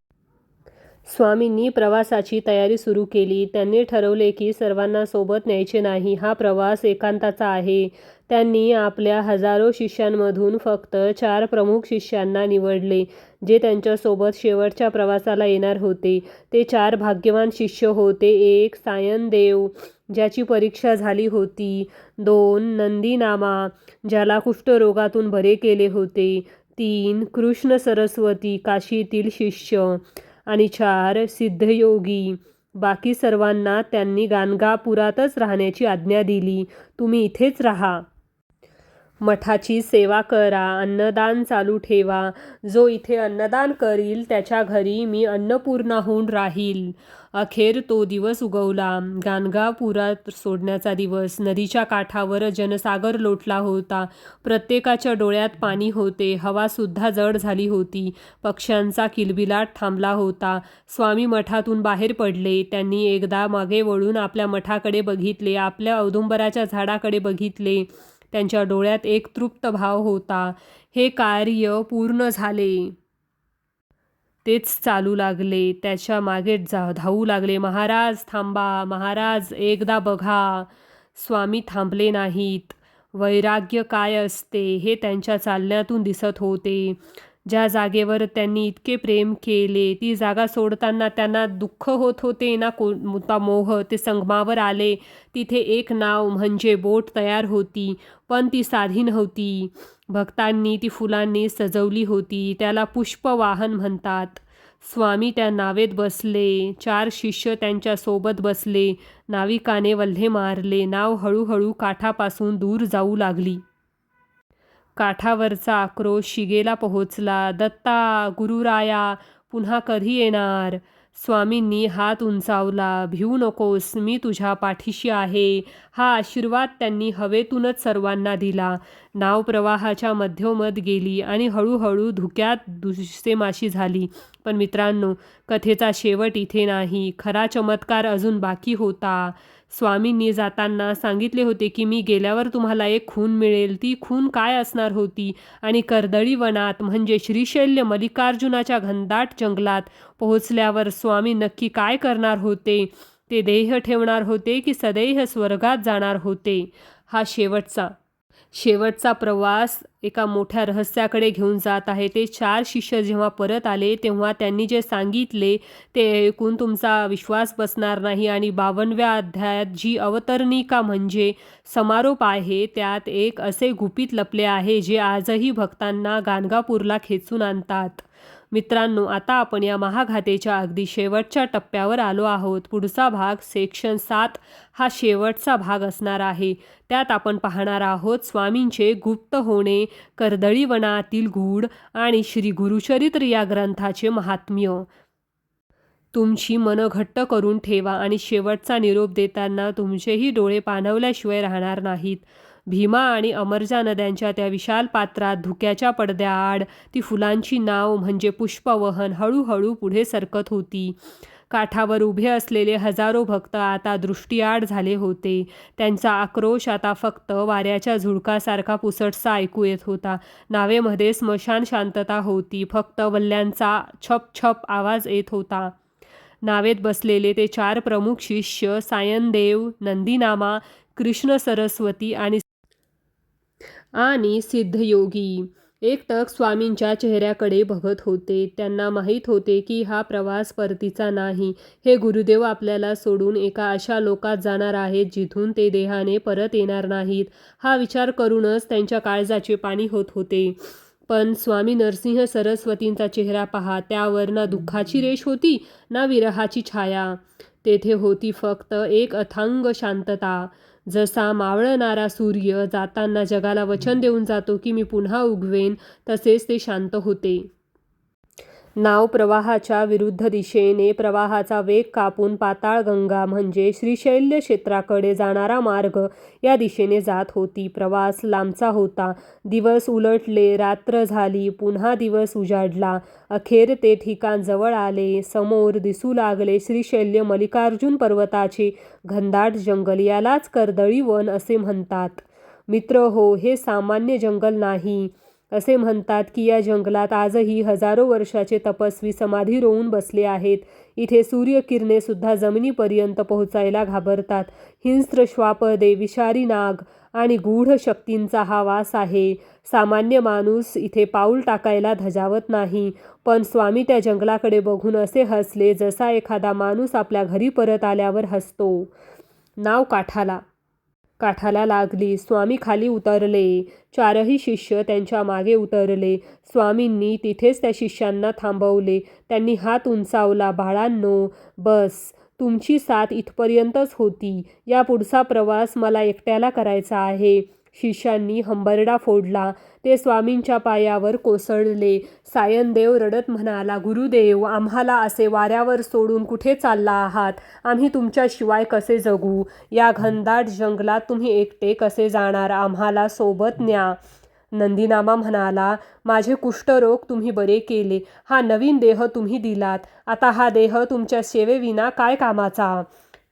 स्वामींनी प्रवासाची तयारी सुरू केली. त्यांनी ठरवले की सर्वांना सोबत न्यायचे नाही. हा प्रवास एकांताचा आहे. त्यांनी आपल्या हजारो शिष्यांमधून फक्त 4 प्रमुख शिष्यांना निवडले, जे त्यांच्यासोबत शेवटच्या प्रवासाला येणार होते. ते 4 भाग्यवान शिष्य होते. 1 सायनदेव, ज्याची परीक्षा झाली होती. 2 नंदीनामा, ज्याला कुष्ठरोगातून बरे केले होते. 3 कृष्ण सरस्वती, काशीतील शिष्य. आणि 4 सिद्धयोगी. बाकी सर्वांना त्यांनी गाणगापुरातच राहण्याची आज्ञा दिली. तुम्ही इथेच राहा. मठाची सेवा करा. अन्नदान चालू ठेवा. जो इथे अन्नदान करील त्याच्या घरी मी अन्नपूर्णा होऊन राहील. अखेर तो दिवस उगवला. गाणगापुरात सोडण्याचा दिवस. नदीच्या काठावर जनसागर लोटला होता. प्रत्येकाच्या डोळ्यात पाणी होते. हवासुद्धा जड झाली होती. पक्ष्यांचा किलबिलाट थांबला होता. स्वामी मठातून बाहेर पडले. त्यांनी एकदा मागे वळून आपल्या मठाकडे बघितले. आपल्या औदुंबराच्या झाडाकडे बघितले. त्यांच्या डोळ्यात एक तृप्त भाव होता. हे कार्य पूर्ण झाले. तेच चालू लागले. त्याच्या मागे धावू लागले. महाराज थांबा, महाराज एकदा बघा. स्वामी थांबले नाहीत. वैराग्य काय असते हे त्यांच्या चालण्यातून दिसत होते. ज्या जागेवर त्यांनी इतके प्रेम केले ती जागा सोडताना त्यांना दुःख होत होते ना कोणता मोह. ते संगमावर आले. तिथे एक नाव म्हणजे बोट तयार होती, पण ती साधी नव्हती. भक्तांनी ती फुलांनी सजवली होती. त्याला पुष्पवाहन म्हणतात. स्वामी त्या नावेत बसले. 4 शिष्य त्यांच्या सोबत बसले. नाविकाने वल्हे मारले. नाव हळूहळू काठापासून दूर जाऊ लागली. काठावरचा आक्रोश शिगेला पोहोचला. दत्ता, गुरुराया, पुन्हा कधी येणार? स्वामींनी हात उंचावला. भिवू नकोस, मी तुझ्या पाठीशी आहे. हा आशीर्वाद त्यांनी हवेतूनच सर्वांना दिला. नाव प्रवाहाच्या मध्योमध गेली आणि हळूहळू धुक्यात दुसेमाशी झाली. पण मित्रांनो, कथेचा शेवट इथे नाही. खरा चमत्कार अजून बाकी होता. स्वामींनी जाताना सांगितले होते की मी गेल्यावर तुम्हाला एक खून मिळेल. ती खून काय असणार होती? आणि कर्दळी वनात म्हणजे श्रीशैल्य मल्लिकार्जुनाच्या घनदाट जंगलात पोहोचल्यावर स्वामी नक्की काय करणार होते? ते देह ठेवणार होते की सदैव स्वर्गात जाणार होते? हा शेवटचा प्रवास एका मोठ्या रहस्याकडे घेऊन जात आहे. ते 4 शिष्य जेव्हा परत आले तेव्हा त्यांनी जे सांगितले ते ऐकून तुमचा विश्वास बसणार नाही. आणि 52व्या अध्यायात जी अवतरणिका म्हणजे समारोप आहे, त्यात एक असे गुपित लपले आहे जे आजही भक्तांना गाणगापूरला खेचून आणतात. मित्रांनो, आता आपण या महागाथेच्या अगदी शेवटच्या टप्प्यावर आलो आहोत. पुढचा भाग सेक्शन 7 हा शेवटचा भाग असणार आहे. त्यात आपण पाहणार आहोत स्वामींचे गुप्त होणे, कर्दळी वनातील गूढ आणि श्री गुरुचरित्र या ग्रंथाचे महात्म्य. तुमची मनं घट्ट करून ठेवा आणि शेवटचा निरोप देताना तुमचेही डोळे पाणवल्याशिवाय राहणार नाहीत. भीमा आणि अमरजा नद्यांच्या त्या विशाल पात्रात धुक्याच्या पडद्याआड ती फुलांची नाव म्हणजे पुष्पवहन हळूहळू पुढे सरकत होती. काठावर उभे असलेले हजारो भक्त आता दृष्टीआड झाले होते. त्यांचा आक्रोश आता फक्त वाऱ्याच्या झुळकासारखा पुसटसा ऐकू येत होता. नावेमध्ये स्मशान शांतता होती. फक्त वल्ल्यांचा छप छप आवाज येत होता. नावेत बसलेले ते 4 प्रमुख शिष्य सायनदेव, नंदीनामा, कृष्ण सरस्वती आणि सिद्धयोगी एकटक स्वामींच्या चेहऱ्याकडे बघत होते. त्यांना माहीत होते की हा प्रवास परतीचा नाही. हे गुरुदेव आपल्याला सोडून एका अशा लोकात जाणार आहेत जिथून ते देहाने परत येणार नाहीत. हा विचार करूनच त्यांच्या काळजाचे पाणी होत होते. पण स्वामी नरसिंह सरस्वतींचा चेहरा पहा, त्यावर ना दुःखाची रेष होती ना विरहाची छाया. तेथे होती फक्त एक अथांग शांतता. जसा मावळणारा सूर्य जाताना जगाला वचन देऊन जातो की मी पुन्हा उगवेन, तसेच ते शांत होते. नाव प्रवाहाच्या विरुद्ध दिशेने प्रवाहाचा वेग कापून पाताळगंगा म्हणजे श्रीशैल्य क्षेत्राकडे जाणारा मार्ग या दिशेने जात होती. प्रवास लांबचा होता. दिवस उलटले, रात्र झाली, पुन्हा दिवस उजाडला. अखेर ते ठिकाण जवळ आले. समोर दिसू लागले श्रीशैल्य मल्लिकार्जुन पर्वताचे घनदाट जंगल. यालाच कर्दळी वन असे म्हणतात. मित्र हो, हे सामान्य जंगल नाही. असे म्हणतात की या जंगलात आजही हजारो वर्षाचे तपस्वी समाधी रोवून बसले आहेत. इथे सूर्यकिरणे सुद्धा जमिनीपर्यंत पोहोचायला घाबरतात. हिंस्त्र श्वापदे, विषारी नाग आणि गूढ शक्तींचा हा वास आहे. सामान्य माणूस इथे पाऊल टाकायला धजावत नाही. पण स्वामी त्या जंगलाकडे बघून असे हसले जसा एखादा माणूस आपल्या घरी परत आल्यावर हसतो. नाव काठाला लागली. स्वामी खाली उतरले. चारही शिष्य त्यांच्या मागे उतरले. स्वामींनी तिथेच त्या शिष्यांना थांबवले. त्यांनी हात उंचावला. बाळांनो, बस. तुमची साथ इथपर्यंतच होती. या पुढचा प्रवास मला एकट्याला करायचा आहे. शिष्यांनी हंबरडा फोडला. ते स्वामींच्या पायावर कोसळले. सायनदेव रडत म्हणाला, गुरुदेव, आम्हाला असे वाऱ्यावर सोडून कुठे चालला आहात? आम्ही तुमच्याशिवाय कसे जगू? या घनदाट जंगलात तुम्ही एकटे कसे जाणार? आम्हाला सोबत न्या. नंदीनामा म्हणाला, माझे कुष्ठरोग तुम्ही बरे केले. हा नवीन देह तुम्ही दिलात. आता हा देह तुमच्या सेवेविना काय कामाचा?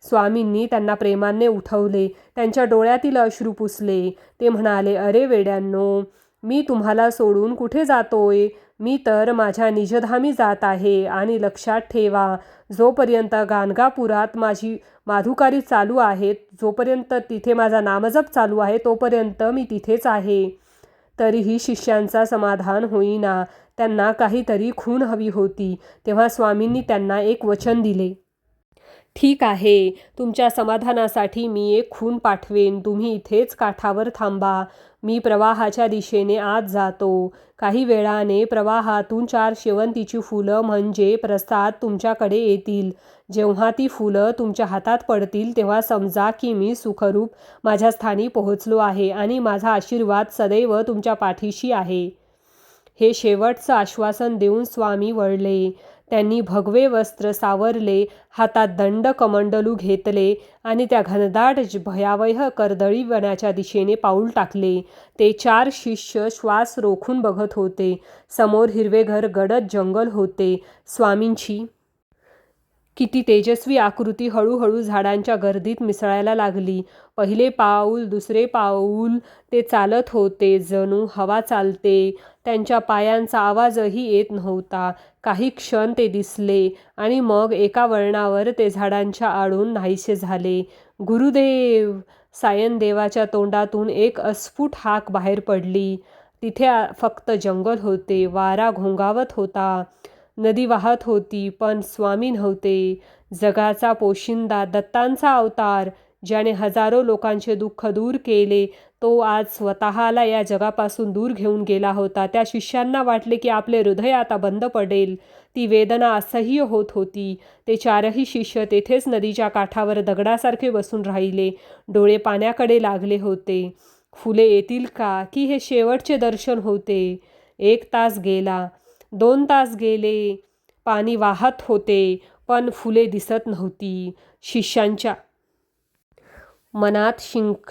स्वामींनी त्यांना प्रेमाने उठवले. त्यांच्या डोळ्यातील अश्रू पुसले. ते म्हणाले, अरे वेड्यांनो, मी तुम्हाला सोडून कुठे जातोय? मी तर माझ्या निजधामी जात आहे. आणि लक्षात ठेवा, जोपर्यंत गाणगापुरात माझी माधुकारी चालू आहेत, जोपर्यंत तिथे माझा नामजप चालू आहे, तोपर्यंत मी तिथेच आहे. तरीही शिष्यांचा समाधान होईना. त्यांना काहीतरी खूण हवी होती. तेव्हा स्वामींनी त्यांना एक वचन दिले. ठीक आहे, तुमच्या समाधानासाठी मी एक खूण पाठवेन. तुम्ही इथेच काठावर थांबा. मी प्रवाहाच्या दिशेने आत जातो. काही वेळाने प्रवाहातून 4 शेवंतीची फुलं म्हणजे प्रसाद तुमच्याकडे येतील. जेव्हा ती फुलं तुमच्या हातात पडतील तेव्हा समजा की मी सुखरूप माझ्या स्थानी पोहोचलो आहे आणि माझा आशीर्वाद सदैव तुमच्या पाठीशी आहे. हे शेवटचं आश्वासन देऊन स्वामी वळले. त्यांनी भगवे वस्त्र सावरले, हातात दंड कमंडलू घेतले आणि त्या घनदाट भयावह कर्दळी वनाच्या दिशेने पाऊल टाकले. ते 4 शिष्य श्वास रोखून बघत होते. समोर हिरवेघर गडद जंगल होते. स्वामींची किती तेजस्वी आकृती हळूहळू झाडांच्या गर्दीत मिसळायला लागली. पहिले पाऊल, दुसरे पाऊल ते चालत होते जणू हवा चालते. त्यांच्या पायांचा आवाजही येत नव्हता. काही क्षण ते दिसले आणि मग एका वळणावर ते झाडांच्या आडून नाहीसे झाले. गुरुदेव! सायनदेवाच्या तोंडातून एक अस्फुट हाक बाहेर पडली. तिथे फक्त जंगल होते. वारा घोंगावत होता. नदी वाहत होती, पण स्वामी नव्हते. जगाचा पोशिंदा, दत्तांचा अवतार, ज्याने हजारो लोकांचे दुःख दूर केले, तो आज स्वतःला या जगापासून दूर घेऊन गेला होता. त्या शिष्यांना वाटले की आपले हृदय आता बंद पडेल. ती वेदना असह्य होत होती. ते 4ही शिष्य तेथेच नदीच्या काठावर दगडासारखे बसून राहिले. डोळे पाण्याकडे लागले होते. फुले येतील का, की हे शेवटचे दर्शन होते? 1 तास गेला. 2 तास गेले. पाणी वाहत होते, पण फुले दिसत नव्हती. शिष्यांच्या मनात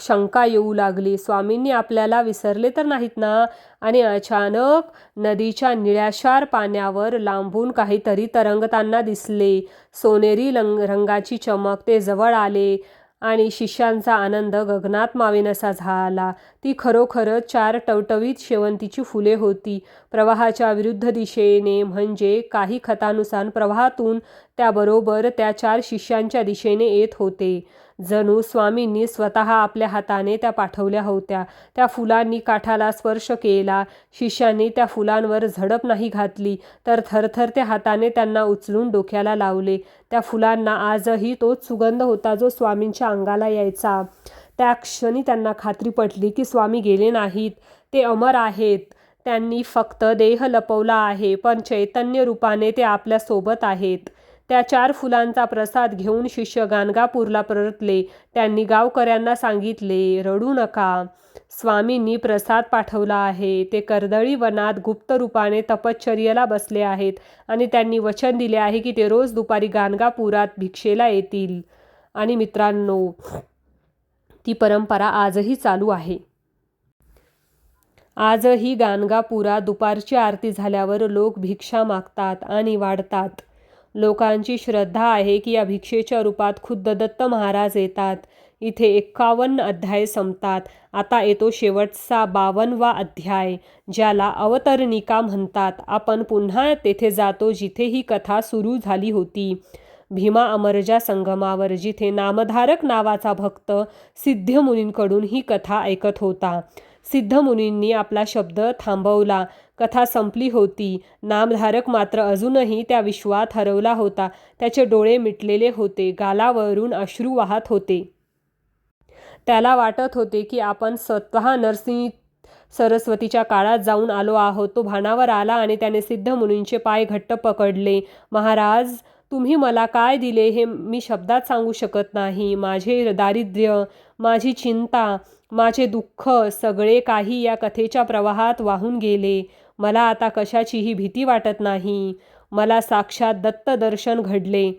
शंका येऊ लागली. स्वामींनी आपल्याला विसरले तर नाहीत ना? आणि अचानक नदीच्या निळ्याशार पाण्यावर लांबून काहीतरी तरंगताना दिसले. सोनेरी रंगाची चमक. ते जवळ आले आणि शिष्यांचा आनंद गगनात मावेनासा झाला. ती खरोखरच 4 टवटवीत शेवंतीची फुले होती. प्रवाहाच्या विरुद्ध दिशेने, म्हणजे काही खतानुसार प्रवाहातून त्याबरोबर त्या 4 शिष्यांच्या दिशेने येत होते. जणू स्वामींनी स्वतः आपल्या हाताने त्या पाठवल्या होत्या. त्या फुलांनी काठाला स्पर्श केला. शिष्यांनी त्या फुलांवर झडप नाही घातली, तर थरथरत्या हाताने त्यांना उचलून डोक्याला लावले. त्या फुलांना आजही तोच सुगंध होता जो स्वामींच्या अंगाला यायचा. त्या क्षणी त्यांना खात्री पटली की स्वामी गेले नाहीत, ते अमर आहेत. त्यांनी फक्त देह लपवला आहे, पण चैतन्य रूपाने ते आपल्या सोबत आहेत. त्या 4 फुलांचा प्रसाद घेऊन शिष्य गाणगापूरला परतले. त्यांनी गावकऱ्यांना सांगितले, रडू नका, स्वामींनी प्रसाद पाठवला आहे. ते कर्दळी वनात गुप्त रूपाने तपश्चर्येला बसले आहेत आणि त्यांनी वचन दिले आहे की ते रोज दुपारी गाणगापुरात भिक्षेला येतील. आणि मित्रांनो, ती परंपरा आजही चालू आहे. आजही गाणगापुरात दुपारची आरती झाल्यावर लोक भिक्षा मागतात आणि वाढतात. लोकांची श्रद्धा आहे की या भिक्षेच्या रूपात खुद्द दत्त महाराज येतात. इथे 51 अध्याय संपतात. आता येतो शेवटचा 52वा अध्याय, ज्याला अवतरणिका म्हणतात. आपण पुन्हा तेथे जातो जिथे ही कथा सुरू झाली होती, भीमा अमरजा संगमावर, जिथे नामधारक नावाचा भक्त सिद्धमुनींकडून ही कथा ऐकत होता. सिद्धमुनींनी आपला शब्द थांबवला. कथा संपली होती. नामधारक मात्र अजूनही त्या विश्वात हरवला होता. त्याचे डोळे मिटलेले होते, गालावरून अश्रू वाहत होते. त्याला वाटत होते की आपण स्वतः नरसिंह सरस्वतीच्या काळात जाऊन आलो आहोत. तो भानावर आला आणि त्याने सिद्धमुनींचे पाय घट्ट पकडले. महाराज, तुम्ही मला काय दिले हे मी शब्दात सांगू शकत नाही. माझे दारिद्र्य, माझी चिंता, माझे दुःख, सगळे काही या कथेच्या प्रवाहात वाहून गेले. मला आता कशाचीही भीती वाटत नाही. मला साक्षात दत्त दर्शन घडले.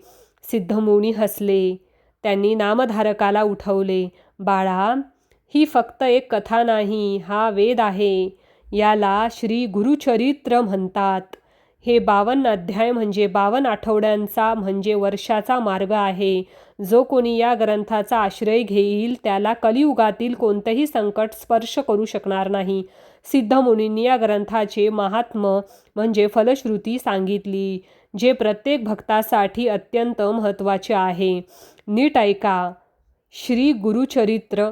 सिद्धमुनी हसले. त्यांनी नामधारकाला उठवले. बाळा, ही फक्त एक कथा नाही, हा वेद आहे. याला श्री गुरुचरित्र म्हणतात. हे 52 अध्याय म्हणजे 52 आठवड्यांचा म्हणजे वर्षाचा मार्ग आहे. जो कोणी या ग्रंथाचा आश्रय घेईल त्याला कलियुगातील कोणतेही संकट स्पर्श करू शकणार नाही. सिद्धमुनींनी या ग्रंथाचे महात्म्य म्हणजे फलश्रुती सांगितली, जे प्रत्येक भक्तासाठी अत्यंत महत्त्वाचे आहे. नीट ऐका. श्री गुरुचरित्र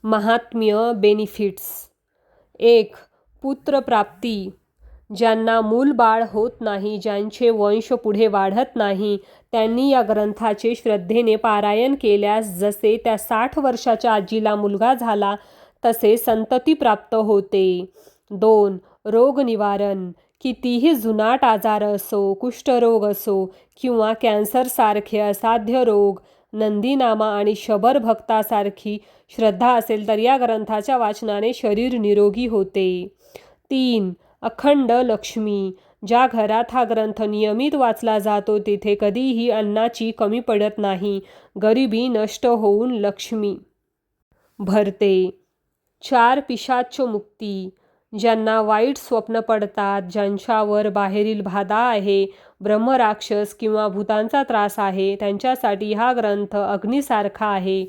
महात्म्य. बेनिफिट्स. 1. पुत्रप्राप्ती. ज्यांना मूलबाळ होत नाही, ज्यांचे वंश पुढे वाढत नाही, त्यांनी या ग्रंथाचे श्रद्धेने पारायण केल्यास जसे त्या 60 वर्षाच्या आजीला मुलगा झाला तसे संतती प्राप्त होते. 2. रोग निवारण. कितीही जुनाट आजार असो, कुष्ठरोग असो किंवा कॅन्सरसारखे असाध्य रोग, नंदीनामा आणि शबर भक्तासारखी श्रद्धा असेल तर या ग्रंथाच्या वाचनाने शरीर निरोगी होते. 3. अखंड लक्ष्मी. ज्या घरात हा ग्रंथ नियमित वाचला जातो तिथे कधीही अन्नाची कमी पडत नाही. गरिबी नष्ट होऊन लक्ष्मी भरते. 4. पिशाच्च मुक्ती. ज्यांना वाईट स्वप्न पडतात, ज्यांच्यावर बाहेरील बाधा आहे, ब्रह्मराक्षस किंवा भूतांचा त्रास आहे, त्यांच्यासाठी हा ग्रंथ अग्नीसारखा आहे.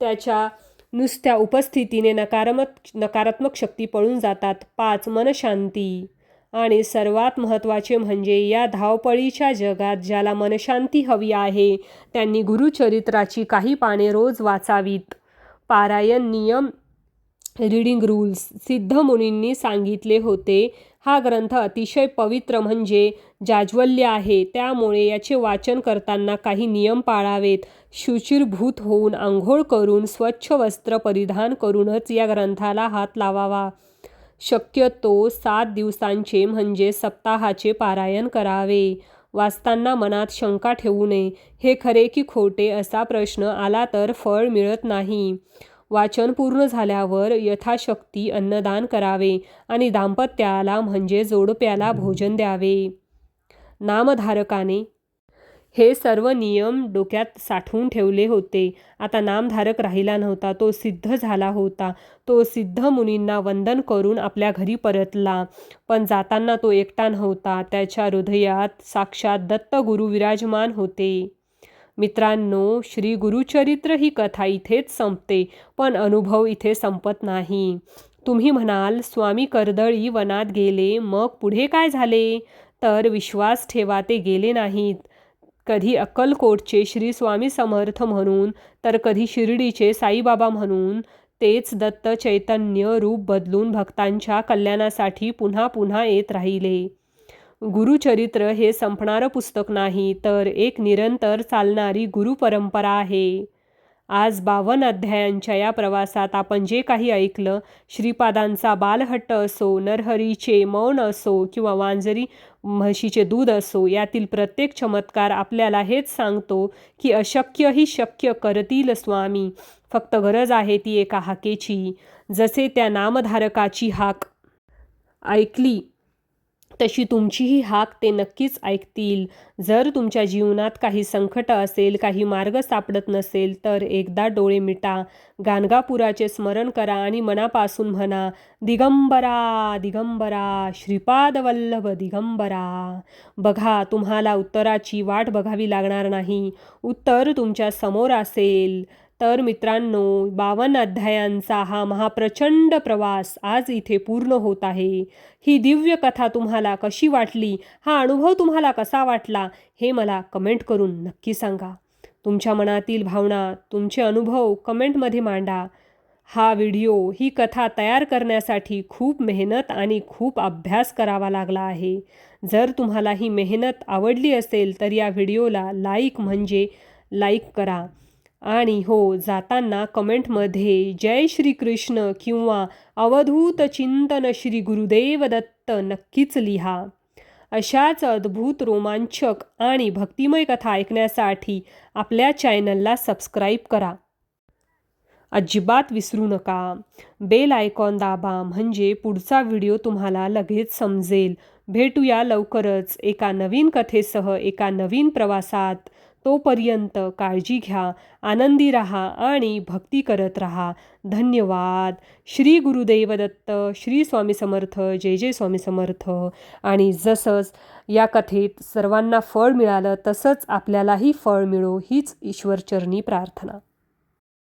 त्याच्या नुसत्या उपस्थितीने नकारात्मक शक्ती पळून जातात. 5. मनशांती. आणि सर्वात महत्त्वाचे म्हणजे या धावपळीच्या जगात ज्याला मनशांती हवी आहे त्यांनी गुरुचरित्राची काही पाने रोज वाचावीत. पारायण नियम. Reading rules. सिद्धमुनींनी सांगितले होते, हा ग्रंथ अतिशय पवित्र म्हणजे जाज्वल्य आहे, त्यामुळे याचे वाचन करताना काही नियम पाळावेत. शुचिर्भूत होऊन आंघोळ करून स्वच्छ वस्त्र परिधान करूनच या ग्रंथाला हात लावावा. शक्यतो 7 दिवसांचे म्हणजे सप्ताहाचे पारायण करावे. वाचताना मनात शंका ठेवू नये, हे खरे की खोटे असा प्रश्न आला तर फळ मिळत नाही. वाचन पूर्ण झाल्यावर यथाशक्ती अन्नदान करावे आणि दाम्पत्याला म्हणजे जोडप्याला भोजन द्यावे. नामधारकाने हे सर्व नियम डोक्यात साठवून ठेवले होते. आता नामधारक राहिला नव्हता, तो सिद्ध झाला होता. तो सिद्धमुनींना वंदन करून आपल्या घरी परतला. पण जाताना तो एकटा नव्हता. त्याच्या हृदयात साक्षात दत्तगुरू विराजमान होते. मित्रांनो, श्री गुरुचरित्र ही कथा इथेच संपते, पण अनुभव इथे संपत नाही. तुम्ही म्हणाल, स्वामी कर्दळी वनात गेले, मग पुढे काय झाले? तर विश्वास ठेवा, ते गेले नाहीत. कधी अक्कलकोटचे श्री स्वामी समर्थ म्हणून, तर कधी शिर्डीचे साईबाबा म्हणून तेच दत्त चैतन्य रूप बदलून भक्तांच्या कल्याणासाठी पुन्हा पुन्हा येत राहिले. गुरुचरित्र हे संपणारं पुस्तक नाही, तर एक निरंतर चालणारी गुरुपरंपरा आहे. आज 52 अध्यायांच्या या प्रवासात आपण जे काही ऐकलं, श्रीपादांचा बालहट्ट असो, नरहरीचे मौन असो किंवा वांजरी म्हशीचे दूध असो, यातील प्रत्येक चमत्कार आपल्याला हेच सांगतो की अशक्यही शक्य करतील स्वामी. फक्त गरज आहे ती एका हाकेची. जसे त्या नामधारकाची हाक ऐकली तशी तुमचीही हाक ते नक्कीच ऐकतील. जर तुमच्या जीवनात काही संकट असेल, काही मार्ग सापडत नसेल, तर एकदा डोळे मिटा, गाणगापुराचे स्मरण करा आणि मनापासून म्हणा, दिगंबरा दिगंबरा श्रीपाद वल्लभ दिगंबरा. बघा, तुम्हाला उत्तराची वाट बघावी लागणार नाही. उत्तर तुमच्या समोर असेल. तर मित्रांनो, 52 अध्यायांचा हा महाप्रचंड प्रवास आज इथे पूर्ण होत आहे. ही दिव्य कथा तुम्हाला कशी वाटली, हा अनुभव तुम्हाला कसा वाटला, हे मला कमेंट करून नक्की सांगा. तुमच्या मनातील भावना, तुमचे अनुभव कमेंटमध्ये मांडा. हा व्हिडिओ, ही कथा तयार करण्यासाठी खूप मेहनत आणि खूप अभ्यास करावा लागला आहे. जर तुम्हाला ही मेहनत आवडली असेल तर या व्हिडिओला लाईक करा. आणि हो, जाताना कमेंटमध्ये जय श्री कृष्ण किंवा अवधूत चिंतन श्री गुरुदेव दत्त नक्कीच लिहा. अशाच अद्भुत, रोमांचक आणि भक्तिमय कथा ऐकण्यासाठी आपल्या चॅनलला सबस्क्राईब करा. अजिबात विसरू नका. बेल आयकॉन दाबा, म्हणजे पुढचा व्हिडिओ तुम्हाला लगेच समजेल. भेटूया लवकरच एका नवीन कथेसह, एका नवीन प्रवासात. तोपर्यंत काळजी घ्या, आनंदी राहा आणि भक्ती करत राहा. धन्यवाद. श्री गुरुदेव दत्त, श्री स्वामी समर्थ, जय जय स्वामी समर्थ. आणि जसंच या कथेत सर्वांना फळ मिळालं, तसंच आपल्यालाही फळ मिळो, हीच ईश्वरचरणी प्रार्थना.